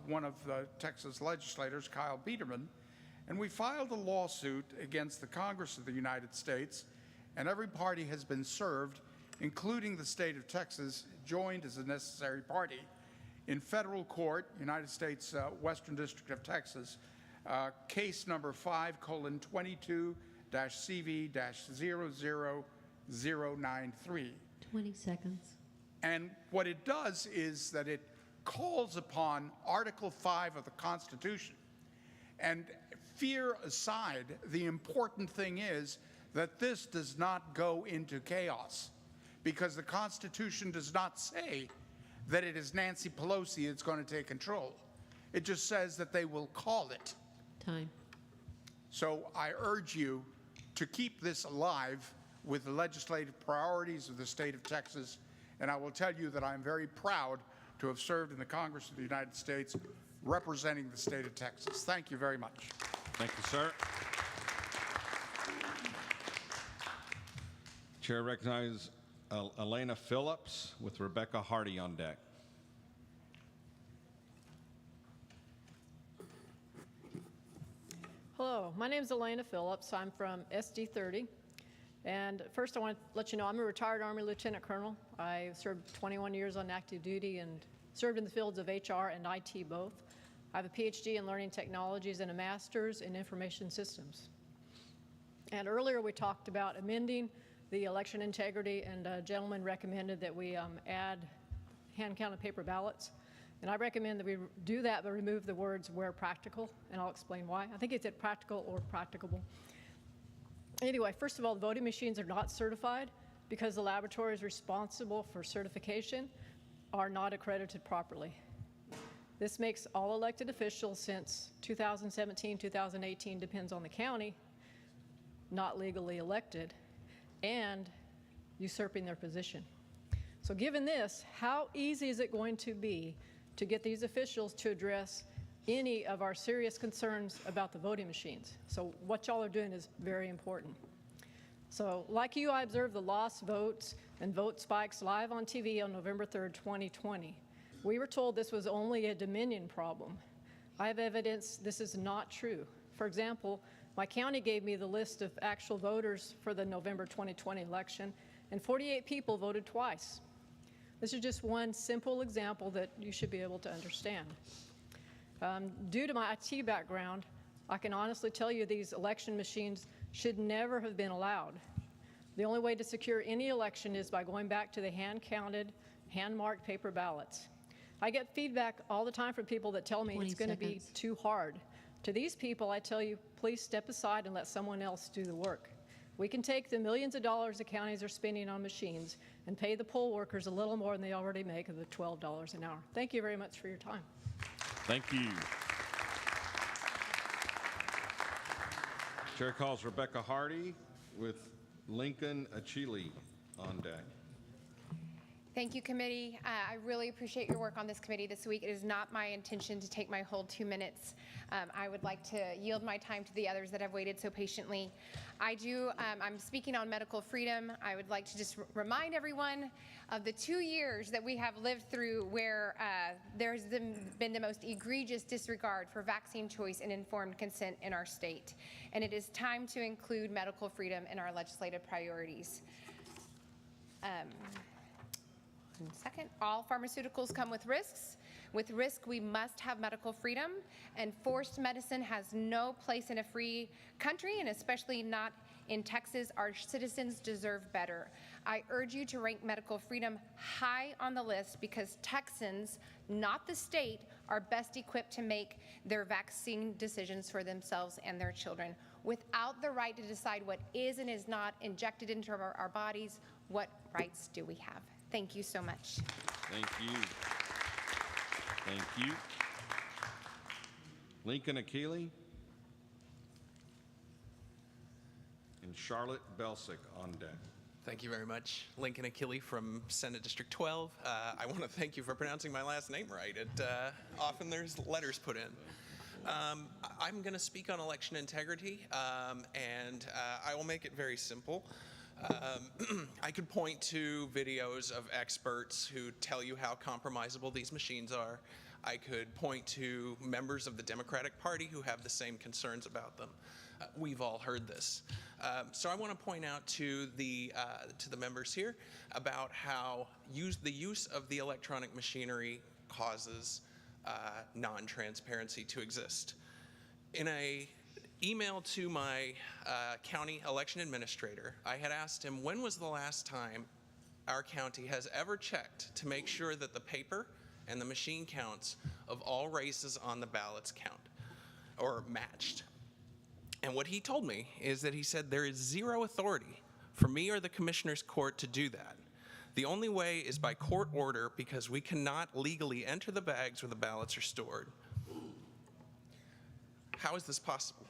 one of the Texas legislators, Kyle Biederman, and we filed a lawsuit against the Congress of the United States, and every party has been served, including the state of Texas, joined as a necessary party. In federal court, United States Western District of Texas, case number 5:22-CV-00093. 20 seconds. And what it does is that it calls upon Article 5 of the Constitution. And fear aside, the important thing is that this does not go into chaos, because the Constitution does not say that it is Nancy Pelosi that's going to take control. It just says that they will call it. Time. So I urge you to keep this alive with the legislative priorities of the state of Texas, and I will tell you that I'm very proud to have served in the Congress of the United States representing the state of Texas. Thank you very much. Thank you, sir. Chair recognizes Elena Phillips with Rebecca Hardy on deck. Hello, my name is Elena Phillips. I'm from SD 30. And first I want to let you know I'm a retired Army Lieutenant Colonel. I served 21 years on active duty and served in the fields of HR and IT both. I have a PhD in learning technologies and a master's in information systems. And earlier we talked about amending the election integrity, and a gentleman recommended that we add hand-counted paper ballots. And I recommend that we do that, but remove the words "where practical," and I'll explain why. I think it's at practical or practicable. Anyway, first of all, the voting machines are not certified because the laboratories responsible for certification are not accredited properly. This makes all elected officials since 2017, 2018, depends on the county, not legally elected, and usurping their position. So given this, how easy is it going to be to get these officials to address any of our serious concerns about the voting machines? So what y'all are doing is very important. So like you, I observed the lost votes and vote spikes live on TV on November 3rd, 2020. We were told this was only a Dominion problem. I have evidence this is not true. For example, my county gave me the list of actual voters for the November 2020 election, and 48 people voted twice. This is just one simple example that you should be able to understand. Due to my IT background, I can honestly tell you these election machines should never have been allowed. The only way to secure any election is by going back to the hand-counted, hand-marked paper ballots. I get feedback all the time from people that tell me it's going to be too hard. To these people, I tell you, please step aside and let someone else do the work. We can take the millions of dollars the counties are spending on machines and pay the poll workers a little more than they already make of the $12 an hour. Thank you very much for your time. Thank you. Chair calls Rebecca Hardy with Lincoln Achille on deck. Thank you, committee. I really appreciate your work on this committee this week. It is not my intention to take my whole 2 minutes. I would like to yield my time to the others that have waited so patiently. I'm speaking on medical freedom. I would like to just remind everyone of the 2 years that we have lived through where there's been the most egregious disregard for vaccine choice and informed consent in our state. And it is time to include medical freedom in our legislative priorities. Second, all pharmaceuticals come with risks. With risk, we must have medical freedom, and forced medicine has no place in a free country, and especially not in Texas. Our citizens deserve better. I urge you to rank medical freedom high on the list because Texans, not the state, are best equipped to make their vaccine decisions for themselves and their children. Without the right to decide what is and is not injected into our bodies, what rights do we have? Thank you so much. Thank you. Thank you. Lincoln Achille and Charlotte Belsick on deck. Thank you very much. Lincoln Achille from Senate District 12. I want to thank you for pronouncing my last name right. Often there's letters put in. I'm going to speak on election integrity, and I will make it very simple. I could point to videos of experts who tell you how compromisable these machines are. I could point to members of the Democratic Party who have the same concerns about them. We've all heard this. So I want to point out to the members here about how the use of the electronic machinery causes non-transparency to exist. In an email to my county election administrator, I had asked him when was the last time our county has ever checked to make sure that the paper and the machine counts of all races on the ballots count or matched. And what he told me is that he said there is zero authority for me or the Commissioner's Court to do that. The only way is by court order because we cannot legally enter the bags where the ballots are stored. How is this possible?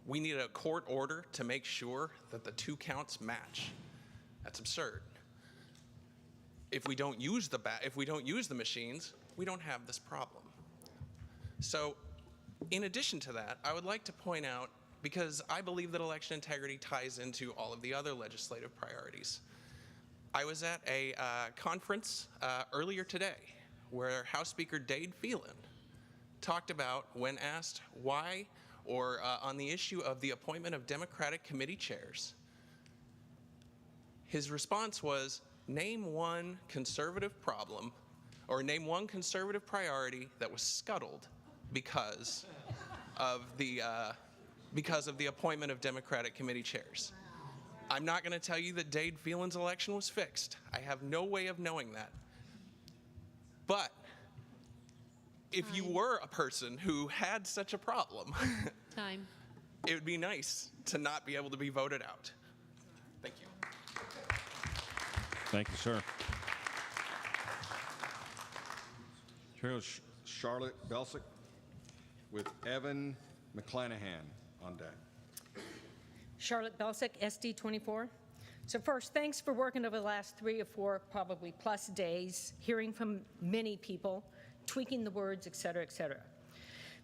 We need a court order to make sure that the two counts match. That's absurd. If we don't use the machines, we don't have this problem. So, in addition to that, I would like to point out, because I believe that election integrity ties into all of the other legislative priorities. I was at a conference earlier today where House Speaker Dade Phelan talked about, when asked why, or on the issue of the appointment of Democratic committee chairs, his response was, name one conservative problem, or name one conservative priority that was scuttled because of the appointment of Democratic committee chairs. I'm not going to tell you that Dade Phelan's election was fixed. I have no way of knowing that. But if you were a person who had such a problem, it would be nice to not be able to be voted out. Thank you. Thank you, sir. Here goes Charlotte Belsick with Evan McClanahan on deck. Charlotte Belsick, SD 24. So first, thanks for working over the last 3 or 4, probably plus days, hearing from many people, tweaking the words, et cetera, et cetera.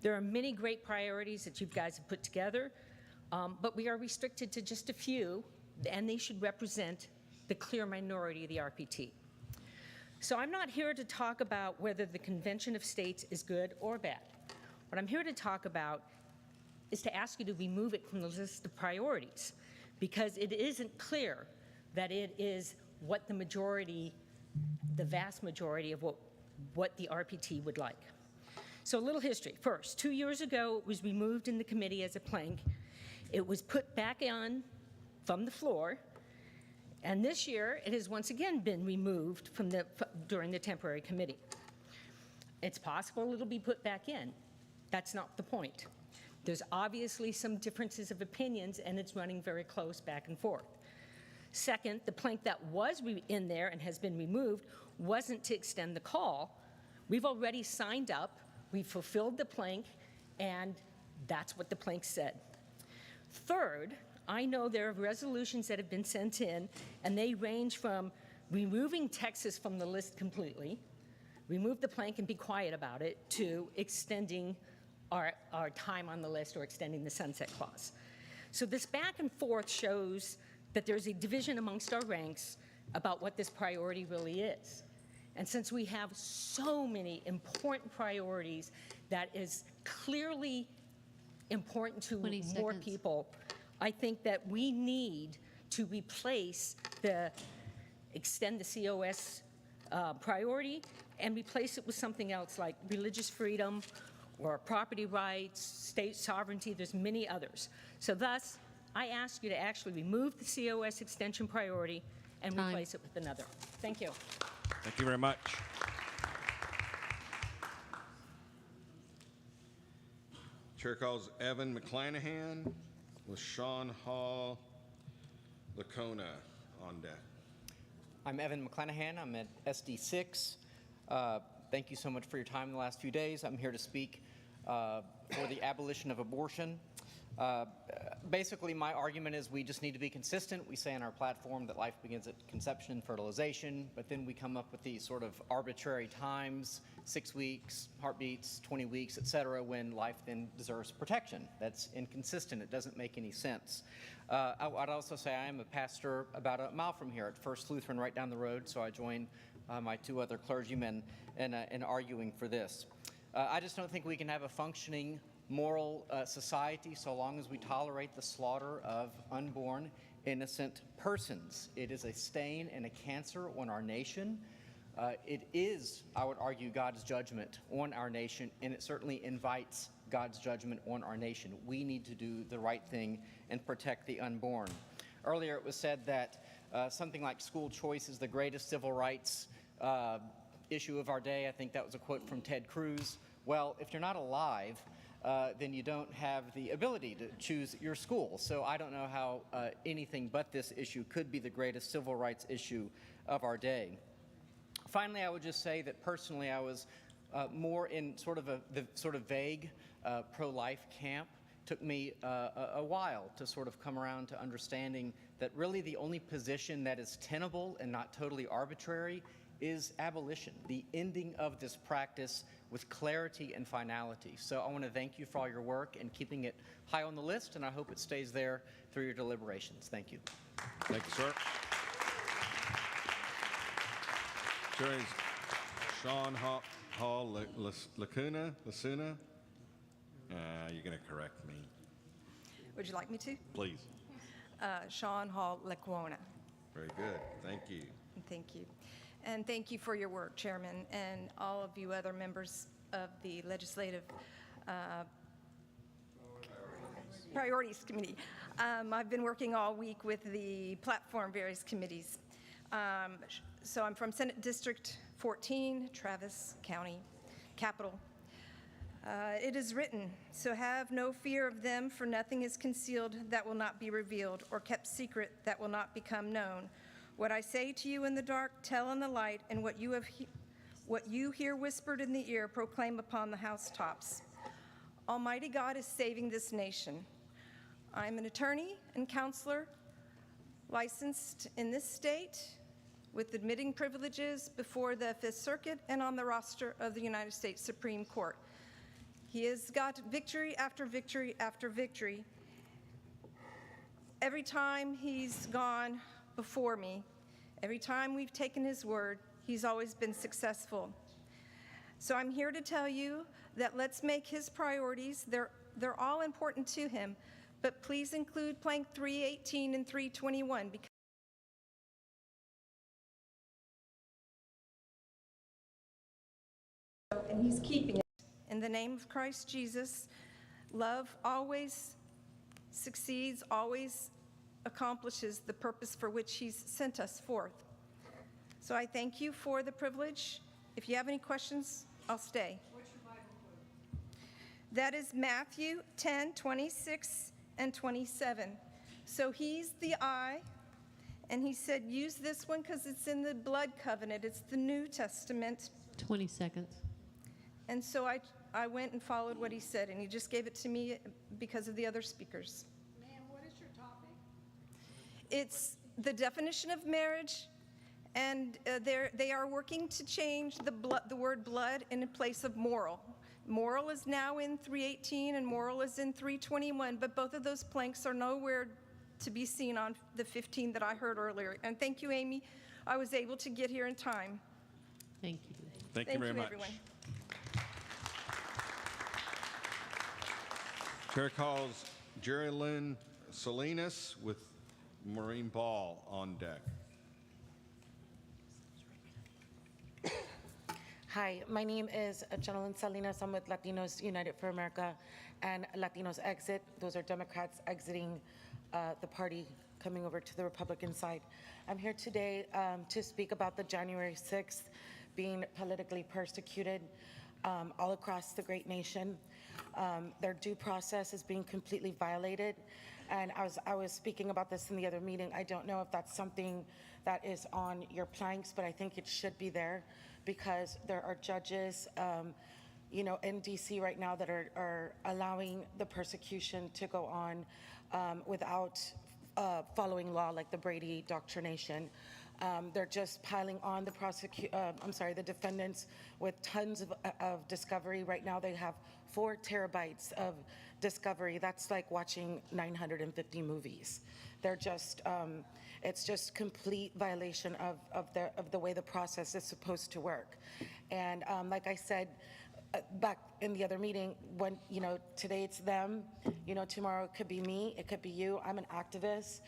There are many great priorities that you guys have put together, but we are restricted to just a few, and they should represent the clear minority of the RPT. So I'm not here to talk about whether the Convention of States is good or bad. What I'm here to talk about is to ask you to remove it from the list of priorities, because it isn't clear that it is what the majority, the vast majority of what the RPT would like. So a little history. First, 2 years ago, it was removed in the committee as a plank. It was put back on from the floor, and this year it has once again been removed from during the temporary committee. It's possible it'll be put back in. That's not the point. There's obviously some differences of opinions, and it's running very close back and forth. Second, the plank that was in there and has been removed wasn't to extend the call. We've already signed up, we've fulfilled the plank, and that's what the plank said. Third, I know there are resolutions that have been sent in, and they range from removing Texas from the list completely, remove the plank and be quiet about it, to extending our time on the list or extending the sunset clause. So this back and forth shows that there's a division amongst our ranks about what this priority really is. And since we have so many important priorities that is clearly important to more people, I think that we need to replace the extend the COS priority and replace it with something else like religious freedom or property rights, state sovereignty. There's many others. So thus, I ask you to actually remove the COS extension priority and replace it with another. Thank you. Thank you very much. Chair calls Evan McClanahan with Sean Hall Lacona on deck. I'm Evan McClanahan. I'm at SD6. Thank you so much for your time in the last few days. I'm here to speak for the abolition of abortion. Basically, my argument is we just need to be consistent. We say on our platform that life begins at conception and fertilization, but then we come up with these sort of arbitrary times, 6 weeks, heartbeats, 20 weeks, et cetera, when life then deserves protection. That's inconsistent. It doesn't make any sense. I'd also say I am a pastor about a mile from here at First Lutheran right down the road, so I join my 2 other clergymen in arguing for this. I just don't think we can have a functioning moral society so long as we tolerate the slaughter of unborn innocent persons. It is a stain and a cancer on our nation. It is, I would argue, God's judgment on our nation, and it certainly invites God's judgment on our nation. We need to do the right thing and protect the unborn. Earlier it was said that something like school choice is the greatest civil rights issue of our day. I think that was a quote from Ted Cruz. Well, if you're not alive, then you don't have the ability to choose your school. So I don't know how anything but this issue could be the greatest civil rights issue of our day. Finally, I would just say that personally I was more in sort of the sort of vague pro-life camp. Took me a while to sort of come around to understanding that really the only position that is tenable and not totally arbitrary is abolition, the ending of this practice with clarity and finality. So I want to thank you for all your work and keeping it high on the list, and I hope it stays there through your deliberations. Thank you. Thank you, sir. Jury's Sean Hall Lacuna. You're going to correct me. Would you like me to? Please. Sean Hall Lequona. Very good. Thank you. Thank you. And thank you for your work, Chairman, and all of you other members of the Legislative Priorities Committee. I've been working all week with the platform various committees. So I'm from Senate District 14, Travis County, Capital. It is written, so have no fear of them, for nothing is concealed that will not be revealed, or kept secret that will not become known. What I say to you in the dark, tell in the light, and what you hear whispered in the ear, proclaim upon the housetops. Almighty God is saving this nation. I'm an attorney and counselor licensed in this state with admitting privileges before the Fifth Circuit and on the roster of the United States Supreme Court. He has got victory after victory after victory. Every time he's gone before me, every time we've taken his word, he's always been successful. So I'm here to tell you that let's make his priorities, they're all important to him, but please include plank 318 and 321 because and he's keeping it. In the name of Christ Jesus, love always succeeds, always accomplishes the purpose for which he's sent us forth. So I thank you for the privilege. If you have any questions, I'll stay. What's your Bible quote? That is Matthew 10:26 and 27. So he's the I, and he said, use this one because it's in the blood covenant. It's the New Testament. 20 seconds. And so I went and followed what he said, and he just gave it to me because of the other speakers. Ma'am, what is your topic? It's the definition of marriage, and they are working to change the word blood in place of moral. Moral is now in 318 and moral is in 321, but both of those planks are nowhere to be seen on the 15 that I heard earlier. And thank you, Amy. I was able to get here in time. Thank you. Thank you very much. Everyone. Chair calls Jerry Lynn Salinas with Maureen Ball on deck. Hi, my name is Jenilyn Salinas. I'm with Latinos United for America and Latinos Exit. Those are Democrats exiting the party, coming over to the Republican side. I'm here today to speak about the January 6th being politically persecuted all across the great nation. Their due process is being completely violated. And I was speaking about this in the other meeting. I don't know if that's something that is on your planks, but I think it should be there because there are judges, in DC right now that are allowing the persecution to go on without following law, like the Brady doctrination. They're just piling on the defendants with tons of discovery. Right now they have 4 terabytes of discovery. That's like watching 950 movies. They're just, it's just complete violation of the way the process is supposed to work. And like I said, back in the other meeting, when, today it's them, tomorrow it could be me, it could be you. I'm an activist.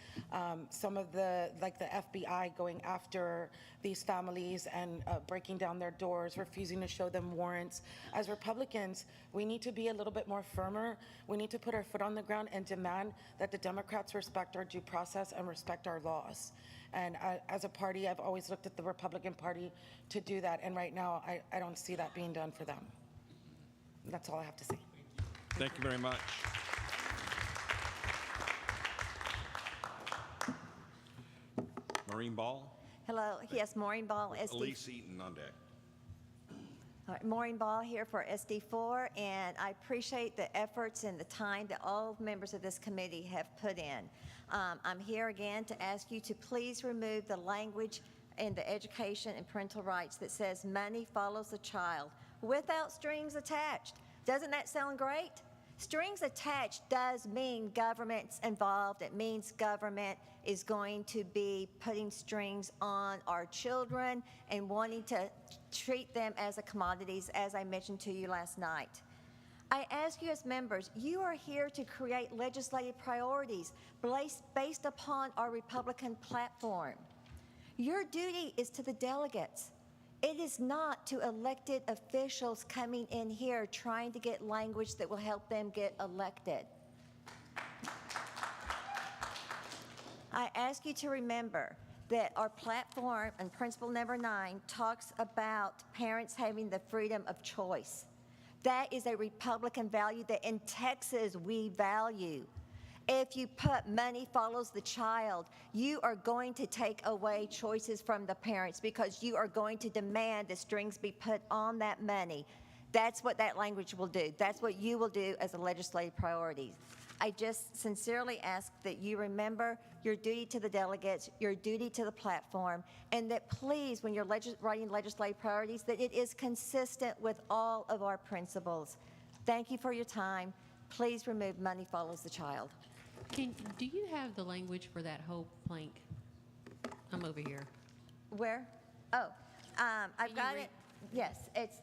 Some of the FBI going after these families and breaking down their doors, refusing to show them warrants. As Republicans, we need to be a little bit more firmer. We need to put our foot on the ground and demand that the Democrats respect our due process and respect our laws. And as a party, I've always looked at the Republican Party to do that. And right now, I don't see that being done for them. That's all I have to say. Thank you very much. Maureen Ball. Hello, yes, Maureen Ball, SD. Elise Eaton on deck. All right, Maureen Ball here for SD4, and I appreciate the efforts and the time that all members of this committee have put in. I'm here again to ask you to please remove the language in the education and parental rights that says money follows the child without strings attached. Doesn't that sound great? Strings attached does mean government's involved. It means government is going to be putting strings on our children and wanting to treat them as a commodities, as I mentioned to you last night. I ask you as members, you are here to create legislative priorities based upon our Republican platform. Your duty is to the delegates. It is not to elected officials coming in here trying to get language that will help them get elected. I ask you to remember that our platform and principle number 9 talks about parents having the freedom of choice. That is a Republican value that in Texas we value. If you put money follows the child, you are going to take away choices from the parents because you are going to demand the strings be put on that money. That's what that language will do. That's what you will do as a legislative priority. I just sincerely ask that you remember your duty to the delegates, your duty to the platform, and that please, when you're writing legislative priorities, that it is consistent with all of our principles. Thank you for your time. Please remove money follows the child. Do you have the language for that whole plank? I'm over here. Where? Oh, I've got it. Yes, it's.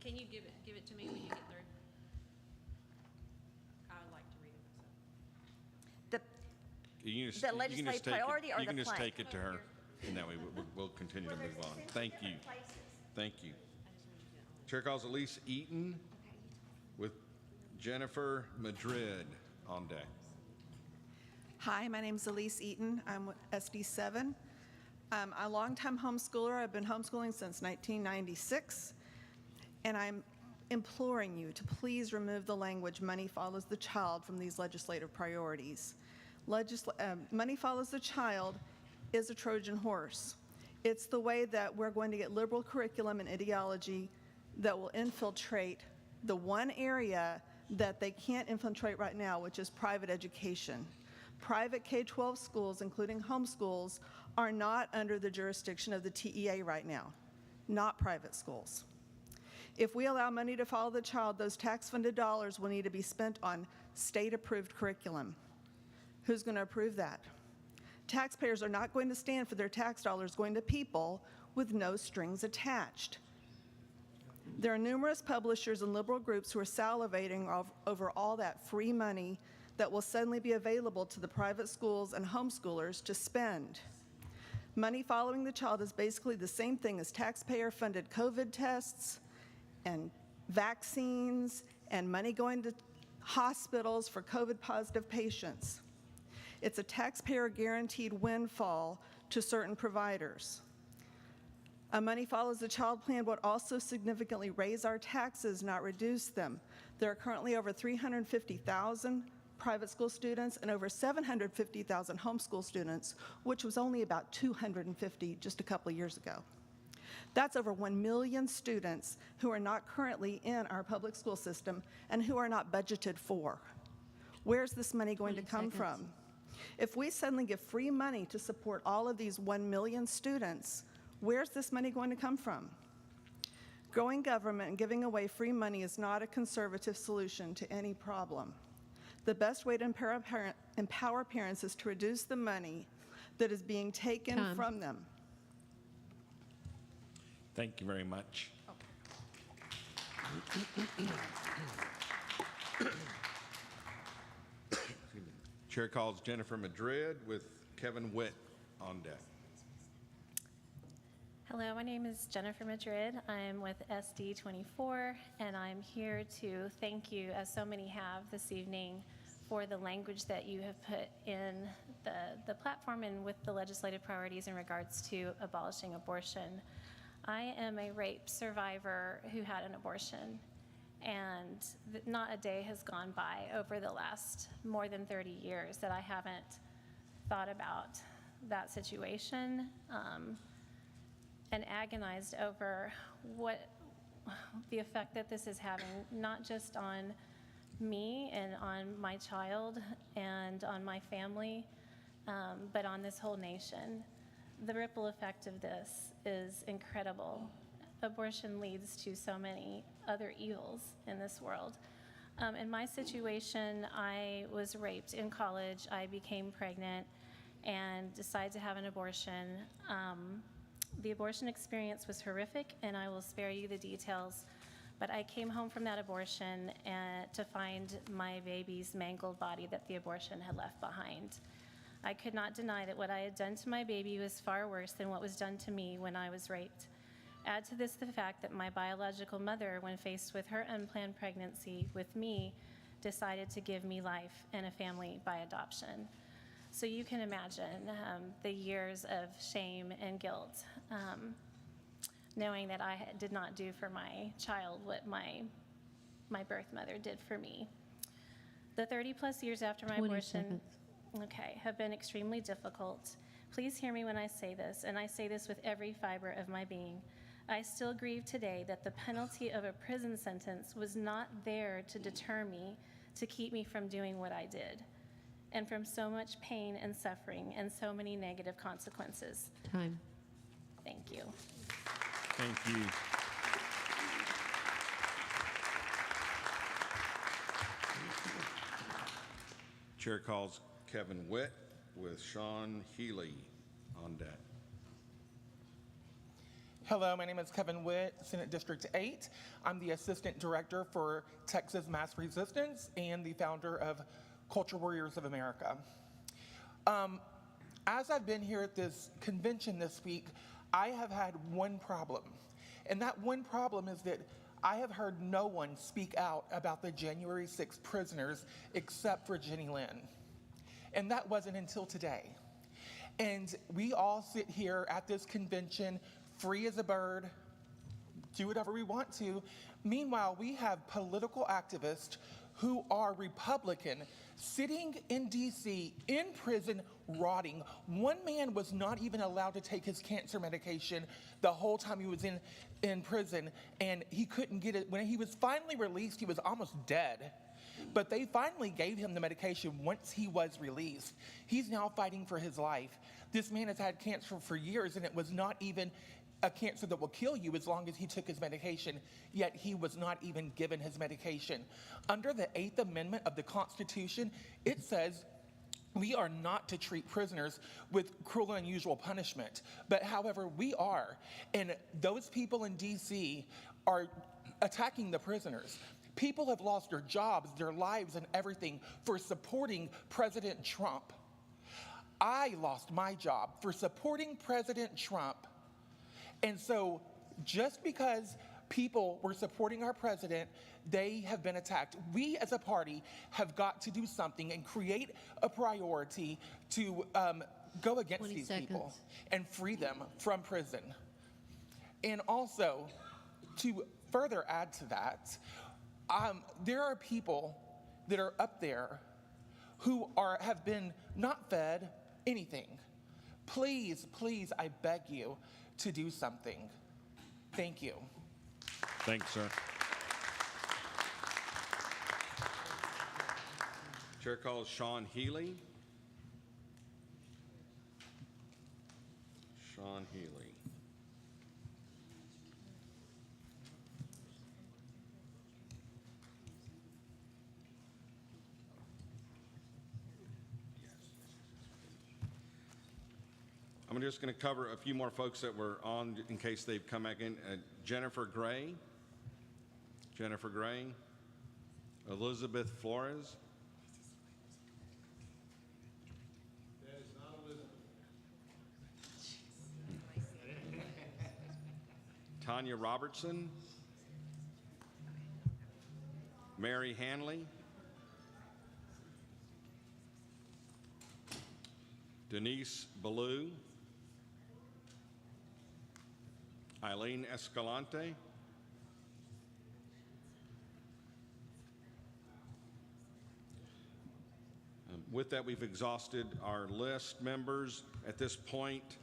Can you give it to me when you get through? I would like to read it myself. The legislative priority or the plank? You can just take it to her, and that way we'll continue to move on. Thank you. Thank you. Chair calls Elise Eaton with Jennifer Madrid on deck. Hi, my name is Elise Eaton. I'm with SD7. I'm a longtime homeschooler. I've been homeschooling since 1996, and I'm imploring you to please remove the language "money follows the child" from these legislative priorities. Money follows the child is a Trojan horse. It's the way that we're going to get liberal curriculum and ideology that will infiltrate the one area that they can't infiltrate right now, which is private education. Private K-12 schools, including homeschools, are not under the jurisdiction of the TEA right now, not private schools. If we allow money to follow the child, those tax-funded dollars will need to be spent on state-approved curriculum. Who's going to approve that? Taxpayers are not going to stand for their tax dollars going to people with no strings attached. There are numerous publishers and liberal groups who are salivating over all that free money that will suddenly be available to the private schools and homeschoolers to spend. Money following the child is basically the same thing as taxpayer-funded COVID tests and vaccines and money going to hospitals for COVID-positive patients. It's a taxpayer-guaranteed windfall to certain providers. A money follows the child plan would also significantly raise our taxes, not reduce them. There are currently over 350,000 private school students and over 750,000 homeschool students, which was only about 250 just a couple of years ago. That's over 1 million students who are not currently in our public school system and who are not budgeted for. Where's this money going to come from? If we suddenly give free money to support all of these 1 million students, where's this money going to come from? Growing government and giving away free money is not a conservative solution to any problem. The best way to empower parents is to reduce the money that is being taken from them. Thank you very much. Chair calls Jennifer Madrid with Kevin Witt on deck. Hello, my name is Jennifer Madrid. I'm with SD24, and I'm here to thank you, as so many have this evening, for the language that you have put in the platform and with the legislative priorities in regards to abolishing abortion. I am a rape survivor who had an abortion, And not a day has gone by over the last more than 30 years that I haven't thought about that situation and agonized over what the effect that this is having, not just on me and on my child and on my family, but on this whole nation. The ripple effect of this is incredible. Abortion leads to so many other evils in this world. In my situation, I was raped in college. I became pregnant and decided to have an abortion. The abortion experience was horrific, and I will spare you the details. But I came home from that abortion to find my baby's mangled body that the abortion had left behind. I could not deny that what I had done to my baby was far worse than what was done to me when I was raped. Add to this the fact that my biological mother, when faced with her unplanned pregnancy with me, decided to give me life and a family by adoption. So you can imagine the years of shame and guilt, knowing that I did not do for my child what my birth mother did for me. The 30+ years after my 20 abortion, seconds. have been extremely difficult. Please hear me when I say this, and I say this with every fiber of my being. I still grieve today that the penalty of a prison sentence was not there to deter me, to keep me from doing what I did, and from so much pain and suffering and so many negative consequences. Time. Thank you. Thank you. Chair calls Kevin Witt with Sean Healy on deck. Hello, my name is Kevin Witt, Senate District 8. I'm the Assistant Director for Texas Mass Resistance and the founder of Culture Warriors of America. As I've been here at this convention this week, I have had one problem. And that one problem is that I have heard no one speak out about the January 6th prisoners except for Jenny Lynn. And that wasn't until today. And we all sit here at this convention free as a bird, do whatever we want to. Meanwhile, we have political activists who are Republican sitting in DC in prison rotting. One man was not even allowed to take his cancer medication the whole time he was in prison, and he couldn't get it. When he was finally released, he was almost dead. But they finally gave him the medication once he was released. He's now fighting for his life. This man has had cancer for years, and it was not even a cancer that will kill you as long as he took his medication, yet he was not even given his medication. Under the 8th Amendment of the Constitution, it says we are not to treat prisoners with cruel and unusual punishment. But however, we are. And those people in DC are attacking the prisoners. People have lost their jobs, their lives, and everything for supporting President Trump. I lost my job for supporting President Trump. And so just because people were supporting our president, they have been attacked. We as a party have got to do something and create a priority to go against these people and free them from prison. And also, to further add to that, there are people that are up there who have been not fed anything. Please, please, I beg you to do something. Thank you. Thanks, sir. Chair calls Sean Healy. Sean Healy. I'm just going to cover a few more folks that were on in case they've come back in. Jennifer Gray. Jennifer Gray. Elizabeth Flores. That is not Elizabeth. Tanya Robertson. Mary Hanley. Denise Ballou. Eileen Escalante, with that, we've exhausted our list, members. At this point,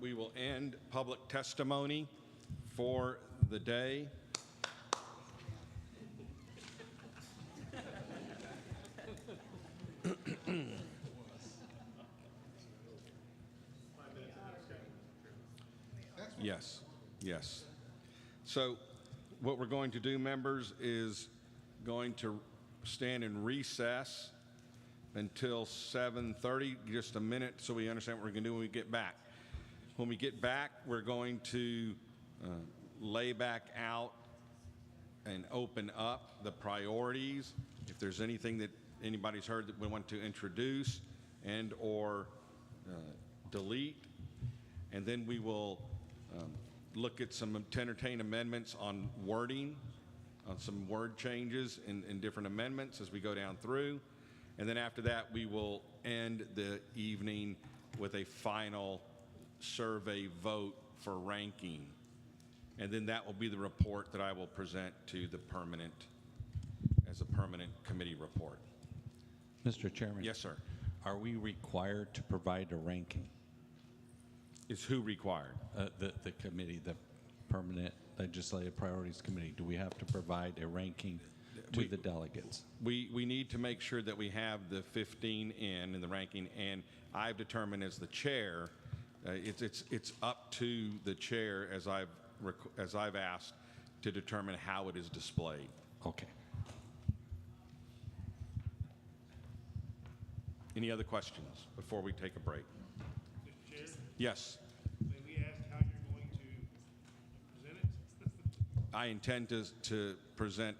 we will end public testimony for the day. Yes, yes. So what we're going to do, members, is going to stand in recess until 7:30, just a minute, so we understand what we're going to do when we get back. When we get back, we're going to lay back out and open up the priorities. If there's anything that anybody's heard that we want to introduce and or delete, and then we will look at some to entertain amendments on wording, on some word changes in different amendments as we go down through. And then after that, we will end the evening with a final survey vote for ranking. And then that will be the report that I will present to the permanent, as a permanent committee report. Mr. Chairman. Yes, sir. Are we required to provide a ranking? Is who required? The committee, the Permanent Legislative Priorities Committee. Do we have to provide a ranking to the delegates? We need to make sure that we have the 15 in the ranking, and I've determined as the chair, it's up to the chair as I've asked to determine how it is displayed. Okay. Any other questions before we take a break? Mr. Chair? Yes. May we ask how you're going to present it? I intend to present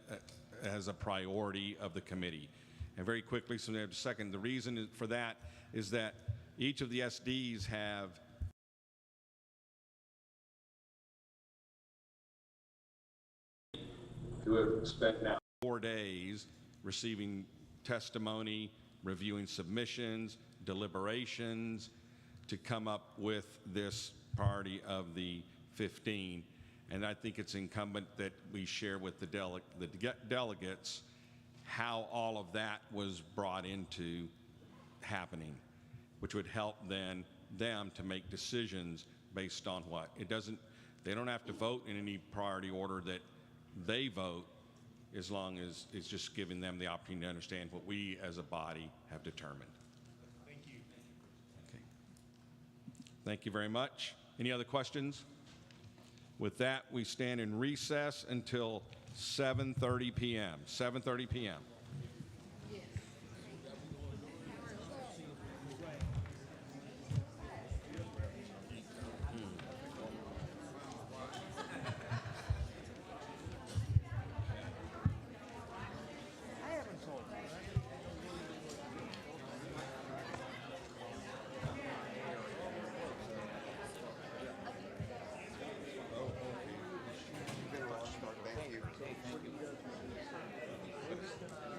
as a priority of the committee. And very quickly, so a second, the reason for that is that each of the SDs have who have spent now 4 days receiving testimony, reviewing submissions, deliberations, to come up with this priority of the 15. And I think it's incumbent that we share with the delegates how all of that was brought into happening, which would help then them to make decisions based on what. They don't have to vote in any priority order that they vote, as long as it's just giving them the opportunity to understand what we as a body have determined. Thank you. Okay. Thank you very much. Any other questions? With that, we stand in recess until 7:30 p.m. 7:30 p.m. Thank you.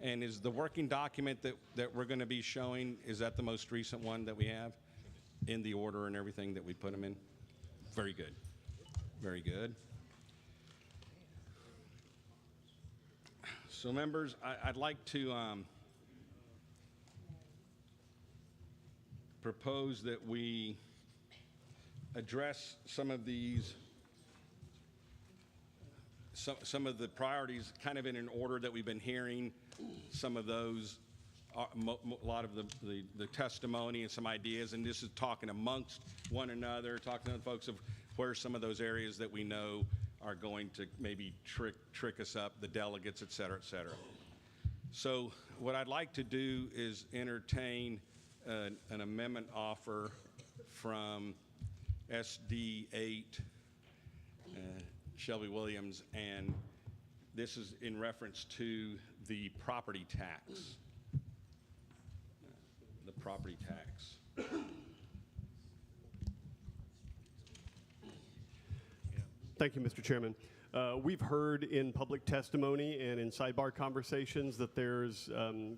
And is the working document that we're going to be showing, is that the most recent one that we have in the order and everything that we put them in? Very good. Very good. So members, I'd like to propose that we address some of these, some of the priorities kind of in an order that we've been hearing. Some of those, a lot of the testimony and some ideas, and this is talking amongst one another, talking to folks of where some of those areas that we know are going to maybe trick us up, the delegates, et cetera, et cetera. So what I'd like to do is entertain an amendment offer from SD 8, Shelby Williams, and this is in reference to the property tax. The property tax. Thank you, Mr. Chairman. We've heard in public testimony and in sidebar conversations that there's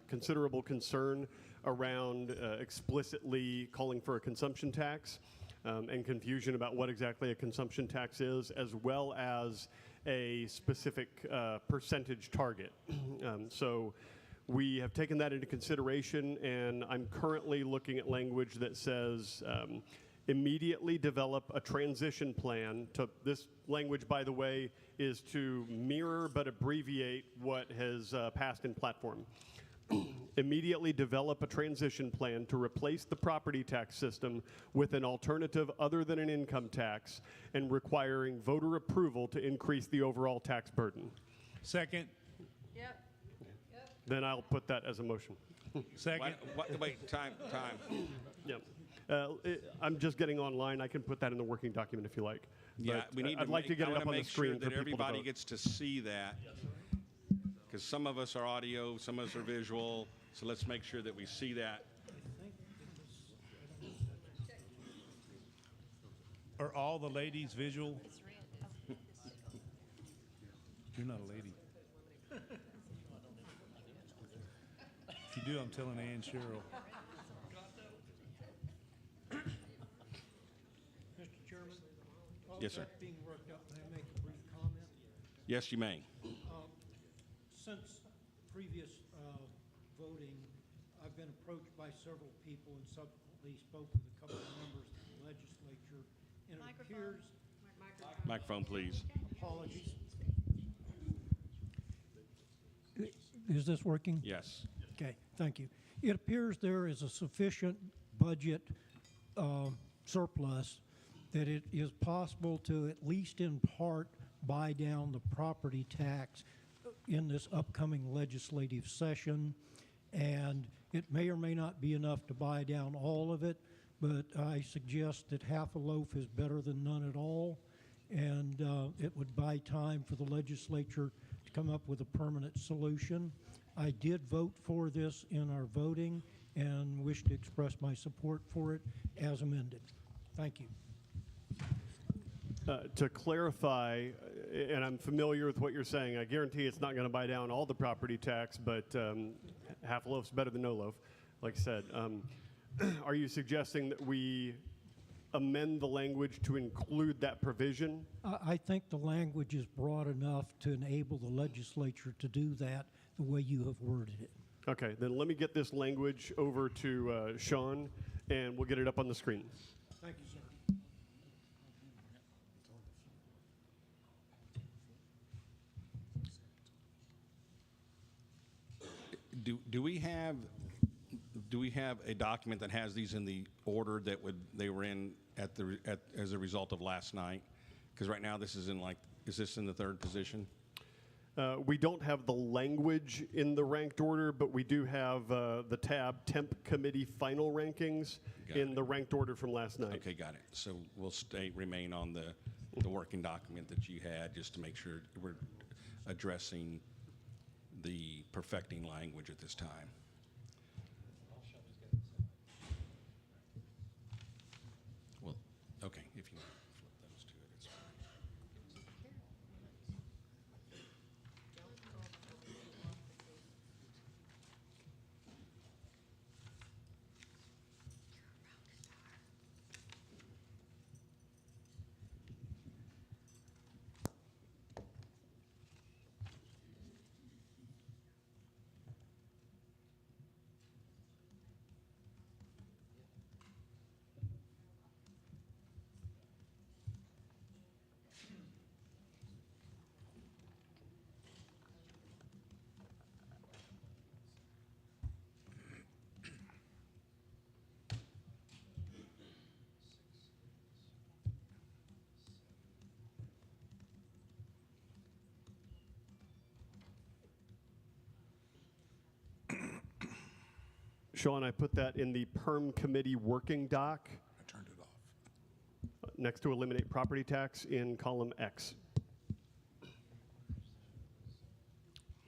considerable concern around explicitly calling for a consumption tax and confusion about what exactly a consumption tax is, as well as a specific percentage target. So we have taken that into consideration, and I'm currently looking at language that says immediately develop a transition plan. This language, by the way, is to mirror but abbreviate what has passed in platform. Immediately develop a transition plan to replace the property tax system with an alternative other than an income tax and requiring voter approval to increase the overall tax burden. Second. Yep. Then I'll put that as a motion. Second. Wait, time. Yep. I'm just getting online. I can put that in the working document if you like. Yeah, But, we need. I'd like to get it up on the screen sure for that people to everybody vote. gets to see that, because some of us are audio, some of us are visual. So let's make sure that we see that. Are all the ladies visual? You're not a lady. If you do, I'm telling Ann Cheryl. Mr. Chairman? Yes, sir. That being worked up, may I make a brief comment? Yes, you may. Since previous voting, I've been approached by several people and subsequently spoke with a couple of members of the legislature, and it appears... Microphone, please. Apologies. Is this working? Yes. Okay, thank you. It appears there is a sufficient budget surplus that it is possible to, at least in part, buy down the property tax in this upcoming legislative session. And it may or may not be enough to buy down all of it, but I suggest that half a loaf is better than none at all. And it would buy time for the legislature to come up with a permanent solution. I did vote for this in our voting and wish to express my support for it as amended. Thank you. To clarify, and I'm familiar with what you're saying, I guarantee it's not going to buy down all the property tax, but half a loaf's better than no loaf, like I said. Are you suggesting that we amend the language to include that provision? I think the language is broad enough to enable the legislature to do that the way you have worded it. Okay, then let me get this language over to Sean, and we'll get it up on the screen. Thank you, sir. Do we have a document that has these in the order that they were in as a result of last night? Because right now this is is this in the third position? We don't have the language in the ranked order, but we do have the tab Temp Committee Final Rankings in the ranked order from last night. Okay, got it. So we'll remain on the working document that you had, just to make sure we're addressing the perfecting language at this time. Well, okay, if you flip those to it, it's fine. Sean, I put that in the Perm Committee working doc. I turned it off. Next to eliminate property tax in column X.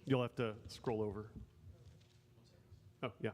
You'll have to scroll over. Oh, yeah.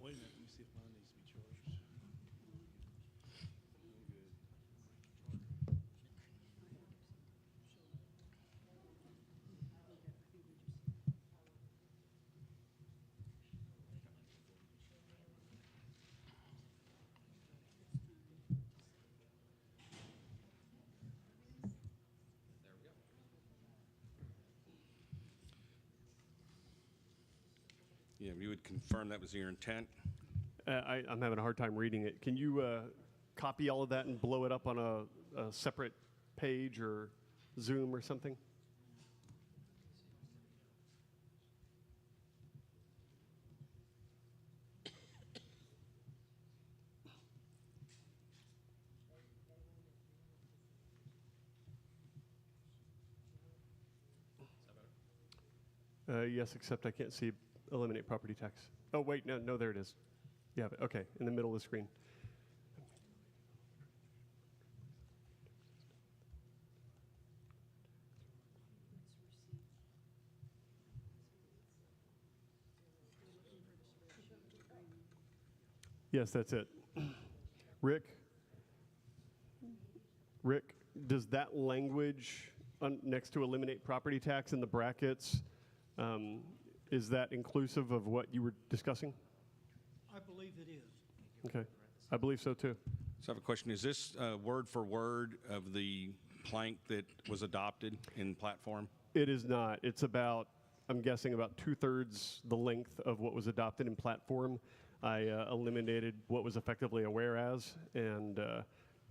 Wait a minute, let me see if mine needs to be charged. Yeah, you would confirm that was your intent? I'm having a hard time reading it. Can you copy all of that and blow it up on a separate page or Zoom or something? Yes, except I can't see eliminate property tax. Oh, wait, no, there it is. You have it. Okay, in the middle of the screen. Yes, that's it. Rick, does that language next to eliminate property tax in the brackets, is that inclusive of what you were discussing? I believe it is. Okay, I believe so too. So I have a question. Is this word for word of the plank that was adopted in platform? It is not. It's about, I'm guessing, about 2/3 the length of what was adopted in platform. I eliminated what was effectively a whereas and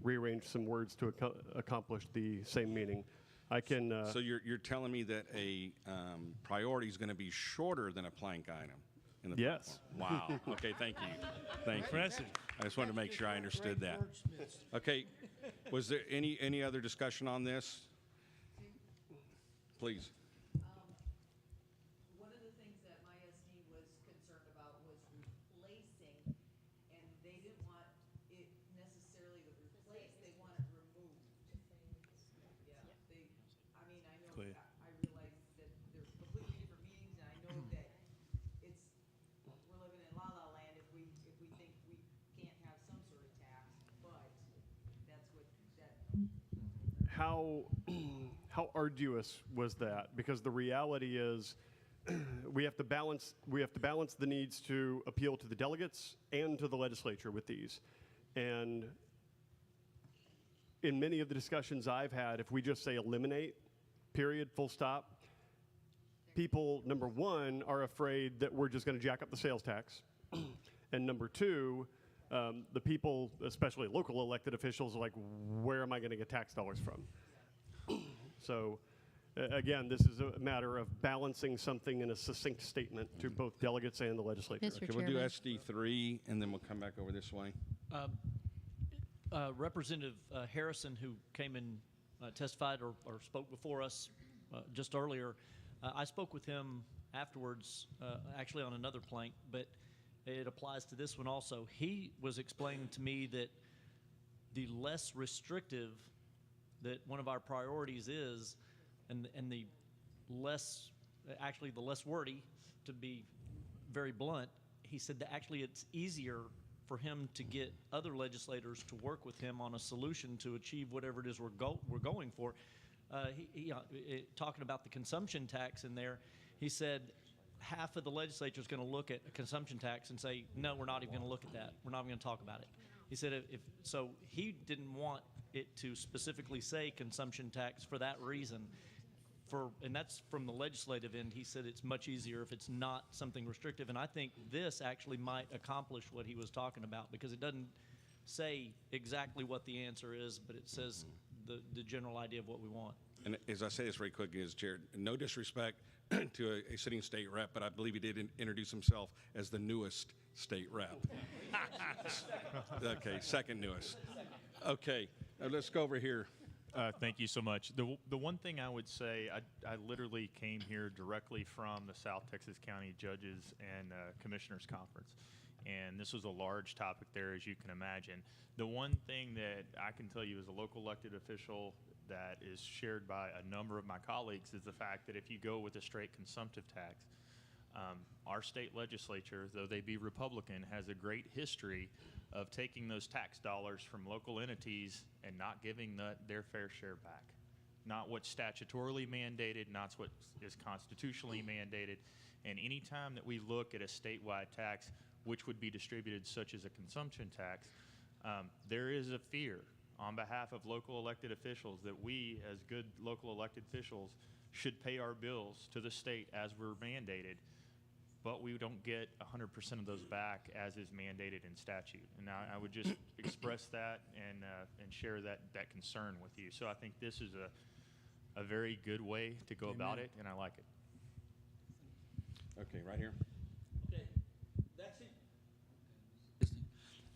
rearranged some words to accomplish the same meaning. I can. So you're telling me that a priority is going to be shorter than a plank item in the yes. platform? Wow. Okay. Thank you. Thank you. Impressive. I just wanted to make sure I understood that. Okay. Was there any other discussion on this? Please. One of the things that my SD was concerned about was replacing, and they didn't want it necessarily to replace, they want it removed. Yeah, I mean, I know, Clear. I realize that they're completely different meanings, and I know that we're living in la-la land if we think we can't have some sort of tax, but that's what that. How arduous was that? Because the reality is we have to balance the needs to appeal to the delegates and to the legislature with these. And in many of the discussions I've had, if we just say eliminate, period, full stop, people, number one, are afraid that we're just going to jack up the sales tax. And number two, the people, especially local elected officials, are like, where am I going to get tax dollars from? So, again, this is a matter of balancing something in a succinct statement to both delegates and the legislature. Mr. Okay, we'll do SD3, and then we'll come back over this way. Representative Harrison, who came and testified or spoke before us just earlier, I spoke with him afterwards, actually on another plank, but it applies to this one also. He was explaining to me that the less restrictive that one of our priorities is, and the less, actually the less wordy, to be very blunt, he said that actually it's easier for him to get other legislators to work with him on a solution to achieve whatever it is we're going for. Talking about the consumption tax in there, he said half of the legislature is going to look at a consumption tax and say, no, we're not even going to look at that. We're not even going to talk about it. He said so he didn't want it to specifically say consumption tax for that reason. And that's from the legislative end. He said it's much easier if it's not something restrictive. And I think this actually might accomplish what he was talking about, because it doesn't say exactly what the answer is, but it says the general idea of what we want. And as I say this very quickly, as Chair, no disrespect to a sitting state rep, but I believe he did introduce himself as the newest state rep. Okay, second newest. Okay, let's go over here. Thank you so much. The one thing I would say, I literally came here directly from the South Texas County Judges and Commissioners Conference, and this was a large topic there, as you can imagine. The one thing that I can tell you as a local elected official that is shared by a number of my colleagues is the fact that if you go with a straight consumptive tax, our state legislature, though they be Republican, has a great history of taking those tax dollars from local entities and not giving their fair share back. Not what's statutorily mandated, not what is constitutionally mandated. And any time that we look at a statewide tax, which would be distributed such as a consumption tax, there is a fear on behalf of local elected officials that we, as good local elected officials, should pay our bills to the state as we're mandated, but we don't get 100% of those back as is mandated in statute. And I would just express that and share that concern with you. So I think this is a very good way to go about it, and I like it. Okay, right here. Okay,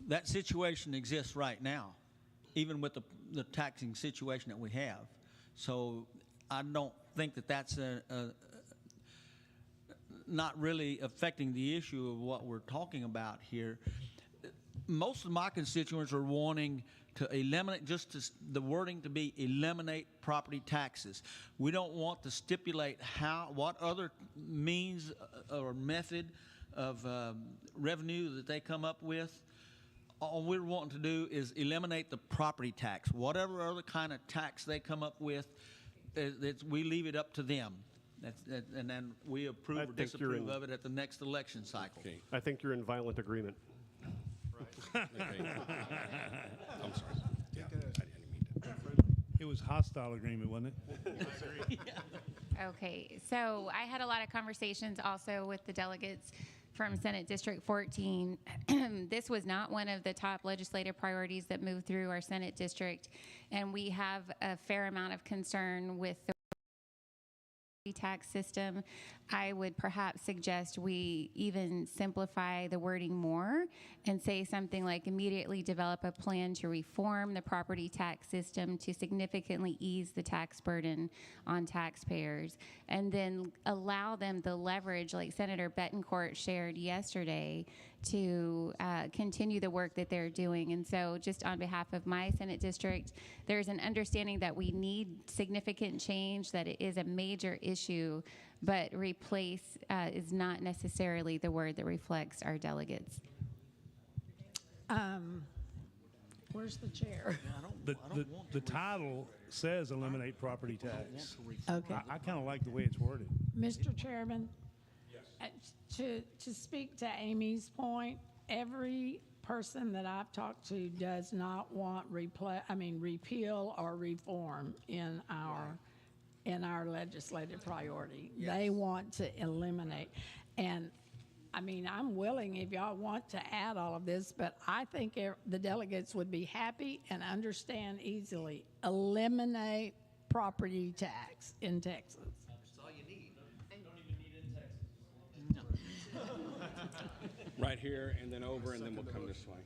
that situation exists right now, even with the taxing situation that we have. So I don't think that that's not really affecting the issue of what we're talking about here. Most of my constituents are wanting to eliminate, the wording to be eliminate property taxes. We don't want to stipulate what other means or method of revenue that they come up with. All we're wanting to do is eliminate the property tax. Whatever other kind of tax they come up with, we leave it up to them. And then we approve or disapprove of it at the next election cycle. Okay. I think you're in violent agreement. Okay. I'm sorry. Yeah, I didn't mean to. It was hostile agreement, wasn't it? Okay, so I had a lot of conversations also with the delegates from Senate District 14. This was not one of the top legislative priorities that moved through our Senate district, and we have a fair amount of concern with the tax system. I would perhaps suggest we even simplify the wording more and say something like immediately develop a plan to reform the property tax system to significantly ease the tax burden on taxpayers, and then allow them the leverage, like Senator Betancourt shared yesterday, to continue the work that they're doing. And so just on behalf of my Senate district, there's an understanding that we need significant change, that it is a major issue, but replace is not necessarily the word that reflects our delegates. Where's the chair? The title says eliminate property tax. Okay. I kind of like the way it's worded. Mr. Chairman, to speak to Amy's point, every person that I've talked to does not want repeal or reform in our legislative priority. Yes. They want to eliminate. And I mean, I'm willing if y'all want to add all of this, but I think the delegates would be happy and understand easily. Eliminate property tax in Texas. That's all you need. Don't even need it in Texas. Right here, and then over, and then we'll come this way.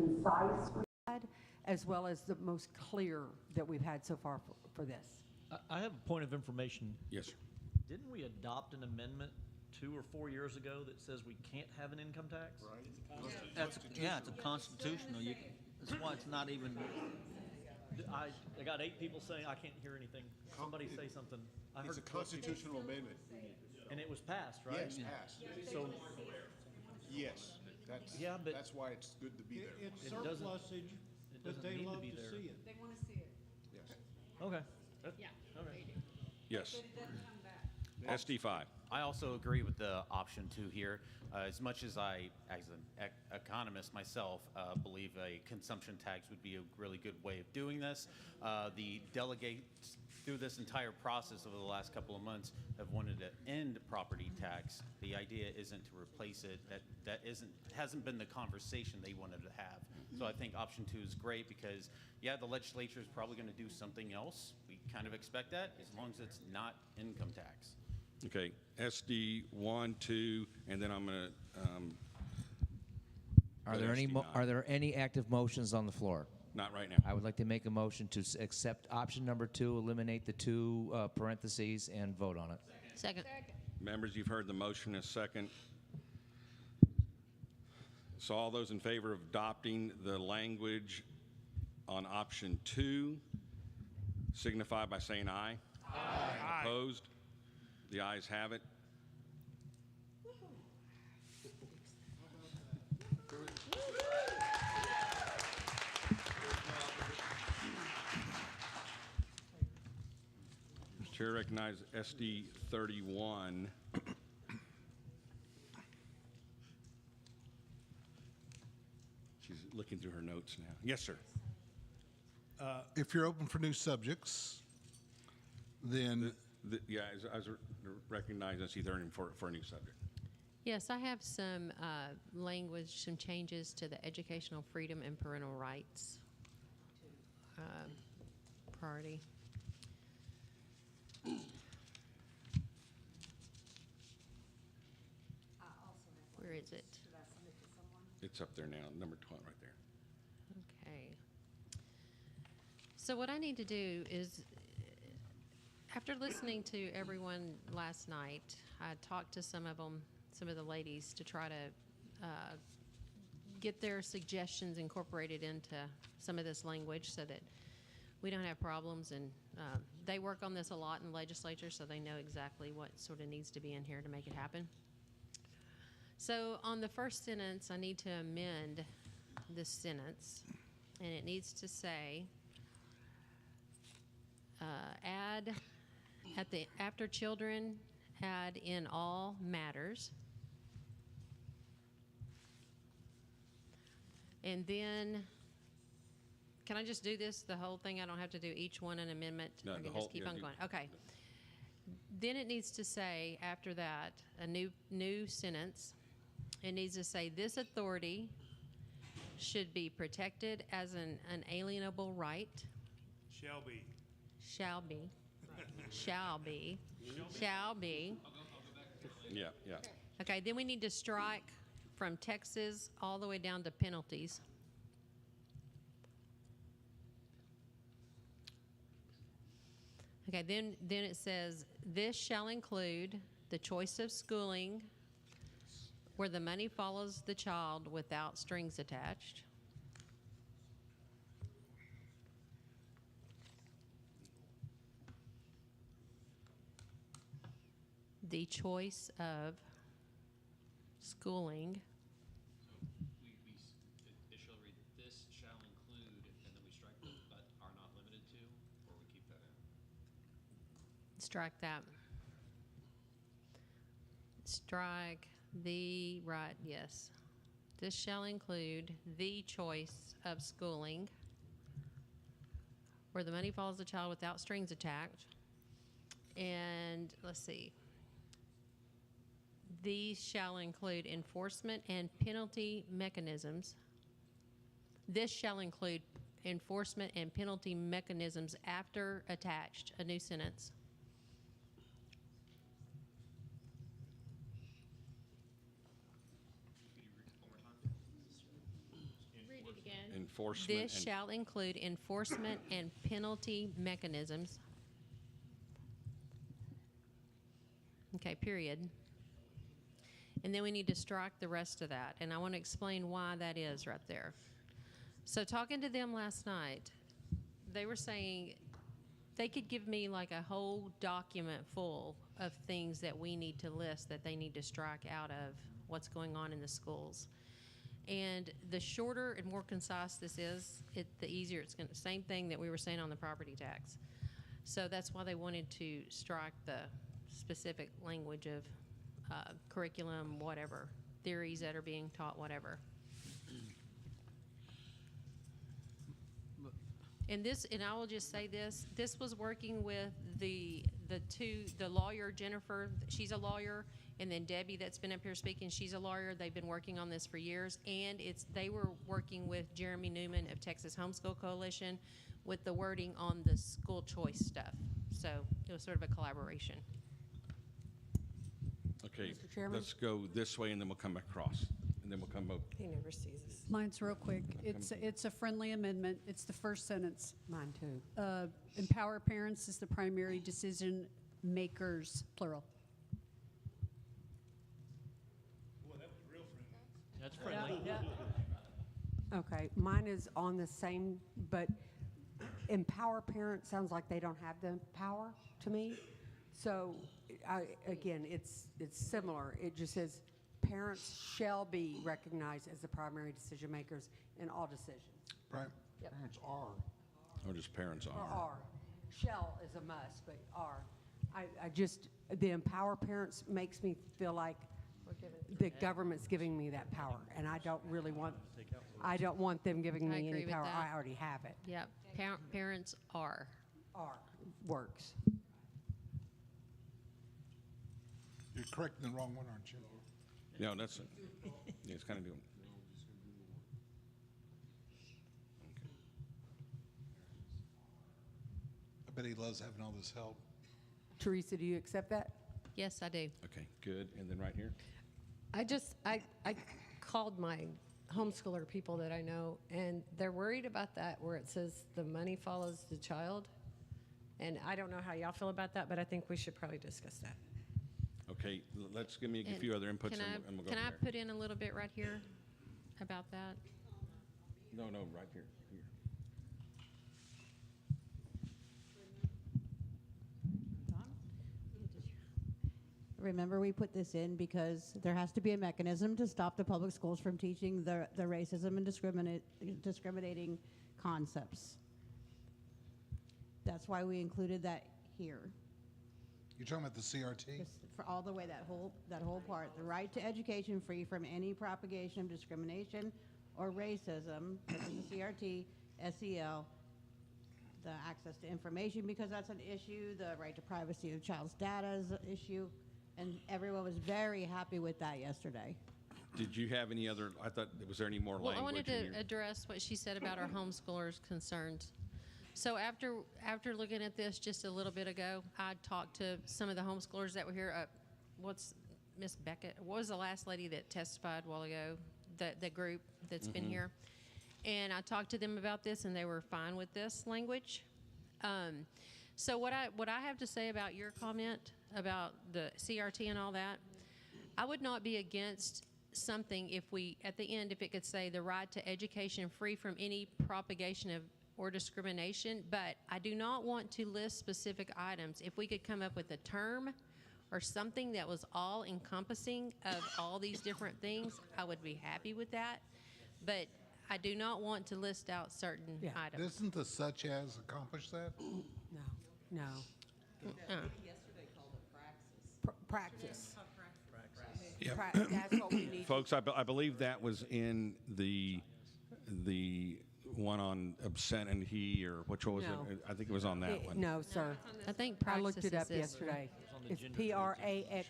concise we had, as well as the most clear that we've had so far for this. I have a point of information. Yes, sir. Didn't we adopt an amendment 2 or 4 years ago that says we can't have an income tax? Right. It's a constitutional. That's why it's not even. I got 8 people saying I can't hear anything. Somebody say something. It's a constitutional amendment. And it was passed, right? Yes, passed. So, yes, that's why it's good to be there. It's It doesn't- surplusage, it but doesn't they need to love be to there. see it. They want to see it. Yes. Okay. Yeah. All right. Yes. But it doesn't come back. SD5. I also agree with the option 2 here. As much as I, as an economist myself, believe a consumption tax would be a really good way of doing this. The delegates through this entire process over the last couple of months have wanted to end property tax. The idea isn't to replace it. That hasn't been the conversation they wanted to have. So I think option 2 is great because, yeah, the legislature is probably going to do something else. We kind of expect that as long as it's not income tax. Okay, SD 1, 2, and then I'm going to. Are there any active motions on the floor? Not right now. I would like to make a motion to accept option number 2, eliminate the 2 parentheses, and vote on it. Second. Members, you've heard the motion, a second. So all those in favor of adopting the language on option 2 signify by saying aye. Aye. Opposed? The ayes have it. Chair recognizes SD 31. She's looking through her notes now. Yes, sir. If you're open for new subjects, then Yeah, as recognized SD 30 for a new subject. Yes, I have some language, some changes to the educational freedom and parental rights priority. Where is it? It's up there now, number 12 right there. Okay. So what I need to do is, after listening to everyone last night, I talked to some of them, some of the ladies, to try to get their suggestions incorporated into some of this language so that we don't have problems. And they work on this a lot in the legislature, so they know exactly what sort of needs to be in here to make it happen. So on the first sentence, I need to amend this sentence, and it needs to say, add after children, add in all matters. And then, can I just do this, the whole thing? I don't have to do each one an amendment? No, I can the just whole- keep yeah, on you- going. Okay. Then it needs to say, after that, a new sentence. It needs to say, this authority should be protected as an unalienable right. Shall be. Shall be. Shall be. Shall be. Yeah, yeah. Okay, then we need to strike from Texas all the way down to penalties. Okay, then it says, this shall include the choice of schooling where the money follows the child without strings attached. The choice of schooling. It shall read, this shall include, and then we strike the but are not limited to, or we keep that in? Strike that. Strike the, right, yes. This shall include the choice of schooling where the money follows the child without strings attached. And let's see. These shall include enforcement and penalty mechanisms. This shall include enforcement and penalty mechanisms after attached, a new sentence. Read it again. enforcement. This shall include enforcement and penalty mechanisms. Okay, period. And then we need to strike the rest of that. And I want to explain why that is right there. So talking to them last night, they were saying they could give me like a whole document full of things that we need to list that they need to strike out of what's going on in the schools. And the shorter and more concise this is, the easier it's going to, same thing that we were saying on the property tax. So that's why they wanted to strike the specific language of curriculum, whatever, theories that are being taught, whatever. And this, and I will just say this was working with the lawyer, Jennifer, she's a lawyer, and then Debbie that's been up here speaking, she's a lawyer. They've been working on this for years, and they were working with Jeremy Newman of Texas Homeschool Coalition with the wording on the school choice stuff. So it was sort of a collaboration. Okay, Mr. Chairman? let's go this way and then we'll come across. And then we'll come up. He never sees us. Mine's real quick. It's a friendly amendment. It's the first sentence. Mine too. Empower parents as the primary decision makers, plural. Boy, that was real friendly. That's friendly. Yeah. Okay, mine is on the same, but empower parents sounds like they don't have the power to me. So, again, it's similar. It just says parents shall be recognized as the primary decision makers in all decisions. Yep. Parents are. Or just parents Or are. are. Shall is a must, but are. I just, the empower parents makes me feel like the government's giving me that power, and I don't really want, I don't want them giving I me agree any with power. that. I already have it. Yep, parents are. Are, works. You're correcting the wrong one, aren't you? Yeah, that's it. Yeah, it's kind of doing. I bet he loves having all this help. Teresa, do you accept that? Yes, I do. Okay, good. And then right here? I called my homeschooler people that I know, and they're worried about that where it says the money follows the child. And I don't know how y'all feel about that, but I think we should probably discuss that. Okay, let's give me a few other inputs and we'll go Can I from there. put in a little bit right here about that? No, right here. Here. Remember, we put this in because there has to be a mechanism to stop the public schools from teaching the racism and discriminating concepts. That's why we included that here. You're talking about the CRT? Just for all the way, that whole part. The right to education free from any propagation of discrimination or racism, such as the CRT, SEL, the access to information, because that's an issue, the right to privacy of child's data is an issue, and everyone was very happy with that yesterday. Did you have any other, was there any more Well, I language wanted in to here? address what she said about our homeschoolers' concerns. So after looking at this just a little bit ago, I talked to some of the homeschoolers that were here. What's Miss Beckett? What was the last lady that testified a while ago? The group that's been here, and I talked to them about this, and they were fine with this language. So what I have to say about your comment about the CRT and all that, I would not be against something if we, at the end, if it could say the right to education free from any propagation of or discrimination, but I do not want to list specific items. If we could come up with a term or something that was all encompassing of all these different things, I would be happy with that. But I do not want to list out certain items. Doesn't the such as accomplish that? No. Yesterday called it praxis. Praxis. Yep. That's what we need. Folks, I believe that was in the one on obscenity, or which one was No. it? I think it was on that one. No, sir. I think I looked praxis it is up this yesterday. It's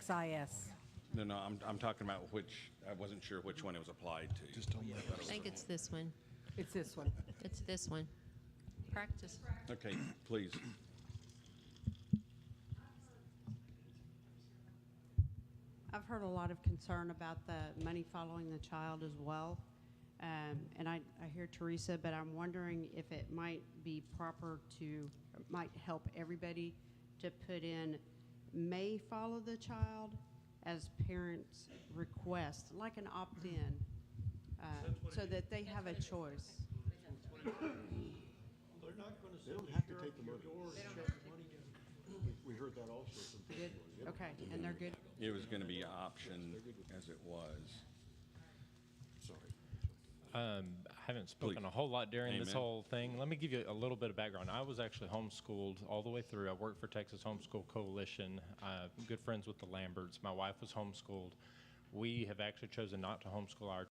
PRAXIS. No, I'm talking about which, I wasn't sure which one it was applied to. Just don't I think it's this one. It's this one. It's this one. Practice. Okay, please. I've heard a lot of concern about the money following the child as well. And I hear Teresa, but I'm wondering if it might be proper to, might help everybody to put in may follow the child as parents request, like an opt-in, so that they have a choice. They're not going to say they don't have to take the money. We heard that also from Good, okay, and they're good? It was going to be option as it was. I haven't spoken a whole lot during this Amen. whole thing. Let me give you a little bit of background. I was actually homeschooled all the way through. I worked for Texas Homeschool Coalition. Good friends with the Lamberts. My wife was homeschooled. We have actually chosen not to homeschool our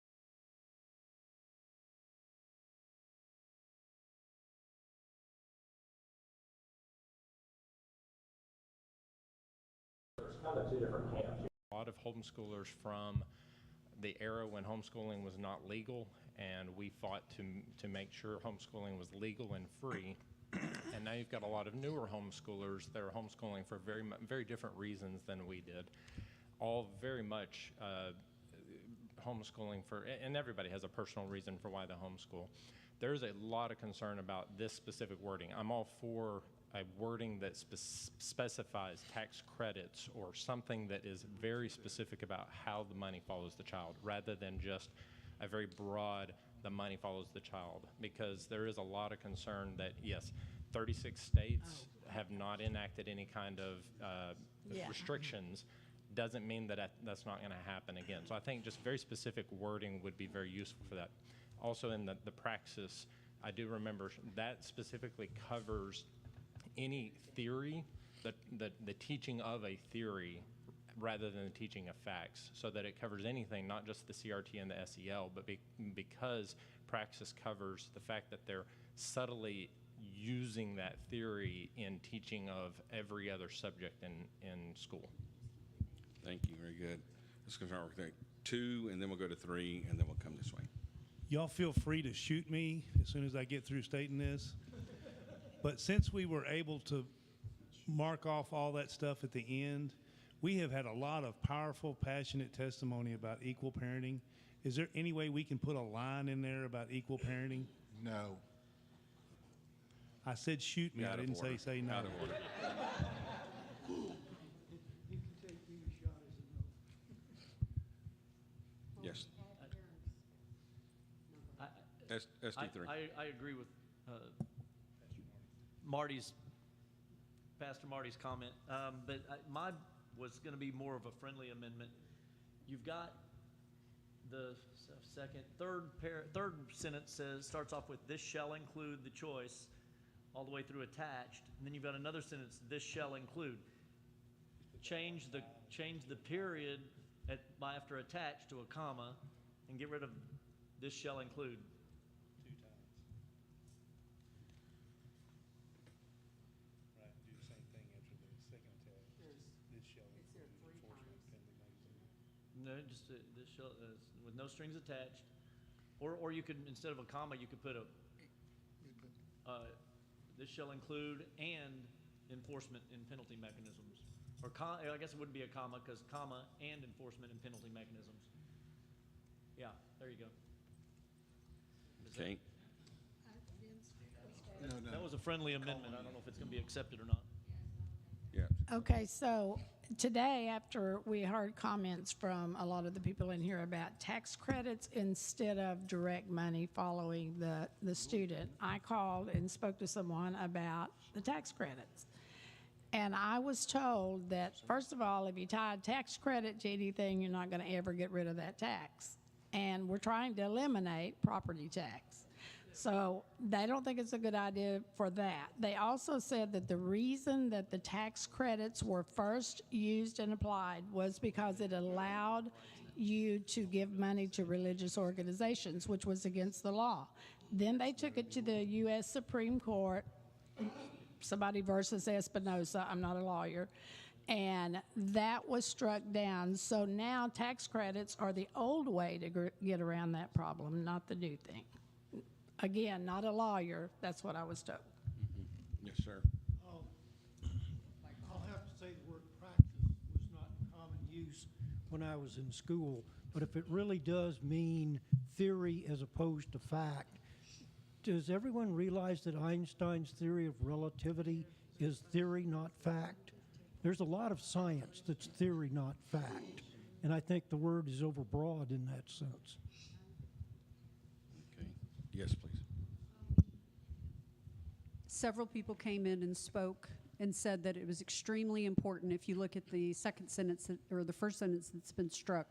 kind of two different camps. A lot of homeschoolers from the era when homeschooling was not legal, and we fought to make sure homeschooling was legal and free. And now you've got a lot of newer homeschoolers that are homeschooling for very different reasons than we did. All very much homeschooling for, and everybody has a personal reason for why they homeschool. There's a lot of concern about this specific wording. I'm all for a wording that specifies tax credits or something that is very specific about how the money follows the child, rather than just a very broad, the money follows the child. Because there is a lot of concern that, yes, 36 states have not enacted any kind of restrictions. Doesn't mean that that's not going to happen again. So I think just very specific wording would be very useful for that. Also in the praxis, I do remember that specifically covers any theory, the teaching of a theory rather than the teaching of facts, so that it covers anything, not just the CRT and the SEL, but because praxis covers the fact that they're subtly using that theory in teaching of every other subject in school. Thank you, very good. Let's go start with 2, and then we'll go to 3, and then we'll come this way. Y'all feel free to shoot me as soon as I get through stating this. But since we were able to mark off all that stuff at the end, we have had a lot of powerful, passionate testimony about equal parenting. Is there any way we can put a line in there about equal parenting? No. I said shoot me. I didn't say no. Out of order. Yes. SD3. I agree with Pastor Marty's comment, but mine was going to be more of a friendly amendment. You've got the third sentence starts off with "this shall include the choice," all the way through attached, and then you've got another sentence, "this shall include." Change the period after attached to a comma, and get rid of "this shall include." 2 times. Right, do the same thing after the second attach. This shall include enforcement penalty mechanism. No, just "this shall," with no strings attached. Or you could, instead of a comma, you could put "this shall include and enforcement and penalty mechanisms." Or I guess it wouldn't be a comma, because comma and enforcement and penalty mechanisms. Yeah, there you go. Okay. That was a friendly amendment. I don't know if it's going to be accepted or not. Yeah. Okay, so today, after we heard comments from a lot of the people in here about tax credits instead of direct money following the student, I called and spoke to someone about the tax credits. And I was told that, first of all, if you tie a tax credit to anything, you're not going to ever get rid of that tax. And we're trying to eliminate property tax. So they don't think it's a good idea for that. They also said that the reason that the tax credits were first used and applied was because it allowed you to give money to religious organizations, which was against the law. Then they took it to the U.S. Supreme Court, somebody versus Espinosa, I'm not a lawyer, and that was struck down. So now tax credits are the old way to get around that problem, not the new thing. Again, not a lawyer, that's what I was told. Mm-hmm. Yes, sir. I'll have to say the word practice was not in common use when I was in school, but if it really does mean theory as opposed to fact. Does everyone realize that Einstein's theory of relativity is theory, not fact? There's a lot of science that's theory, not fact. And I think the word is overbroad in that sense. Okay. Yes, please. Several people came in and spoke and said that it was extremely important, if you look at the second sentence, or the first sentence that's been struck,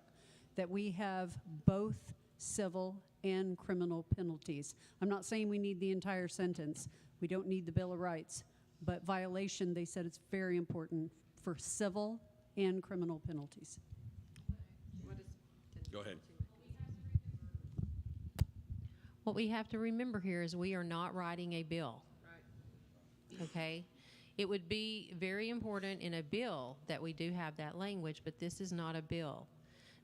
that we have both civil and criminal penalties. I'm not saying we need the entire sentence. We don't need the Bill of Rights. But violation, they said it's very important for civil and criminal penalties. Go ahead. What we have to remember here is we are not writing a bill. Right. Okay? It would be very important in a bill that we do have that language, but this is not a bill.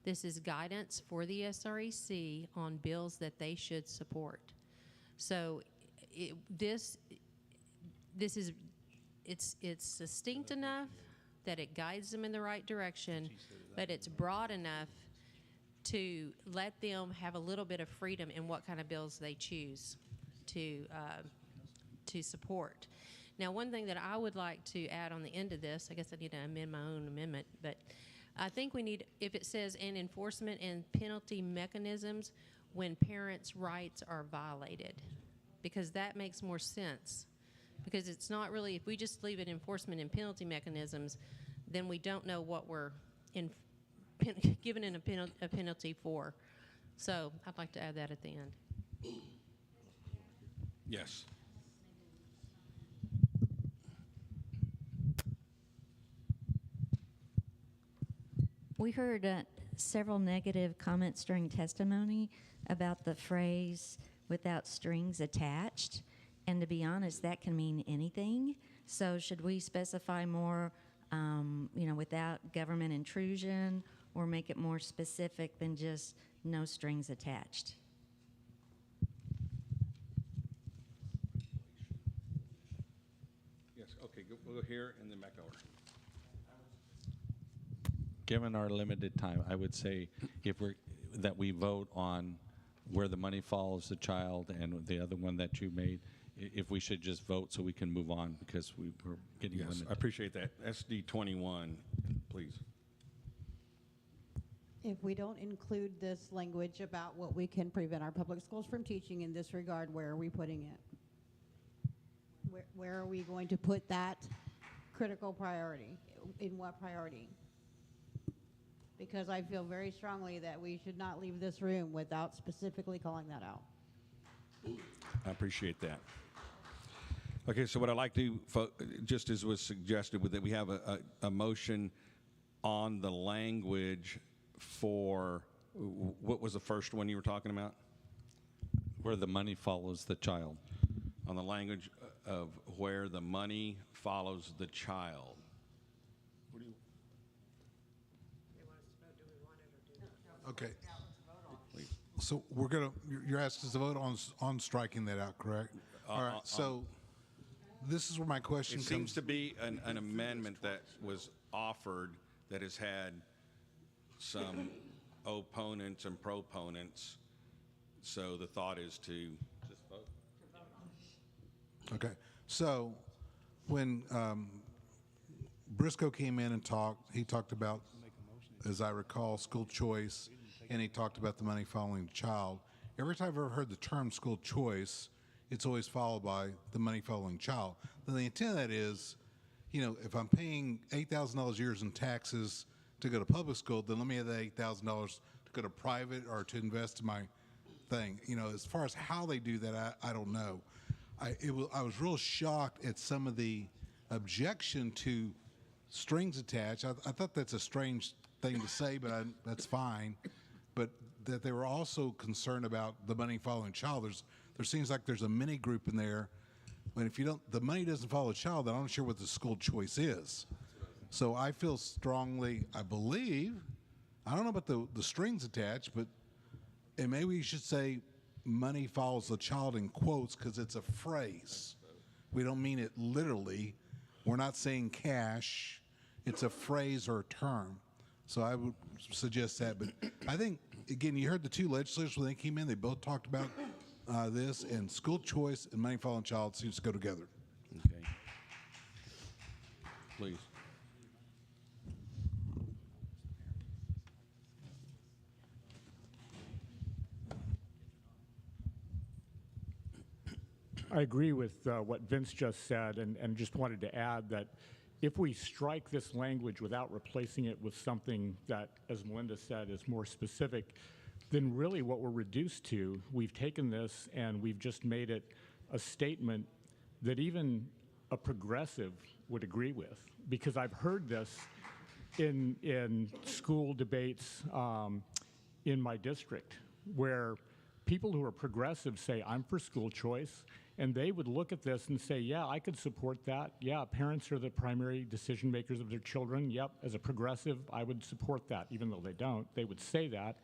This is guidance for the SREC on bills that they should support. So it's succinct enough that it guides them in the right direction, but it's broad enough to let them have a little bit of freedom in what kind of bills they choose to support. Now, one thing that I would like to add on the end of this, I guess I need to amend my own amendment, but I think we need, if it says, and enforcement and penalty mechanisms when parents' rights are violated, because that makes more sense. Because it's not really, if we just leave it enforcement and penalty mechanisms, then we don't know what we're given in a penalty for. So I'd like to add that at the end. Yes. We heard several negative comments during testimony about the phrase "without strings attached," and to be honest, that can mean anything. So should we specify more, without government intrusion, or make it more specific than just no strings attached? Yes, okay, we'll go here and then back over. Given our limited time, I would say that we vote on where the money follows the child, and the other one that you made, if we should just vote so we can move on, because we're getting Yes, limited. I appreciate that. SD 21, please. If we don't include this language about what we can prevent our public schools from teaching in this regard, where are we putting it? Where are we going to put that critical priority? In what priority? Because I feel very strongly that we should not leave this room without specifically calling that out. I appreciate that. Okay, so what I'd like to, just as was suggested, that we have a motion on the language for, what was the first one you were talking about? Where the money follows the child. On the language of where the money follows the child. What do you? Okay. So we're gonna, you're asking us to vote on striking that out, correct? All right, so this is where my question It comes. seems to be an amendment that was offered that has had some opponents and proponents. So the thought is to just vote. Okay, so when Briscoe came in and talked, he talked about, as I recall, school choice, and he talked about the money following the child. Every time I've ever heard the term school choice, it's always followed by the money following child. Then the intent of that is, if I'm paying $8,000 a year in taxes to go to public school, then let me have that $8,000 to go to private or to invest in my thing. As far as how they do that, I don't know. I was real shocked at some of the objection to strings attached. I thought that's a strange thing to say, but that's fine. But that they were also concerned about the money following child. There seems like there's a mini group in there. When if the money doesn't follow a child, then I'm not sure what the school choice is. So I feel strongly, I believe, I don't know about the strings attached, and maybe you should say money follows the child in quotes, because it's a phrase. We don't mean it literally. We're not saying cash. It's a phrase or a term. So I would suggest that. But I think again, you heard the two legislators when they came in, they both talked about this, and school choice and money following child seems to go together. Okay. Please. I agree with what Vince just said, and just wanted to add that if we strike this language without replacing it with something that, as Melinda said, is more specific, then really what we're reduced to, we've taken this and we've just made it a statement that even a progressive would agree with. Because I've heard this in school debates in my district, where people who are progressive say, I'm for school choice, and they would look at this and say, yeah, I could support that. Yeah, parents are the primary decision makers of their children. Yep, as a progressive, I would support that, even though they don't. They would say that.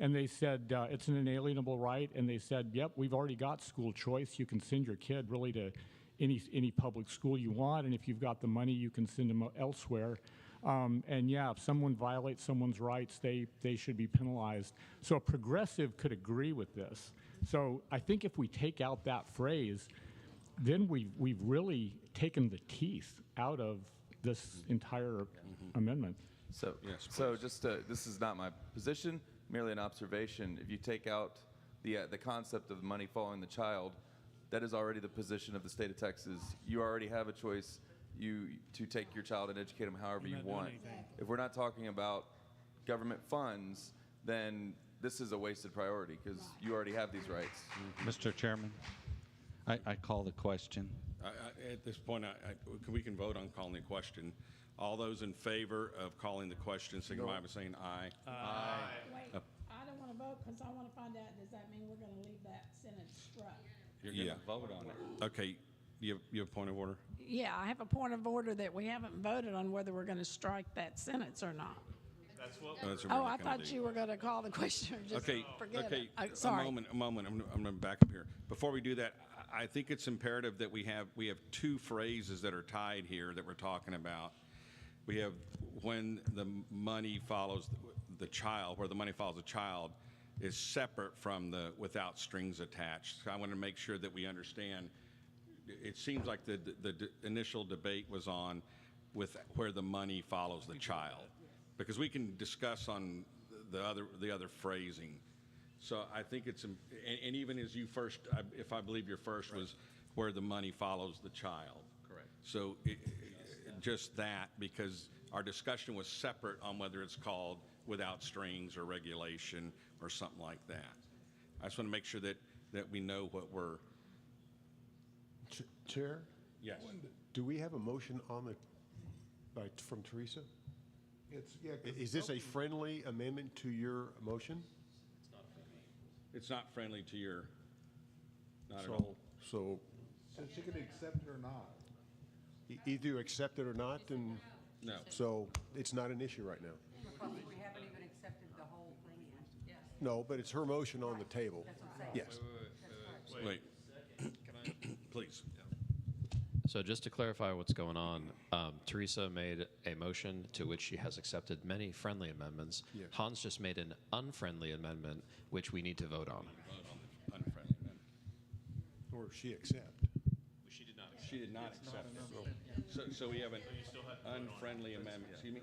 And they said, it's an inalienable right. And they said, yep, we've already got school choice. You can send your kid really to any public school you want. And if you've got the money, you can send them elsewhere. And yeah, if someone violates someone's rights, they should be penalized. So a progressive could agree with this. So I think if we take out that phrase, then we've really taken the teeth out of this entire amendment. So, Yes, so just this is not my position, merely an observation. If you take out the concept of money following the child, that is already the position of the state of Texas. You already have a choice to take your child and educate them however you want. If we're not talking about government funds, then this is a wasted priority because you already have these rights. Mr. Chairman, I call the question. At this point, we can vote on calling the question. All those in favor of calling the question, signify by saying aye. Wait, I don't want to vote because I want to find out, does that mean we're going to leave that sentence struck? You're going to vote on it. Okay, you have a point of order? Yeah, I have a point of order that we haven't voted on whether we're going to strike that sentence or not. That's what we're Oh, I not gonna thought do. you were going to call the question or just forget okay. it. Sorry. A moment. I'm going to back up here. Before we do that, I think it's imperative that we have two phrases that are tied here that we're talking about. We have when the money follows the child, where the money follows the child, is separate from the without strings attached. So I want to make sure that we understand. It seems like the initial debate was on with where the money follows the child, because we can discuss on the other phrasing. So I think it's and even as you first, if I believe your first was where the money follows the child. Correct. So just that, because our discussion was separate on whether it's called without strings or regulation or something like that. I just want to make sure that we know what we're. Chair? Yes. Do we have a motion on from Teresa? Is this a friendly amendment to your motion? It's not friendly to your. Not at So, all. so She can accept it or not. either you accept it or not, and No. so it's not an issue right now. We haven't even accepted the whole thing yet. No, but it's her motion on the table. Yes. Wait. Please. So just to clarify what's going on, Teresa made a motion to which she has accepted many friendly amendments. Yes. Hans just made an unfriendly amendment, which we need to vote on. Vote on the unfriendly amendment. Or she accept. She did not accept. She did not accept it. So we have an unfriendly amendment. Excuse me?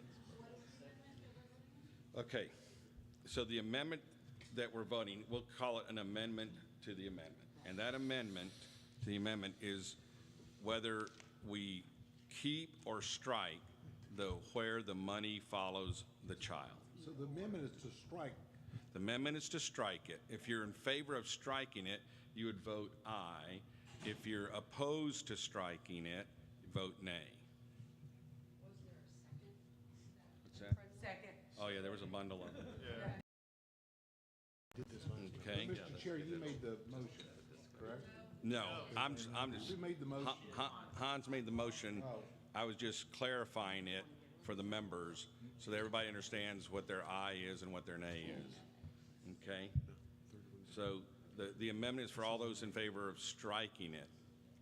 Okay. So the amendment that we're voting, we'll call it an amendment to the amendment. And that amendment to the amendment is whether we keep or strike where the money follows the child. So the amendment is to strike. The amendment is to strike it. If you're in favor of striking it, you would vote aye. If you're opposed to striking it, vote nay. What's that? Second. Oh, yeah, there was a bundle of them. Okay. Mr. Chair, you made the motion, correct? No, I'm just. Who made the motion? Hans made the motion. Oh. I was just clarifying it for the members so that everybody understands what their aye is and what their nay is. Okay? So the amendment is for all those in favor of striking it.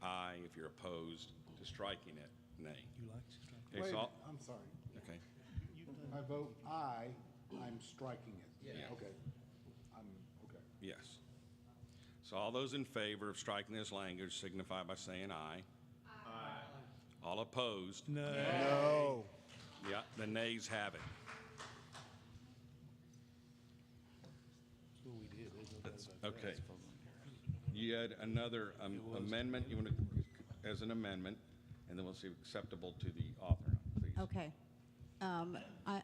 Aye. If you're opposed to striking it, nay. Okay, Wait, so I'm sorry. okay. I vote aye, I'm striking it. Yeah. Okay. Yes. So all those in favor of striking this language signify by saying aye. Aye. All opposed? No. No. Yeah, the nays have it. Okay. You had another amendment, you want to, as an amendment, and then we'll see acceptable to the author, please. Okay.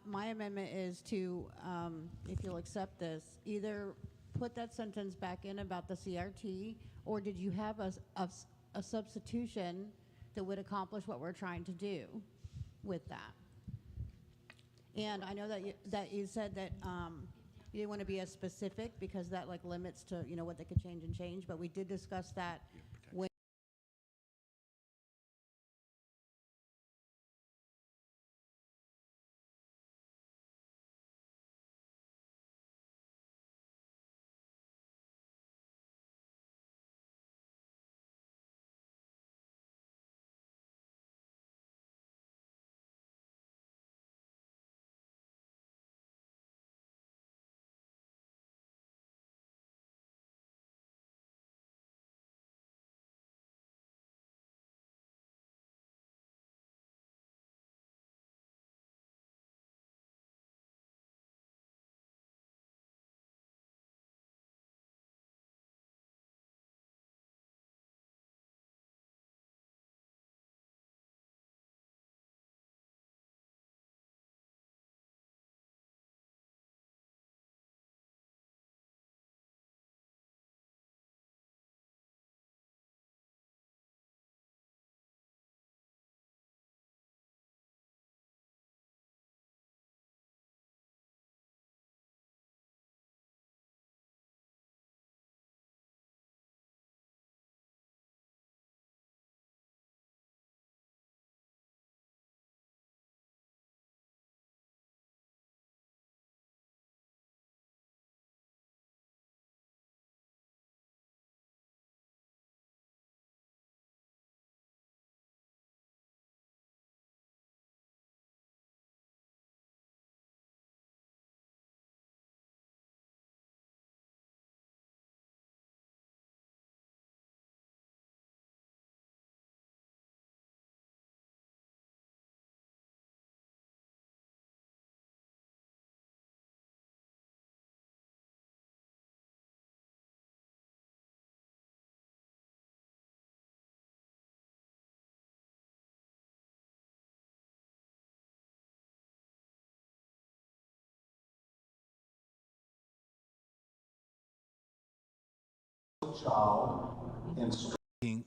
My amendment is to, if you'll accept this, either put that sentence back in about the CRT, or did you have a substitution that would accomplish what we're trying to do with that? And I know that you said that you didn't want to be as specific because that like limits to, you know, what they could change, but we did discuss that when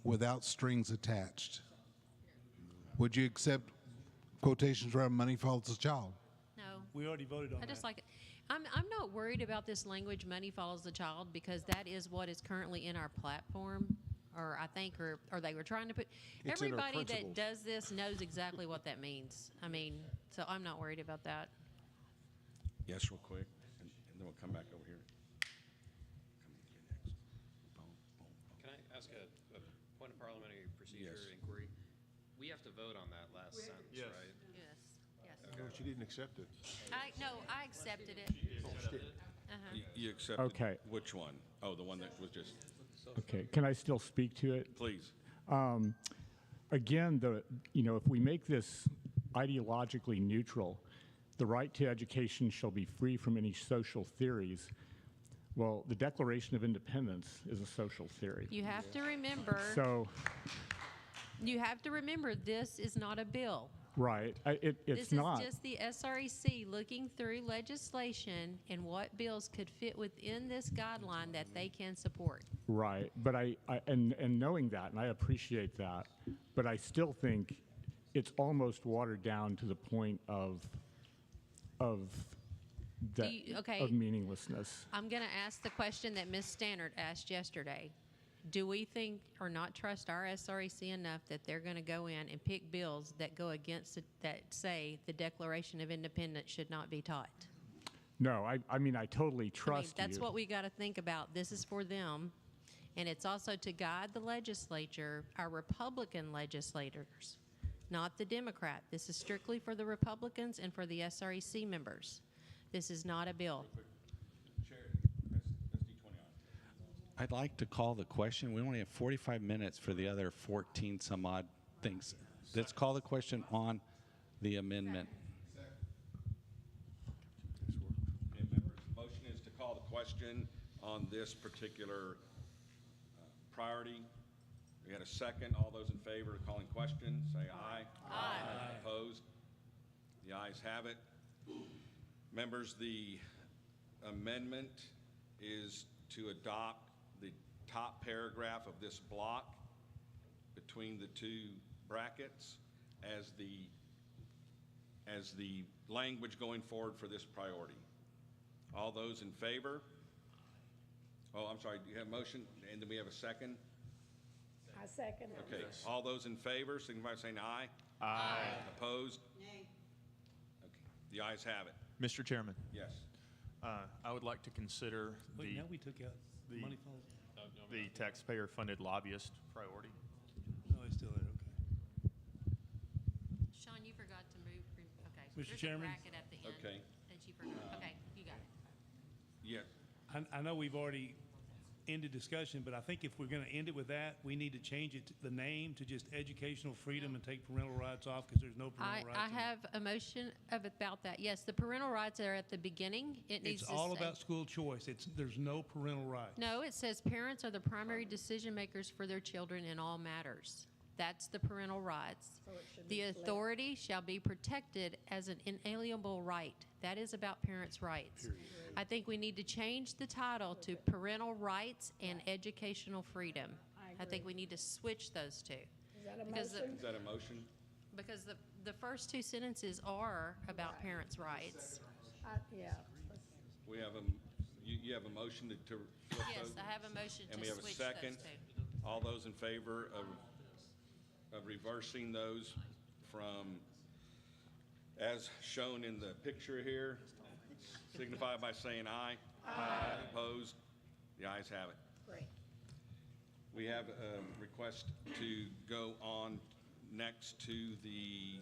without strings attached. Would you accept quotations around money follows the child? No. We already voted on I that. just like it. I'm not worried about this language, money follows the child, because that is what is currently in our platform, or I think, or they were trying to put. It's in our Everybody that principles. does this knows exactly what that means. I mean, so I'm not worried about that. Yes, real quick, and then we'll come back over here. Can I ask a point of parliamentary procedure Yes. inquiry? We have to vote on that last sentence, Yes. right? Yes. Yes. No, she didn't accept it. I accepted it. Uh-huh. You accepted Okay. which one? Oh, the one that was just, Okay, can I still speak to it? please. Again, if we make this ideologically neutral, the right to education shall be free from any social theories. Well, the Declaration of Independence is a social theory. You have to remember. So, You have to remember, this is not a bill. right, it's not. This is just the SREC looking through legislation and what bills could fit within this guideline that they can support. Right, but and knowing that, and I appreciate that, but I still think it's almost watered down to the point of meaninglessness. I'm going to ask the question that Ms. Stannard asked yesterday. Do we think or not trust our SREC enough that they're going to go in and pick bills that go against that say the Declaration of Independence should not be taught? No, I mean, I totally trust that's you. what we got to think about. This is for them, and it's also to guide the legislature, our Republican legislators, not the Democrat. This is strictly for the Republicans and for the SREC members. This is not a bill. I'd like to call the question. We only have 45 minutes for the other 14 some odd things. Let's call the question on the amendment. Okay, members, the motion is to call the question on this particular priority. We had a second. All those in favor of calling question, say aye. Aye. Opposed? The ayes have it. Members, the amendment is to adopt the top paragraph of this block between the two brackets as the language going forward for this priority. All those in favor? Oh, I'm sorry, do you have a motion? And then we have a second? I second it. Okay, all those in favor, signify by saying aye. Aye. Opposed? Nay. Okay, the ayes have it. Mr. Chairman, Yes. I would like to consider Wait, the now we took out the- money falls. the taxpayer-funded lobbyist priority. No, it's still there, okay. Sean, you forgot to move, okay. Mr. There's a Chairman? bracket at the end. Okay. That you forgot, okay, you got it. Yes. I know we've already ended discussion, but I think if we're going to end it with that, we need to change it, the name to just educational freedom and take parental rights off because there's no parental rights. I in it. have a motion about that. Yes, the parental rights are at the beginning. It needs It's to all say- about school choice. There's no parental rights. No, it says parents are the primary decision makers for their children in all matters. That's the parental rights. So it should The be split. authority shall be protected as an inalienable right. That is about parents' rights. I think we need to change the title to parental rights and educational freedom. I think we need to switch those two. Is that a Because the- motion? Is that a motion? Because the first two sentences are about parents' rights. Yeah. We have you have a motion to flip Yes, those? I have a motion And to we have a switch second. those two. All those in favor of reversing those from, as shown in the picture here, signify by saying aye. Aye. Opposed? The ayes have it. Great. We have a request to go on next to the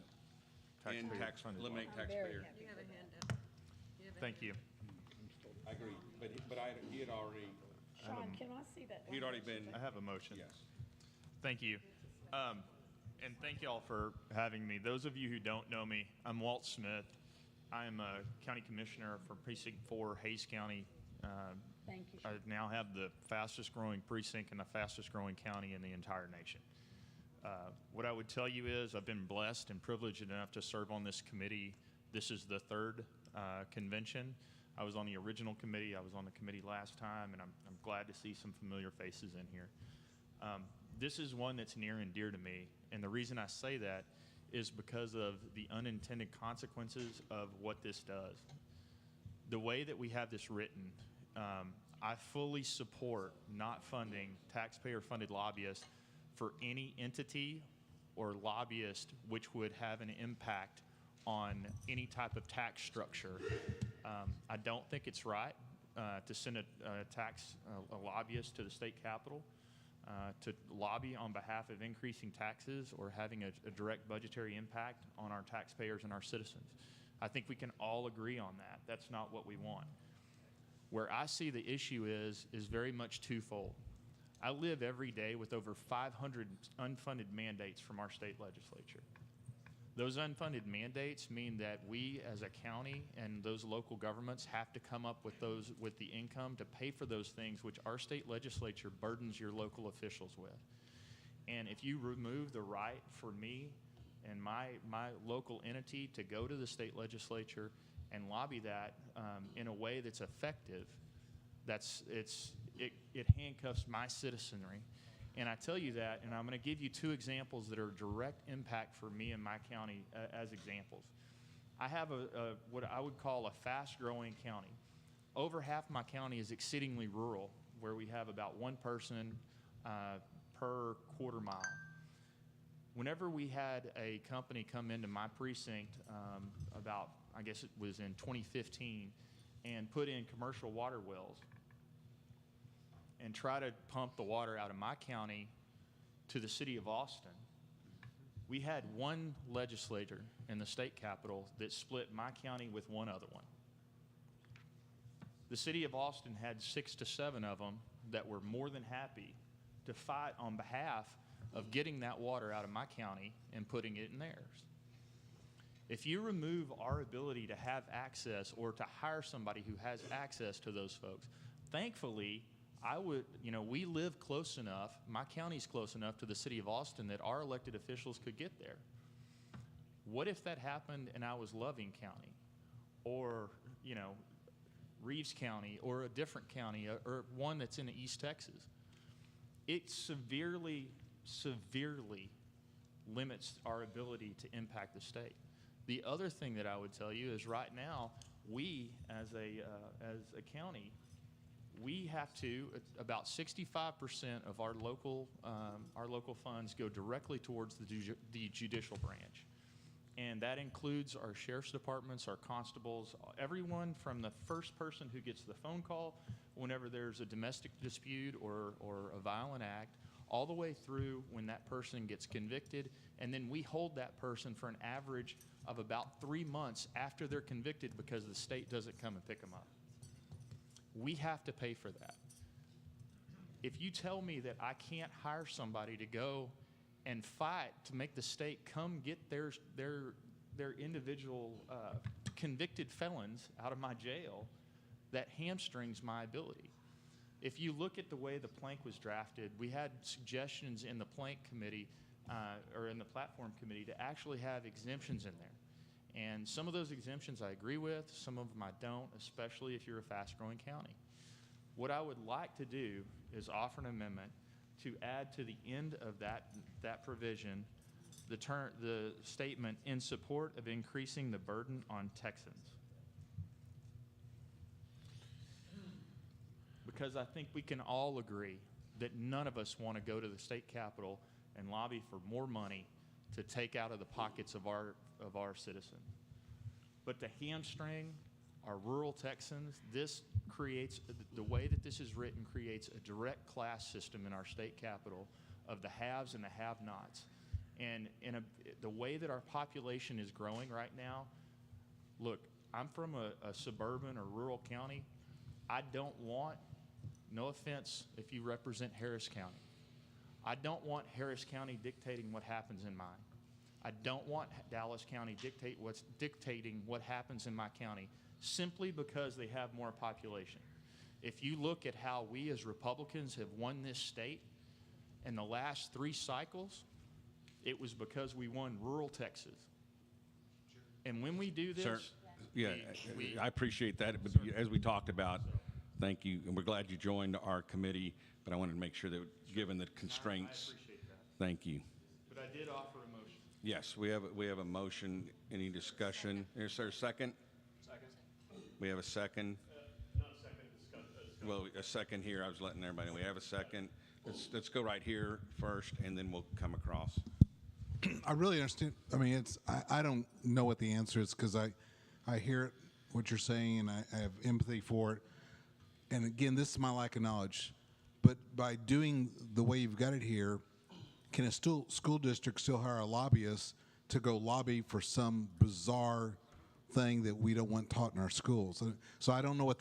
eliminate taxpayer. You have a hand up. Thank you. I agree, but he had already, Sean, can I see that? he'd already been, I have a motion. yes. Thank you. And thank you all for having me. Those of you who don't know me, I'm Walt Smith. I'm a county commissioner for Precinct 4, Hayes County. Thank you. I now have the fastest growing precinct and the fastest growing county in the entire nation. What I would tell you is I've been blessed and privileged enough to serve on this committee. This is the third convention. I was on the original committee. I was on the committee last time, and I'm glad to see some familiar faces in here. This is one that's near and dear to me, and the reason I say that is because of the unintended consequences of what this does. The way that we have this written, I fully support not funding taxpayer-funded lobbyists for any entity or lobbyist which would have an impact on any type of tax structure. I don't think it's right to send a lobbyist to the state capitol to lobby on behalf of increasing taxes or having a direct budgetary impact on our taxpayers and our citizens. I think we can all agree on that. That's not what we want. Where I see the issue is very much twofold. I live every day with over 500 unfunded mandates from our state legislature. Those unfunded mandates mean that we as a county and those local governments have to come up with the income to pay for those things which our state legislature burdens your local officials with. And if you remove the right for me and my local entity to go to the state legislature and lobby that in a way that's effective, it handcuffs my citizenry. And I tell you that, and I'm going to give you two examples that are direct impact for me and my county as examples. I have what I would call a fast-growing county. Over half my county is exceedingly rural, where we have about one person per quarter mile. Whenever we had a company come into my precinct about, I guess it was in 2015, and put in commercial water wells, and try to pump the water out of my county to the city of Austin, we had one legislator in the state capitol that split my county with one other one. The city of Austin had 6 to 7 of them that were more than happy to fight on behalf of getting that water out of my county and putting it in theirs. If you remove our ability to have access or to hire somebody who has access to those folks, thankfully, we live close enough, my county's close enough to the city of Austin that our elected officials could get there. What if that happened and I was Loving County or, Reeves County or a different county or one that's in East Texas? It severely limits our ability to impact the state. The other thing that I would tell you is right now, we as a county, we have to, about 65% of our local funds go directly towards the judicial branch. And that includes our sheriff's departments, our constables, everyone from the first person who gets the phone call whenever there's a domestic dispute or a violent act, all the way through when that person gets convicted, and then we hold that person for an average of about 3 months after they're convicted because the state doesn't come and pick them up. We have to pay for that. If you tell me that I can't hire somebody to go and fight to make the state come get their individual convicted felons out of my jail, that hamstrings my ability. If you look at the way the plank was drafted, we had suggestions in the plank committee or in the platform committee to actually have exemptions in there. And some of those exemptions I agree with, some of them I don't, especially if you're a fast-growing county. What I would like to do is offer an amendment to add to the end of that provision the statement in support of increasing the burden on Texans. Because I think we can all agree that none of us want to go to the state capitol and lobby for more money to take out of the pockets of our citizens. But to hamstring our rural Texans, this creates, the way that this is written creates a direct class system in our state capitol of the haves and the have-nots. And the way that our population is growing right now, look, I'm from a suburban or rural county. I don't want, no offense if you represent Harris County, I don't want Harris County dictating what happens in mine. I don't want Dallas County dictating what happens in my county simply because they have more population. If you look at how we as Republicans have won this state in the last 3 cycles, it was because we won rural Texas. And when we do this, Sir, I appreciate that. But as we talked about, thank you, and we're glad you joined our committee. But I wanted to make sure that, given the constraints, I appreciate that. Thank you. But I did offer a motion. Yes, we have a motion. Any discussion? Is there a second? Second. We have a second. Not a second. Discuss. Well, a second here. I was letting everybody know. We have a second. Let's go right here first, and then we'll come across. I really understand. I mean, I don't know what the answer is because I hear what you're saying and I have empathy for it. And again, this is my lack of knowledge. But by doing the way you've got it here, can a school district still hire a lobbyist to go lobby for some bizarre thing that we don't want taught in our schools? So I don't know what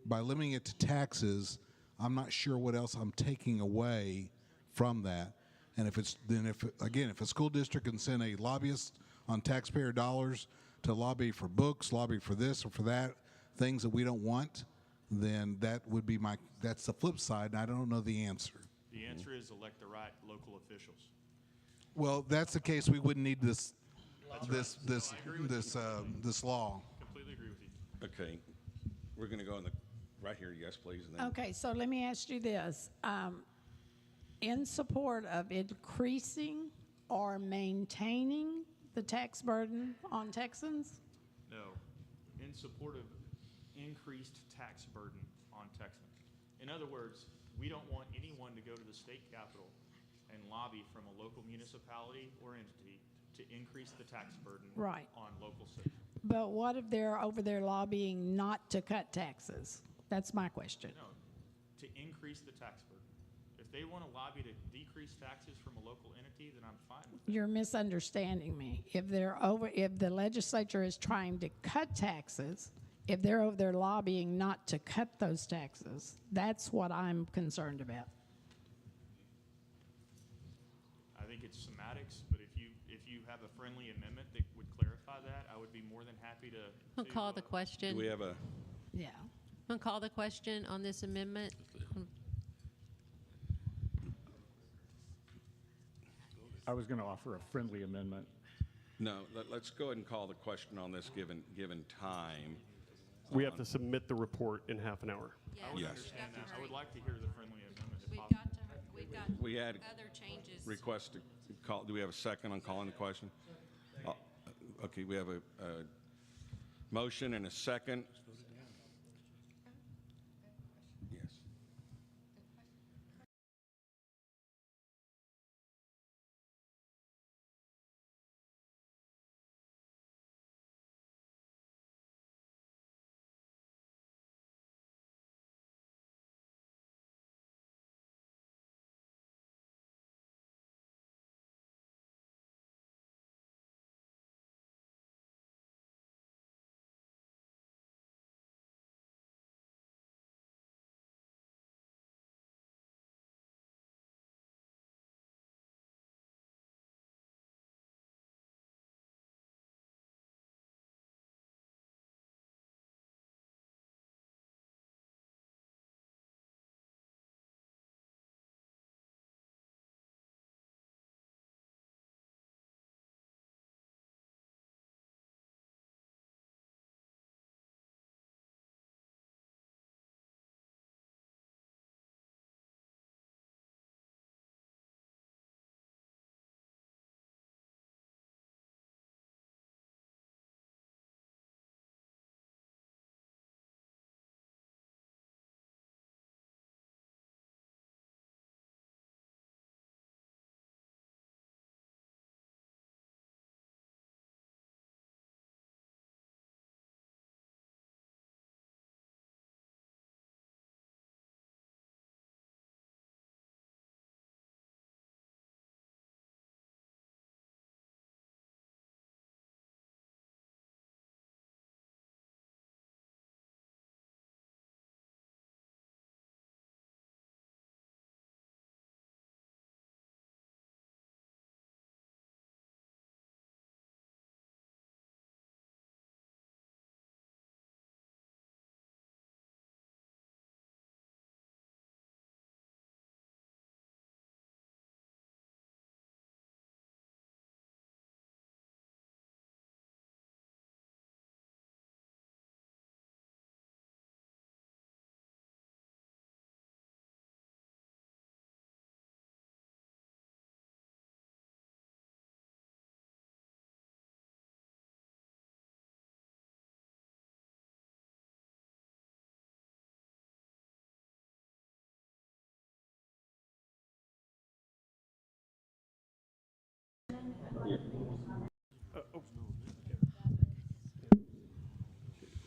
by limiting it to taxes, I'm not sure what else I'm taking away from that. And if a school district can send a lobbyist on taxpayer dollars to lobby for books, lobby for this or for that, things that we don't want, then that would be that's the flip side, and I don't know the answer. The answer is elect the right local officials. Well, that's the case. We wouldn't need this law. Completely agree with you. Okay, we're going to go right here. Yes, please. And then Okay, so let me ask you this. In support of increasing or maintaining the tax burden on Texans? No. In support of increased tax burden on Texans. In other words, we don't want anyone to go to the state capitol and lobby from a local municipality or entity to increase the tax burden on local citizens. But what if they're over there lobbying not to cut taxes? That's my question. No, to increase the tax burden. If they want to lobby to decrease taxes from a local entity, then I'm fine with that. You're misunderstanding me. If the legislature is trying to cut taxes if they're over there lobbying not to cut those taxes, that's what I'm concerned about. I think it's semantics, but if you have a friendly amendment that would clarify that, I would be more than happy to. I'll call the question. Do we have a? Yeah. I'm going to call the question on this amendment. I was going to offer a friendly amendment. No, let's go ahead and call the question on this given time. We have to submit the report in half an hour. I would Yes. understand that. I would like to hear the friendly amendment if We've possible. got We had other changes. request to call. Do we have a second on calling the question? Okay, we have a motion and a second. Yes.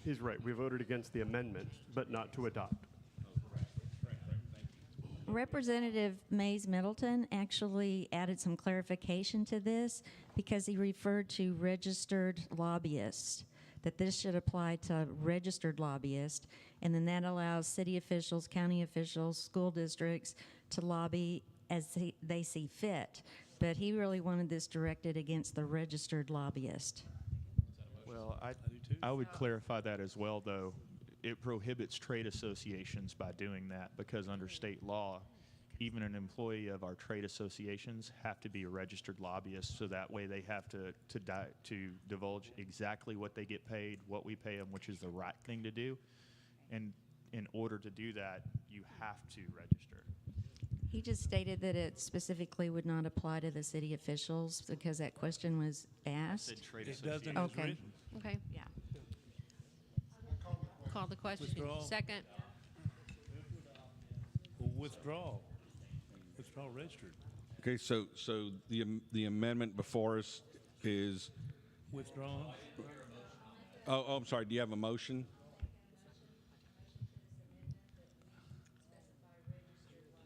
He's right. We voted against the amendment, but not to adopt. Representative Mays Middleton actually added some clarification to this because he referred to registered lobbyists, that this should apply to registered lobbyists, and then that allows city officials, county officials, school districts to lobby as they see fit. But he really wanted this directed against the registered lobbyist. Well, I would clarify that as well, though. It prohibits trade associations by doing that because under state law, even an employee of our trade associations have to be a registered lobbyist, so that way they have to divulge exactly what they get paid, what we pay them, which is the right thing to do. And in order to do that, you have to register. He just stated that it specifically would not apply to the city officials because that question was asked. It doesn't. Okay. Okay. Yeah. Call the question. Withdrawal. Second. Withdrawal registered. Okay, so the amendment before us is. Withdrawn. Oh, I'm sorry. Do you have a motion?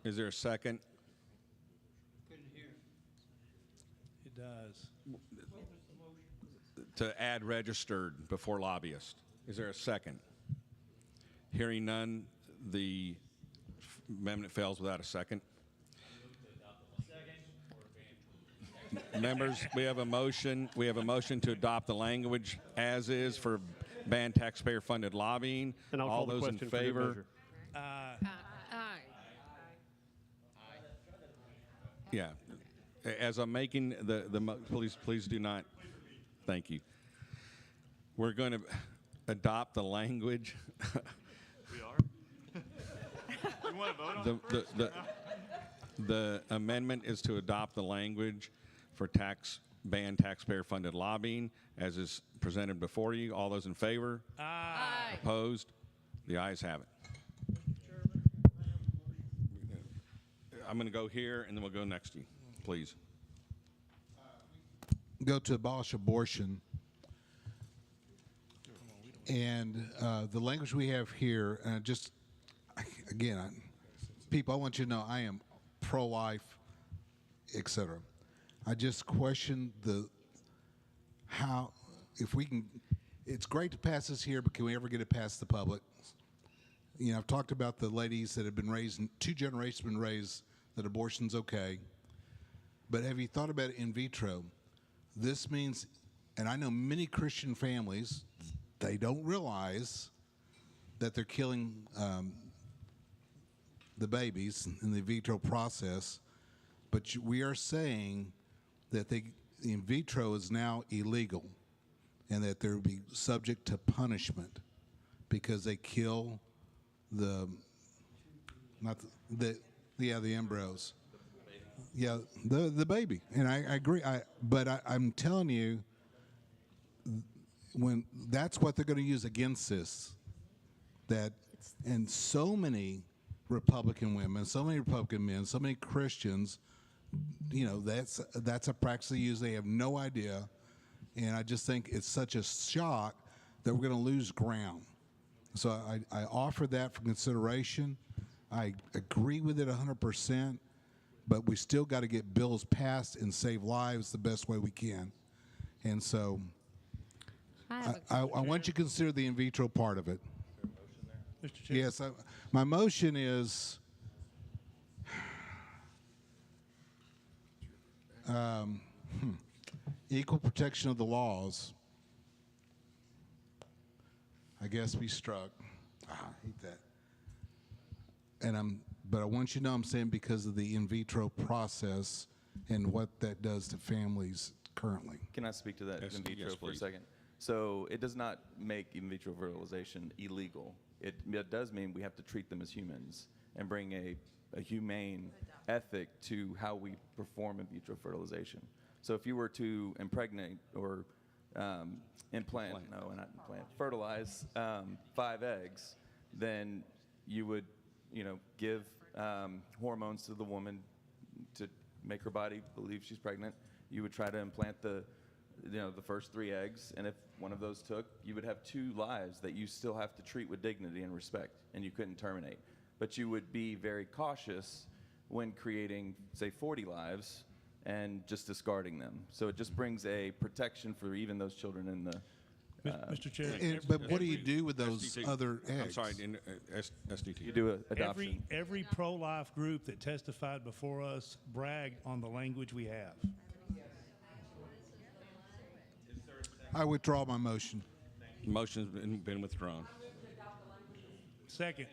Is there a second? It does. To add registered before lobbyist. Is there a second? Hearing none, the amendment fails without a second. Members, we have a motion. We have a motion to adopt the language as is for ban taxpayer-funded lobbying. And I'll All call the those in question for good favor? measure. Yeah. As I'm making please do not. Thank you. We're going to adopt the language. We are? You want to vote on it first? The amendment is to adopt the language for ban taxpayer-funded lobbying as is presented before you. All those in favor? Aye. Opposed? The ayes have it. I'm going to go here, and then we'll go next to you, please. Go to abolish abortion. And the language we have here, people, I want you to know I am pro-life, etc. I just question if we can, it's great to pass this here, but can we ever get it past the public? You know, I've talked about the ladies that have been raised, 2 generations have been raised that abortion's okay. But have you thought about it in vitro? This means, and I know many Christian families, they don't realize that they're killing the babies in the in vitro process, but we are saying that the in vitro is now illegal and that they'll be subject to punishment because they kill the embryos. Yeah, the baby. And I agree. But I'm telling you, when that's what they're going to use against this, and so many Republican women, so many Republican men, so many Christians, you know, that's a practice they use. They have no idea, and I just think it's such a shock that we're going to lose ground. So I offer that for consideration. I agree with it 100%, but we still got to get bills passed and save lives the best way we can. And so I want you to consider the in vitro part of it. Mr. Chair. Yes, my motion is equal protection of the laws. I guess we struck. I hate that. But I want you to know I'm saying because of the in vitro process and what that does to families currently. Can I speak to that Yes, in vitro yes, for a please. second? So it does not make in vitro fertilization illegal. It does mean we have to treat them as humans and bring a humane ethic to how we perform in vitro fertilization. So if you were to impregnate or fertilize 5 eggs, then you would, give hormones to the woman to make her body believe she's pregnant. You would try to implant the first 3 eggs, and if one of those took, you would have 2 lives that you still have to treat with dignity and respect, and you couldn't terminate. But you would be very cautious when creating, say, 40 lives and just discarding them. So it just brings a protection for even those children in the... Mr. Chair. But what do you do with those SDT. other eggs? I'm sorry, SDT. You do adoption. Every pro-life group that testified before us bragged on the language we have. I withdraw my motion. Motion's been withdrawn. Second.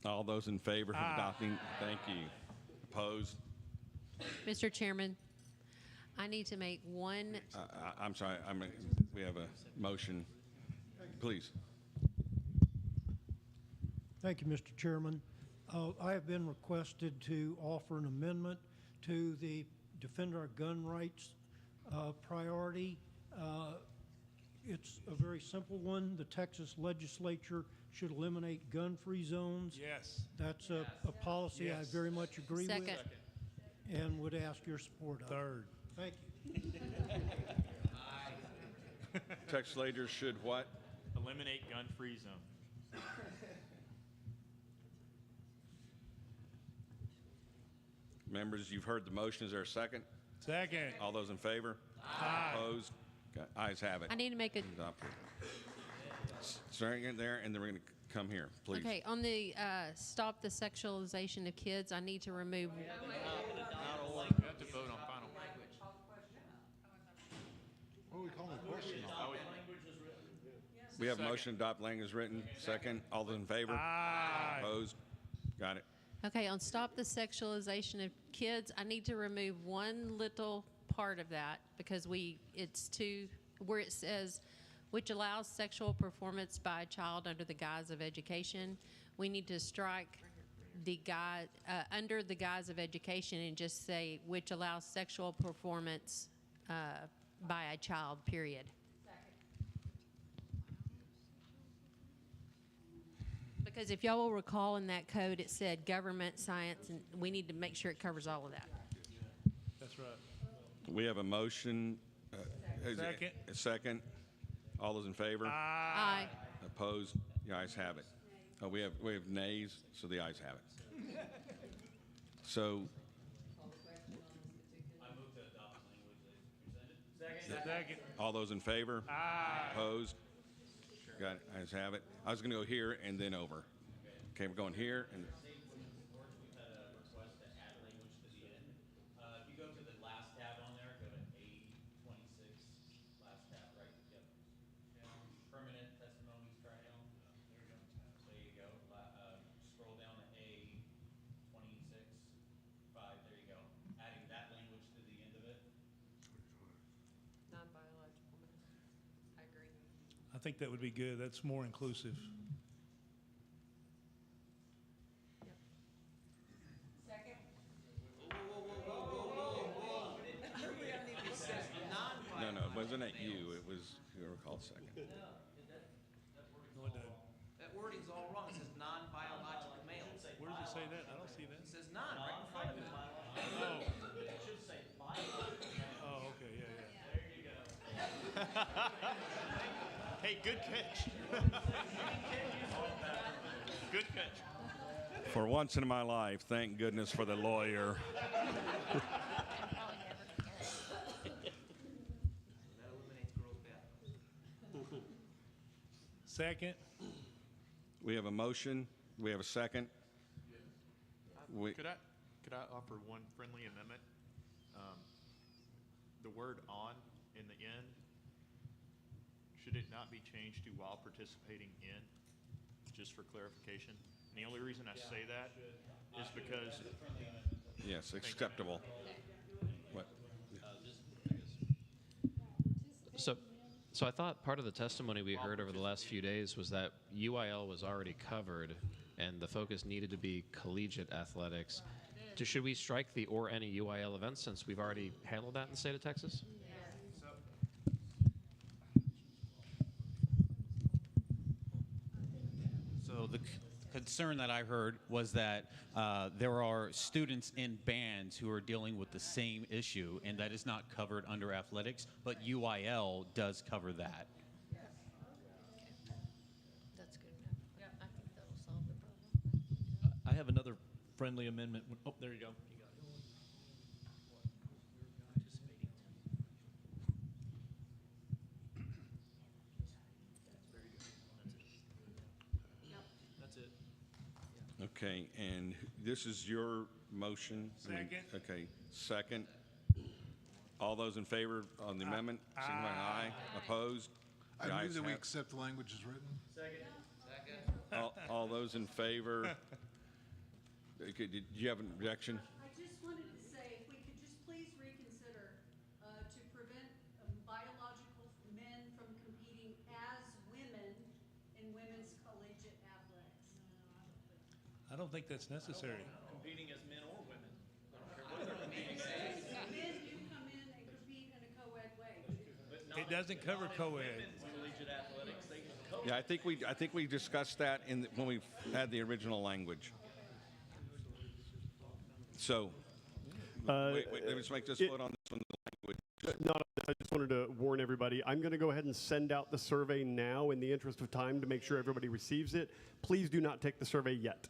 All those in favor of adopting, thank you. Opposed? Mr. Chairman, I need to make one. I'm sorry, we have a motion. Please. Thank you, Mr. Chairman. I have been requested to offer an amendment to the Defend Our Gun Rights priority. It's a very simple one. The Texas legislature should eliminate gun-free zones. Yes. That's a policy Yes. I very much agree Second. with and would ask your support of. Third. Thank you. Texas legislators should what? Eliminate gun-free zone. Members, you've heard the motion. Is there a second? Second. All those in favor? Aye. Opposed? Ayes have it. I need to make a, Adopted. Starting it there, and then we're going to come here, please. okay, on the stop the sexualization of kids, I need to remove. We have to vote on final. What are we calling the question on? We have a motion to adopt language written. Second. All those in favor? Aye. Opposed? Got it. Okay, on stop the sexualization of kids, I need to remove one little part of that because it's where it says, which allows sexual performance by a child under the guise of education. We need to strike the under the guise of education and just say, which allows sexual performance by a child, period. Because if y'all will recall in that code, it said government, science, and we need to make sure it covers all of that. That's right. We have a motion. Second. A second. All those in favor? Aye. Opposed? The ayes have it. We have nays, so the ayes have it. So Second. all those in favor? Aye. Opposed? Got it. Ayes have it. I was going to go here and then over. Okay, we're going here and. If you go to the last tab on there, go to A26, last tab, right? Yep. Permanent testimonies trial. There you go. Scroll down to A26, 5. There you go. Adding that language to the end of it. Non-biological. I agree. I think that would be good. That's more inclusive. No, it wasn't at you. It was whoever called second. That wording's all wrong. It says non-biological males. Where does it say that? I don't see that. It says non right in front of it. Oh. It should say biological. Oh, okay, yeah. There you go. Hey, good catch. Good catch. For once in my life, thank goodness for the lawyer. Second. We have a motion. We have a second. Could I offer one friendly amendment? The word "on" in the end, should it not be changed to "while participating in"? Just for clarification. And the only reason I say that is because. Yes, acceptable. What? So I thought part of the testimony we heard over the last few days was that UIL was already covered and the focus needed to be collegiate athletics. Should we strike the or any UIL events since we've already handled that in the state of Texas? So the concern that I heard was that there are students in bands who are dealing with the same issue, and that is not covered under athletics, but UIL does cover that. That's good enough. Yeah, I think that'll solve the problem. I have another friendly amendment. Oh, there you go. You got it. That's it. Okay, and this is your motion? Second. Okay, second. All those in favor on the amendment, signify by aye. Opposed? The I ayes move that we have- accept the language as written. All those in favor? Okay, did you have an objection? I just wanted to say, if we could just please reconsider to prevent biological men from competing as women in women's collegiate athletics. I don't think that's necessary. Competing as men or women. I don't care what they're competing as. Men do come in and compete in a co-ed way. It doesn't cover co-ed. Women's collegiate athletics. They can coach. Yeah, I think we discussed that when we had the original language. So, wait, let's make this vote on this one. I just wanted to warn everybody. I'm going to go ahead and send out the survey now in the interest of time to make sure everybody receives it. Please do not take the survey yet.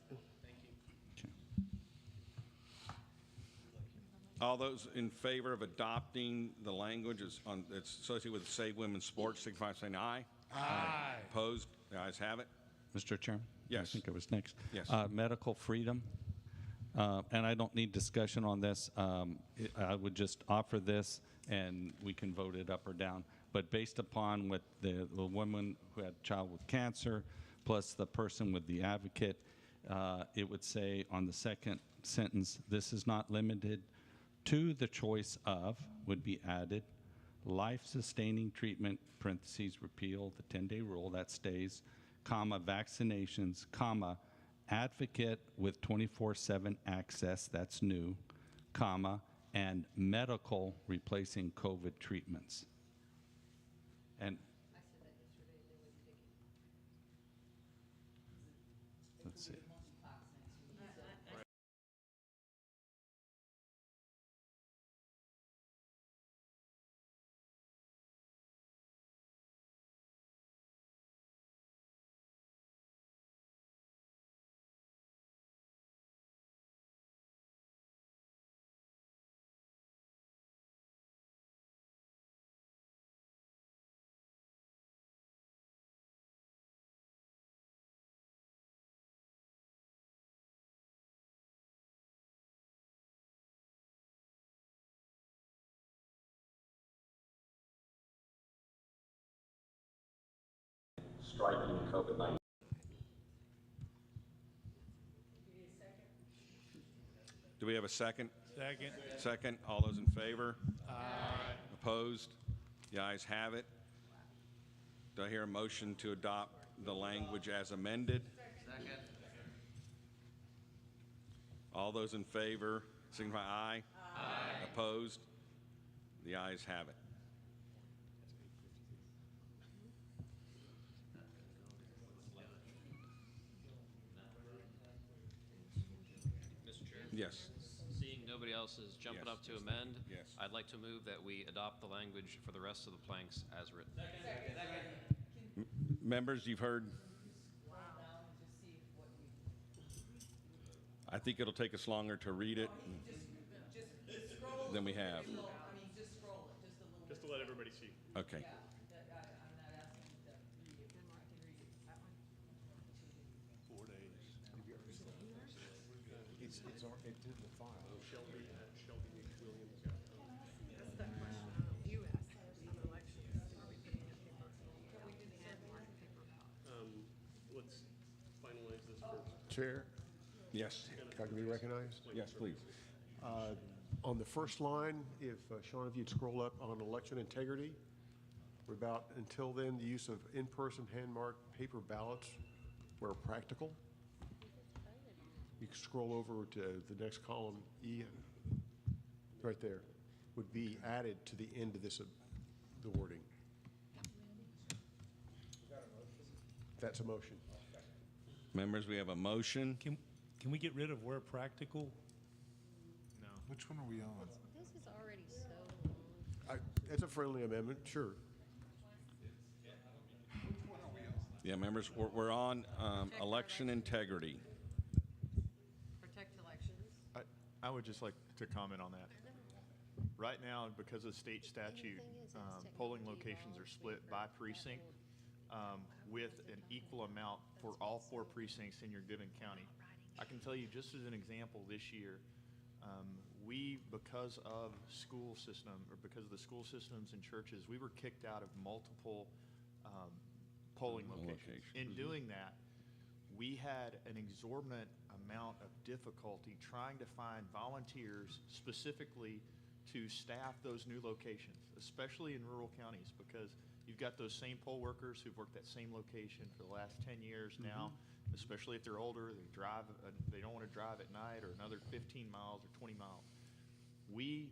All those in favor of adopting the language that's associated with Save Women's Sports, signify by saying aye. Aye. Opposed? The ayes have it. Mr. Chairman? Yes. I think it was next. Yes. Medical freedom. And I don't need discussion on this. I would just offer this, and we can vote it up or down. But based upon what the woman who had a child with cancer, plus the person with the advocate, it would say on the second sentence, this is not limited to the choice of, would be added, life-sustaining treatment, parentheses, repeal the 10-day rule, that stays, comma, vaccinations, comma, advocate with 24/7 access, that's new, comma, and medical replacing COVID treatments. And let's see. Striking COVID-19. Do we have a second? Second. Second. All those in favor? Aye. Opposed? The ayes have it. Do I hear a motion to adopt the language as amended? Second. All those in favor signify aye. Aye. Opposed? The ayes have it. Yes. Seeing nobody else is jumping Yes. up to amend, Yes. I'd like to move that we adopt the language for the rest of the planks as written. Members, you've heard. I think it'll take us longer to read it than we have. Just to let everybody see. Okay. It's in the file. Shelby Williams. That's the question you asked on elections. Are we putting it in paper? Can we do the hand mark paper ballot? Let's finalize this first. Chair, Yes. can I be recognized? Yes, please. On the first line, if, Sean, if you'd scroll up on election integrity, we're about, until then, the use of in-person hand-marked paper ballots where practical. You can scroll over to the next column, E, right there, would be added to the end of this, the wording. That's a motion. Members, we have a motion. Can we get rid of where practical? Which one are we on? This is already so long. It's a friendly amendment, sure. Yeah, members, we're on election integrity. Protect elections. I would just like to comment on that. Right now, because of state statute, polling locations are split by precinct with an equal amount for all 4 precincts in your given county. I can tell you, just as an example, this year, because of school system, or because of the school systems and churches, we were kicked out of multiple polling locations. In doing that, we had an exorbitant amount of difficulty trying to find volunteers specifically to staff those new locations, especially in rural counties, because you've got those same poll workers who've worked that same location for the last 10 years now, especially if they're older, they don't want to drive at night, or another 15 miles or 20 miles. We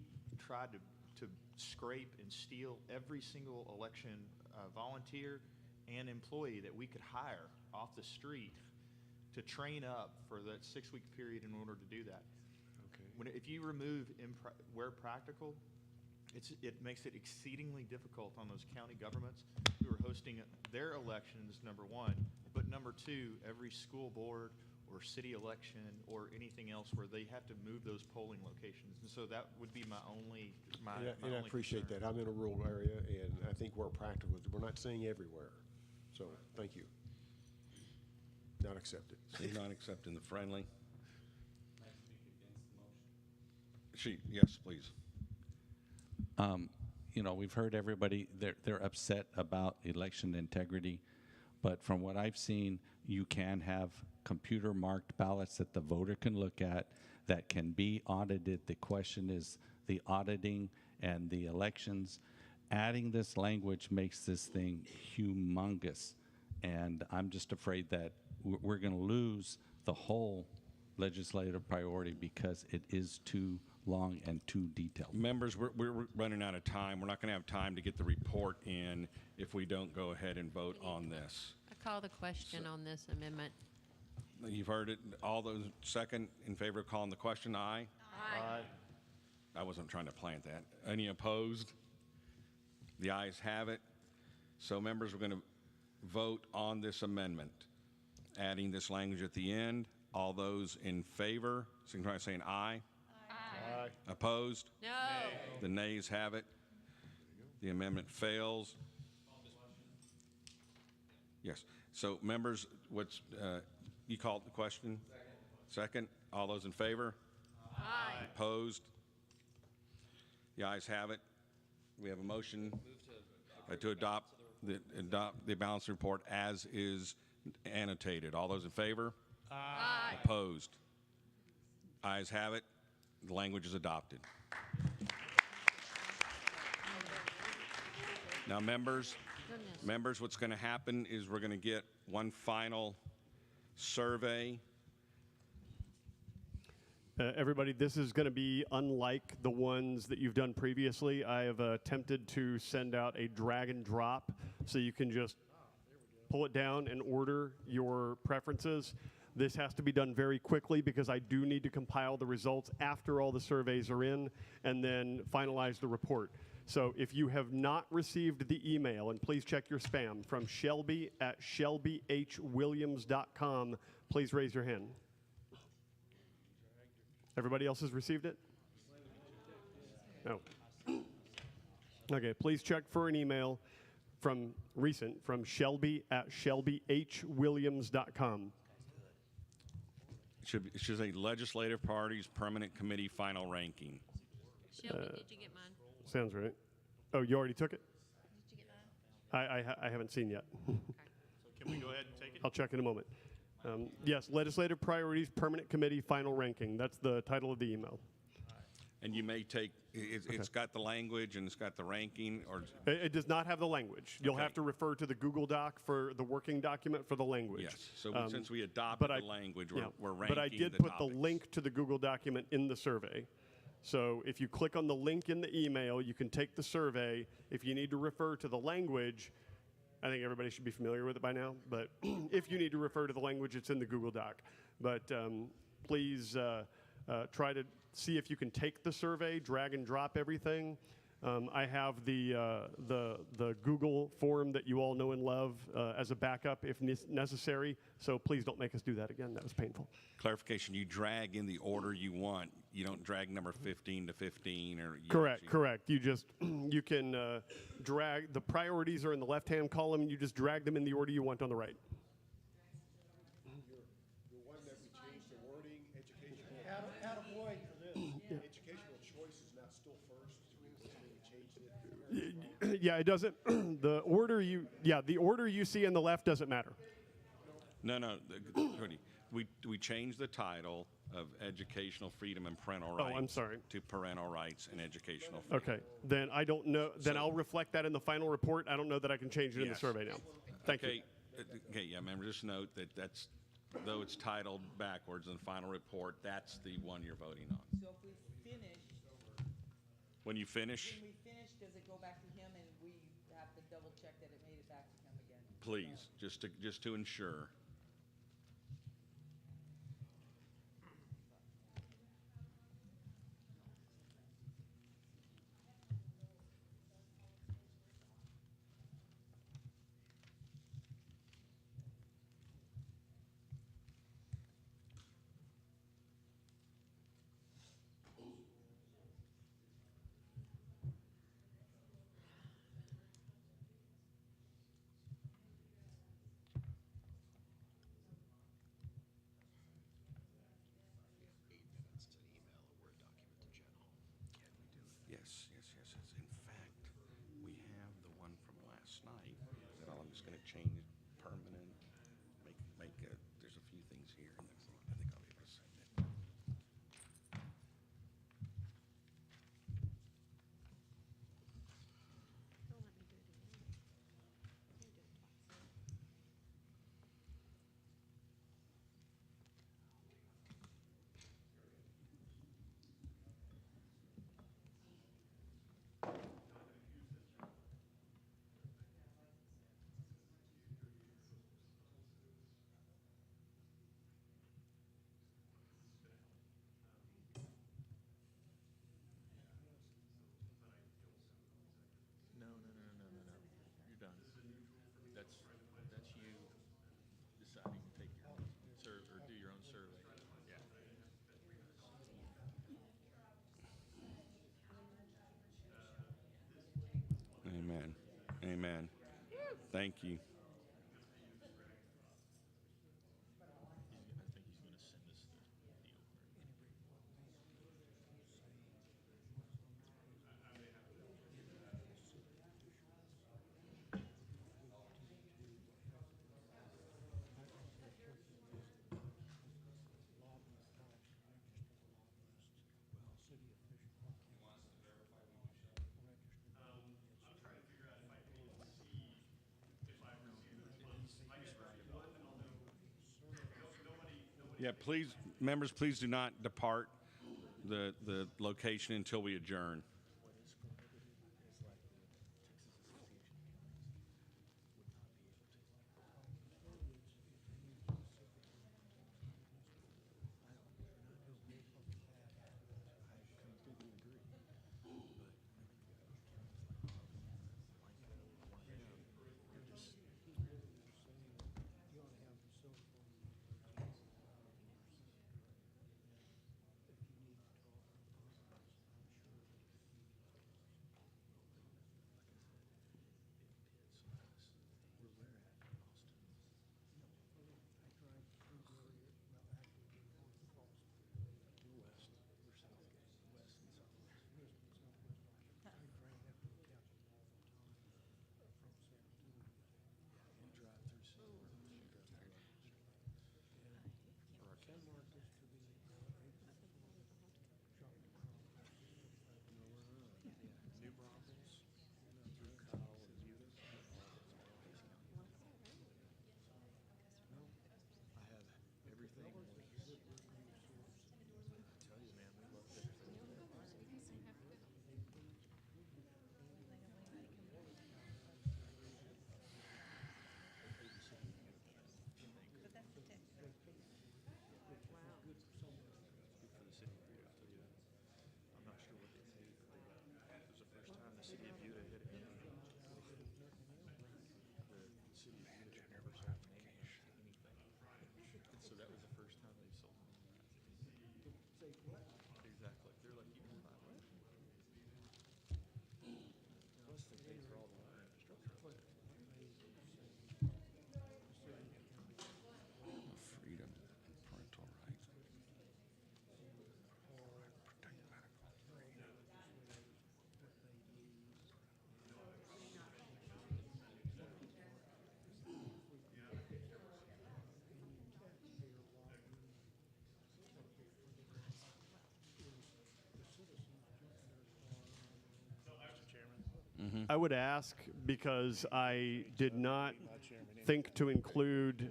tried to scrape and steal every single election volunteer and employee that we could hire off the street to train up for that 6-week period in order to do that. Okay. If you remove where practical, it makes it exceedingly difficult on those county governments who are hosting their elections, number one, but number two, every school board or city election or anything else where they have to move those polling locations. And so that would be my only, And I appreciate that. I'm in a rural area, and I think we're practical. We're not saying everywhere. So, thank you. Not accepted. So you're not accepting the friendly? Yes, please. You know, we've heard everybody, they're upset about election integrity, but from what I've seen, you can have computer marked ballots that the voter can look at that can be audited. The question is the auditing and the elections. Adding this language makes this thing humongous, and I'm just afraid that we're going to lose the whole legislative priority because it is too long and too detailed. Members, we're running out of time. We're not going to have time to get the report in if we don't go ahead and vote on this. I call the question on this amendment. You've heard it. All those second in favor of calling the question, aye? Aye. I wasn't trying to plant that. Any opposed? The ayes have it. So members, we're going to vote on this amendment, adding this language at the end. All those in favor, signify by saying aye. Aye. Opposed? No. The nays have it. The amendment fails. Yes. So members, you called the question? Second. All those in favor? Aye. Opposed? The ayes have it. We have a motion to adopt the balance report as is annotated. All those in favor? Aye. Opposed? Ayes have it. The language is adopted. Now, members, what's going to happen is we're going to get one final survey. Everybody, this is going to be unlike the ones that you've done previously. I have attempted to send out a drag and drop so you can just pull it down and order your preferences. This has to be done very quickly because I do need to compile the results after all the surveys are in and then finalize the report. So if you have not received the email, and please check your spam, from Shelby at shelbyhwilliams.com, please raise your hand. Everybody else has received it? No. Okay, please check for an email from Shelby at shelbyhwilliams.com. It should say Legislative Parties Permanent Committee Final Ranking. Shelby, did you get mine? Sounds right. Oh, you already took it? Did you get mine? I haven't seen yet. So can we go ahead and take it? I'll check in a moment. Yes, Legislative Priorities Permanent Committee Final Ranking. That's the title of the email. And you may take, it's got the language and it's got the ranking, or It does not have the language. You'll Okay. have to refer to the Google Doc for the working document for the language. yes. So since we adopted but the language, yeah, we're ranking but I did the put topics. the link to the Google document in the survey. So if you click on the link in the email, you can take the survey. If you need to refer to the language, I think everybody should be familiar with it by now. But if you need to refer to the language, it's in the Google Doc. But please try to see if you can take the survey, drag and drop everything. I have the Google form that you all know and love as a backup if necessary. So please don't make us do that again. That was painful. Clarification, you drag in the order you want. You don't drag number 15 to 15 or... Correct. You just, you can drag, the priorities are in the left-hand column. You just drag them in the order you want on the right. The one that we changed the wording, educational. Educational choice is not still first. We changed it. Yeah, it doesn't, the order you see in the left doesn't matter. No, we changed the title of Educational Freedom and Parental Rights. I'm sorry. To Parental Rights and Educational Freedom. Okay, then I don't know, then I'll reflect that in the final report. I don't know that I can change it in the Yes. survey now. Thank you. Okay, yeah, remember, just note that that's, though it's titled backwards in the final report, that's the one you're voting on. So if we finish, When you finish, does it go back to him and we have to double check that it made it back to him again? please, just to ensure. change it permanent, there's a few things here, and that's, I think I'll be able to send it. No. You're done. That's you deciding to take your or do your own survey. Yeah. Amen. Amen. Thank you. I think he's going to send us the deal. Yeah, please, members, please do not depart the location until we adjourn. Freedom and parental rights. Protect medical freedom. I would ask, because I did not think to include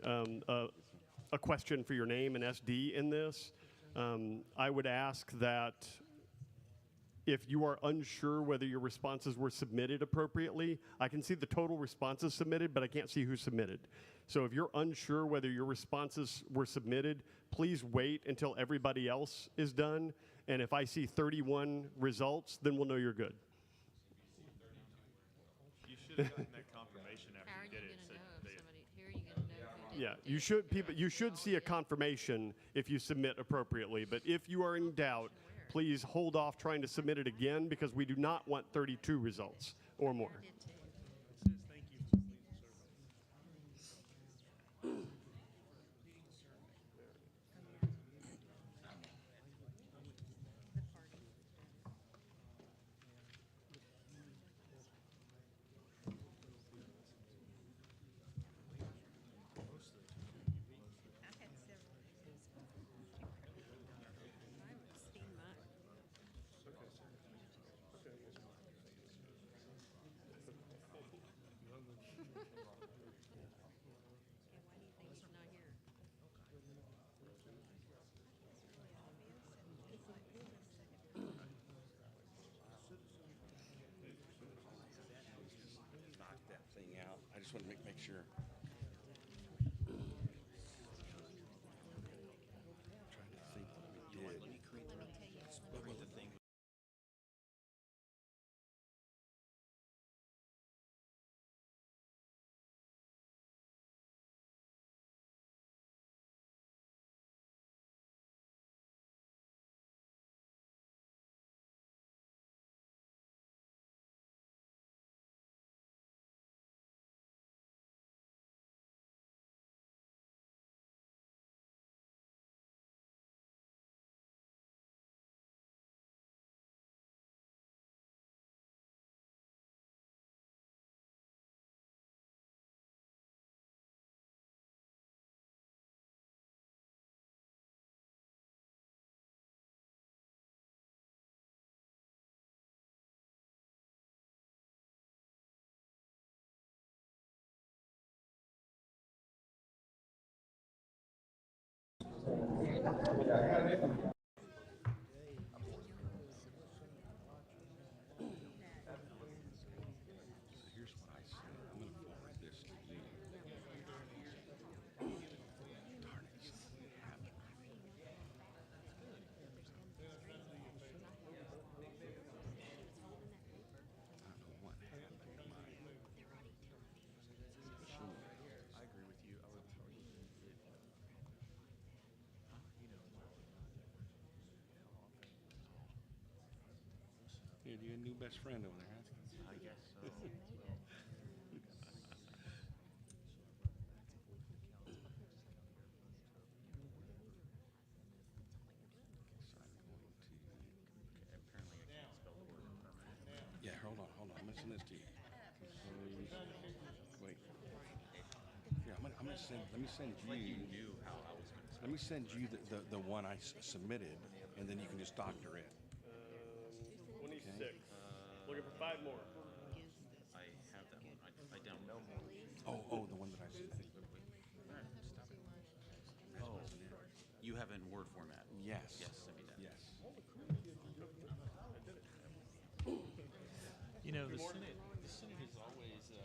a question for your name and SD in this, I would ask that if you are unsure whether your responses were submitted appropriately, I can see the total responses submitted, but I can't see who submitted. So if you're unsure whether your responses were submitted, please wait until everybody else is done. And if I see 31 results, then we'll know you're good. You should have gotten that confirmation after you did it. Yeah, you should see a confirmation if you submit appropriately. But if you are in doubt, please hold off trying to submit it again, because we do not want 32 results or more. just want to make sure. Trying to think what we did. What was the thing? Here's what I said. I'm going to forward this to you. Darn it, something happened. I don't know what happened to my machine. I agree with you. I would You a new best friend over there, huh? I guess so. Yeah, hold on. I'm gonna send this to you. Wait. Yeah, I'm gonna send. Let me send you. Like you knew how I was going to. Let me send you the one I submitted, and then you can just doctor it. 26. Okay. Looking for 5 more. I have that one. I downloaded. Oh, the one that I submitted. Stop it. Oh, you have it in Word format. Yes. Yes, send me that. Yes. You know, the Senate is always, the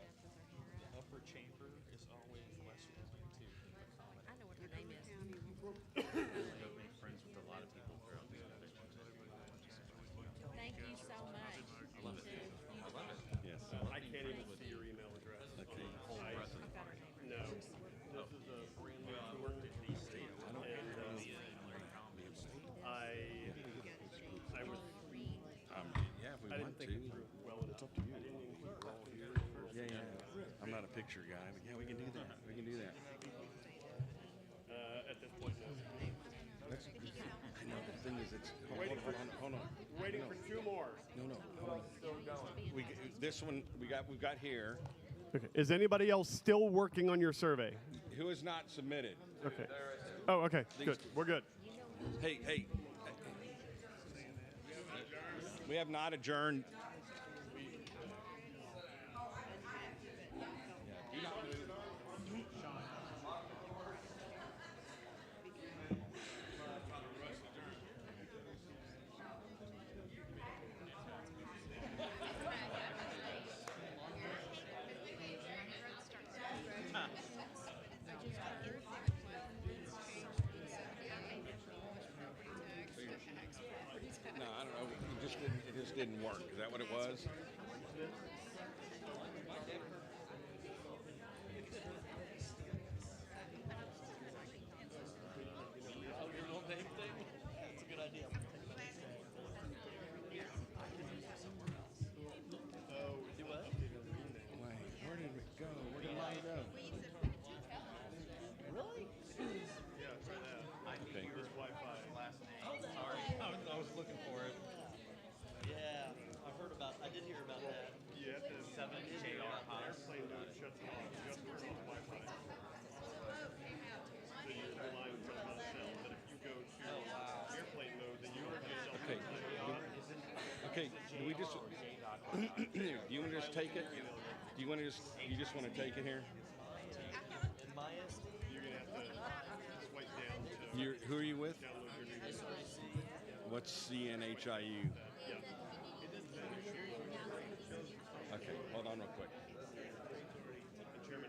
upper chamber is always less willing to accommodate. I know what her name is. I've made friends with a lot of people throughout this division. Thank you so much. I love it. I love it. Yes. I can't even see your email address. Okay. No. This is a brand new tour. I was. Yeah, if we I want didn't think to. it through well enough. It's up to you. I didn't even think it all here. Yeah. I'm not a picture guy, but yeah, we can do that. We can do that. At this point, no. I know the thing is, it's. Hold on. Waiting for 2 more. No. Hold on. Still going. This one we've got here. Okay. Is anybody else still working on your survey? Who is not submitted? Okay. Oh, okay. Good. We're good. Hey. We have not adjourned. No, I don't know. It just didn't work. Is that what it was? That's a good idea. Do what? Wait, where did it go? Where did mine go? Really? Yeah, try that. Okay. Here's Wi-Fi. Last name. Sorry. I was looking for it. Yeah, I did hear about that. You have to 7JR Haas. Airplane mode shuts it off just where it has Wi-Fi. So you're relying on cell phone, but if you go to airplane mode, then you are just Okay. Okay. Do we just? Do you want to just take it? Do you want to just? You just want to take it here? In my estimate, you're gonna have to swipe down to Who are you with? download your new. What's CNHIU? Okay, hold on real quick. The chairman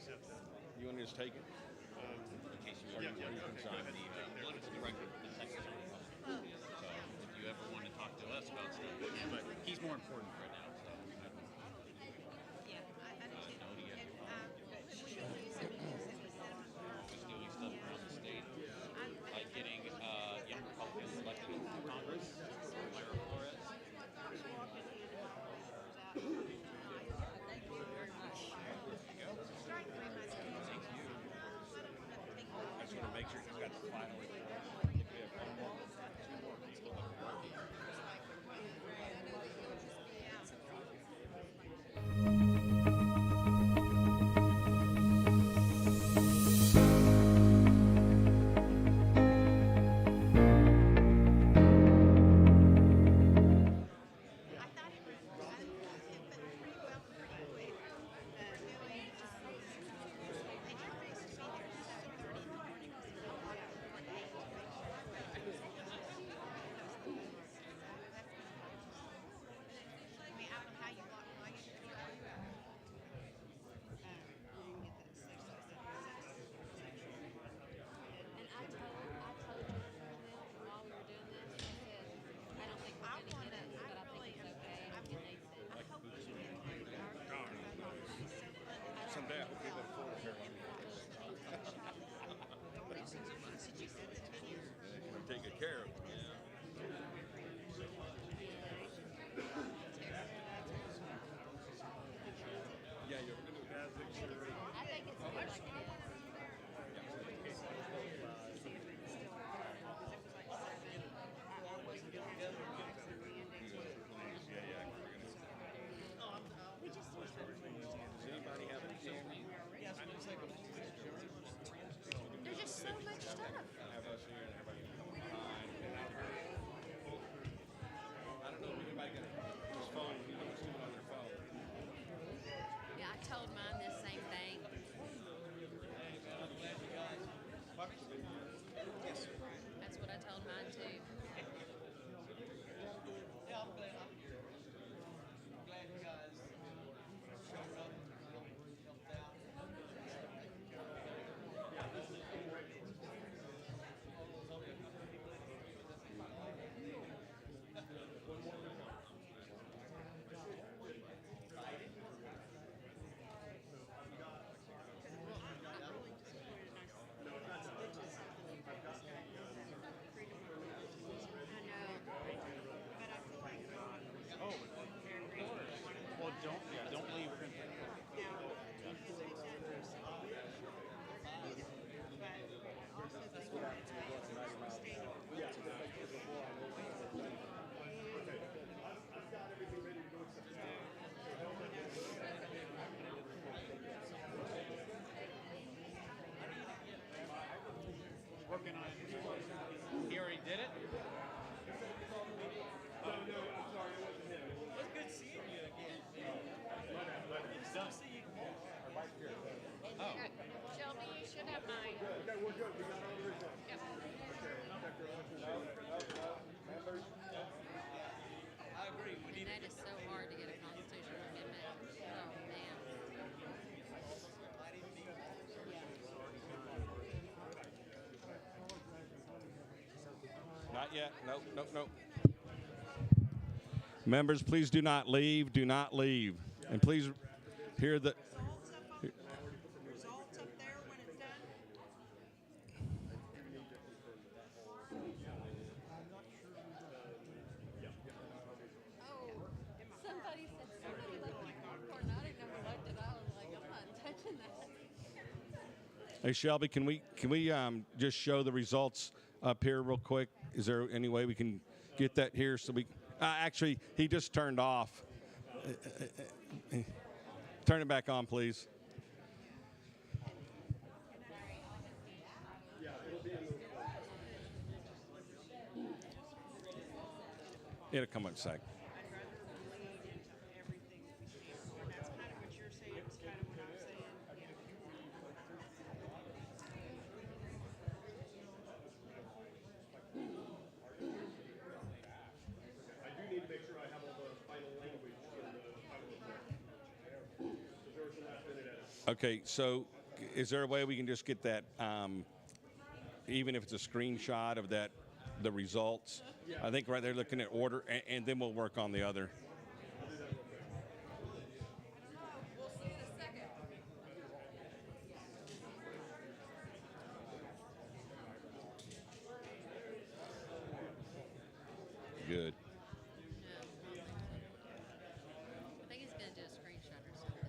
You want to just take it? In case you are concerned, the political director for the Texas Army. So if you ever want to talk to us about stuff, but he's more important right now. So always doing stuff around the state, like getting young Republicans elected into Congress. Myra Flores. I just want to make sure he's got the final. If we have one more, two more people that are working. Someday I hope we have a Florida Fair. We're taking care of it. Yeah, you're going to do that. I think it's good like it is. There's just so much stuff. Have us here and everybody behind. I don't know if anybody got his phone. You know what's doing on their phone. Yeah, I told mine the same thing. That's what I told mine too. Yeah, I'm glad you guys showed up and helped out. Well, don't leave. Working on it. He already did it? Oh, no, I'm sorry, it wasn't him. It was good seeing you again. It's done. And Shelby, you should have mine. Okay, we're good. We got all the results. Yep. I agree. We And that is so hard to get a constitutional amendment. Oh, man. Not yet. Nope, nope, nope. Members, please do not leave. Do not leave. And please hear the. Results up there when it's done? Oh, somebody said somebody left my popcorn. I didn't know who left it. I was like, I'm not touching that. Hey Shelby, can we just show the results up here real quick? Is there any way we can get that here so we? Actually, he just turned off. Turn it back on, please. It'll come up in a sec. I'd rather lead into everything before. That's kind of what you're saying. It's kind of what I'm saying. I do need to make sure I have all the final language in the final report. Because there was some last minute edits. Okay, so is there a way we can just get that, even if it's a screenshot of that, the results? I think right there looking at order, and then we'll work on the other. We'll see in a second. Good. I think he's going to do a screenshot or something.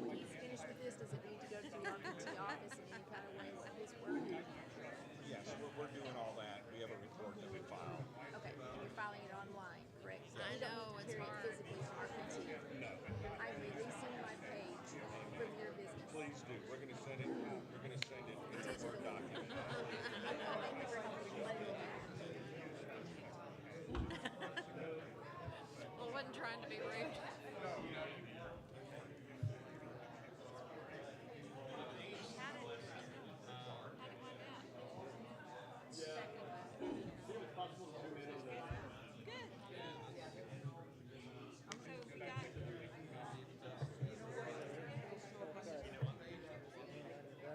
When he's finished with this, does it need to go to the RPT office in any kind of way with his work? Yes, we're doing all that. We have a report that we file. Okay, and you're filing it online, correct? So I you don't know, it's carry it hard. physically to RPT. No. I'm releasing my page from your business. Please do. We're going to send it. We're going to send it in a Word document. Thank you for helping me let me know. Well, I wasn't trying to be rude.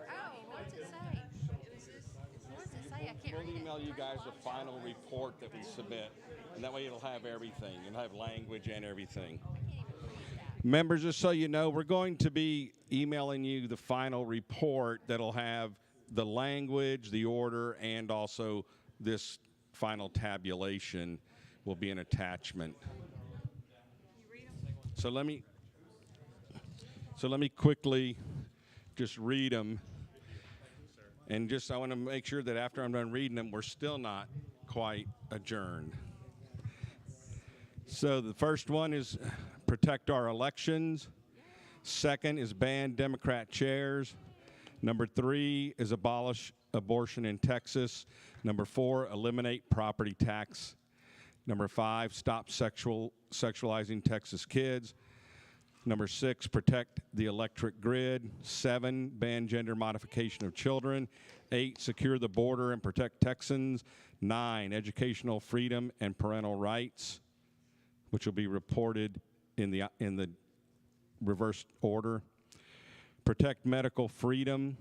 Oh, what's it say? What's it say? I can't We'll read it. email you guys the final report that we submit, and that way it'll have everything. It'll have language and everything. Members, just so you know, we're going to be emailing you the final report that'll have the language, the order, and also this final tabulation will be an attachment. So let me quickly just read them. And just I want to make sure that after I'm done reading them, we're still not quite adjourned. So the first one is protect our elections. Second is ban Democrat chairs. Number 3 is abolish abortion in Texas. Number 4, eliminate property tax. Number 5, stop sexualizing Texas kids. Number 6, protect the electric grid. 7, ban gender modification of children. 8, secure the border and protect Texans. 9, educational freedom and parental rights, which will be reported in the reverse order. Protect medical freedom.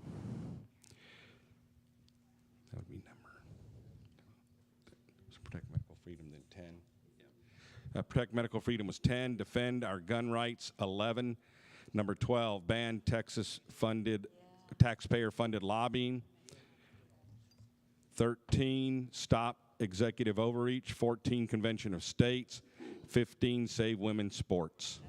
That would be number. So protect medical freedom, then 10. Protect medical freedom was 10. Defend our gun rights, 11. Number 12, ban taxpayer-funded lobbying. 13, stop executive overreach. 14, Convention of States. 15, save women's sports.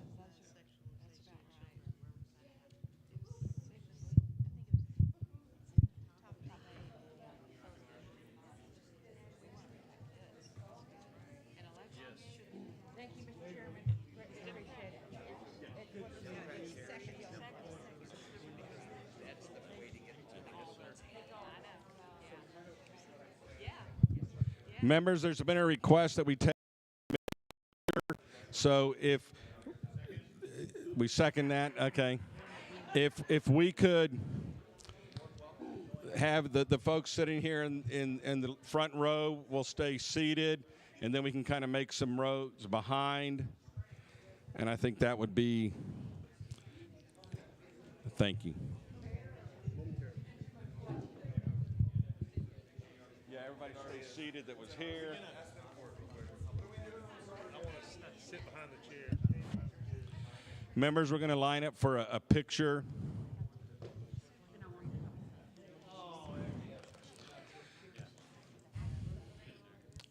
Thank you, Mr. Chairman. Appreciate it. Members, there's been a request that we take. So if we second that, okay. If we could have the folks sitting here in the front row will stay seated, and then we can kind of make some rows behind. And I think that would be, thank you. Yeah, everybody stay seated that was here. I want to sit behind the chair. Members, we're going to line up for a picture.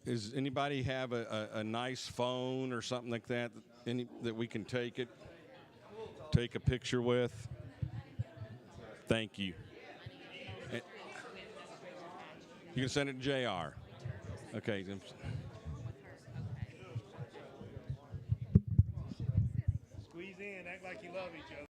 Does anybody have a nice phone or something like that that we can take a picture with? Thank you. You can send it to JR. Okay. then- Squeeze in, act like you love each other.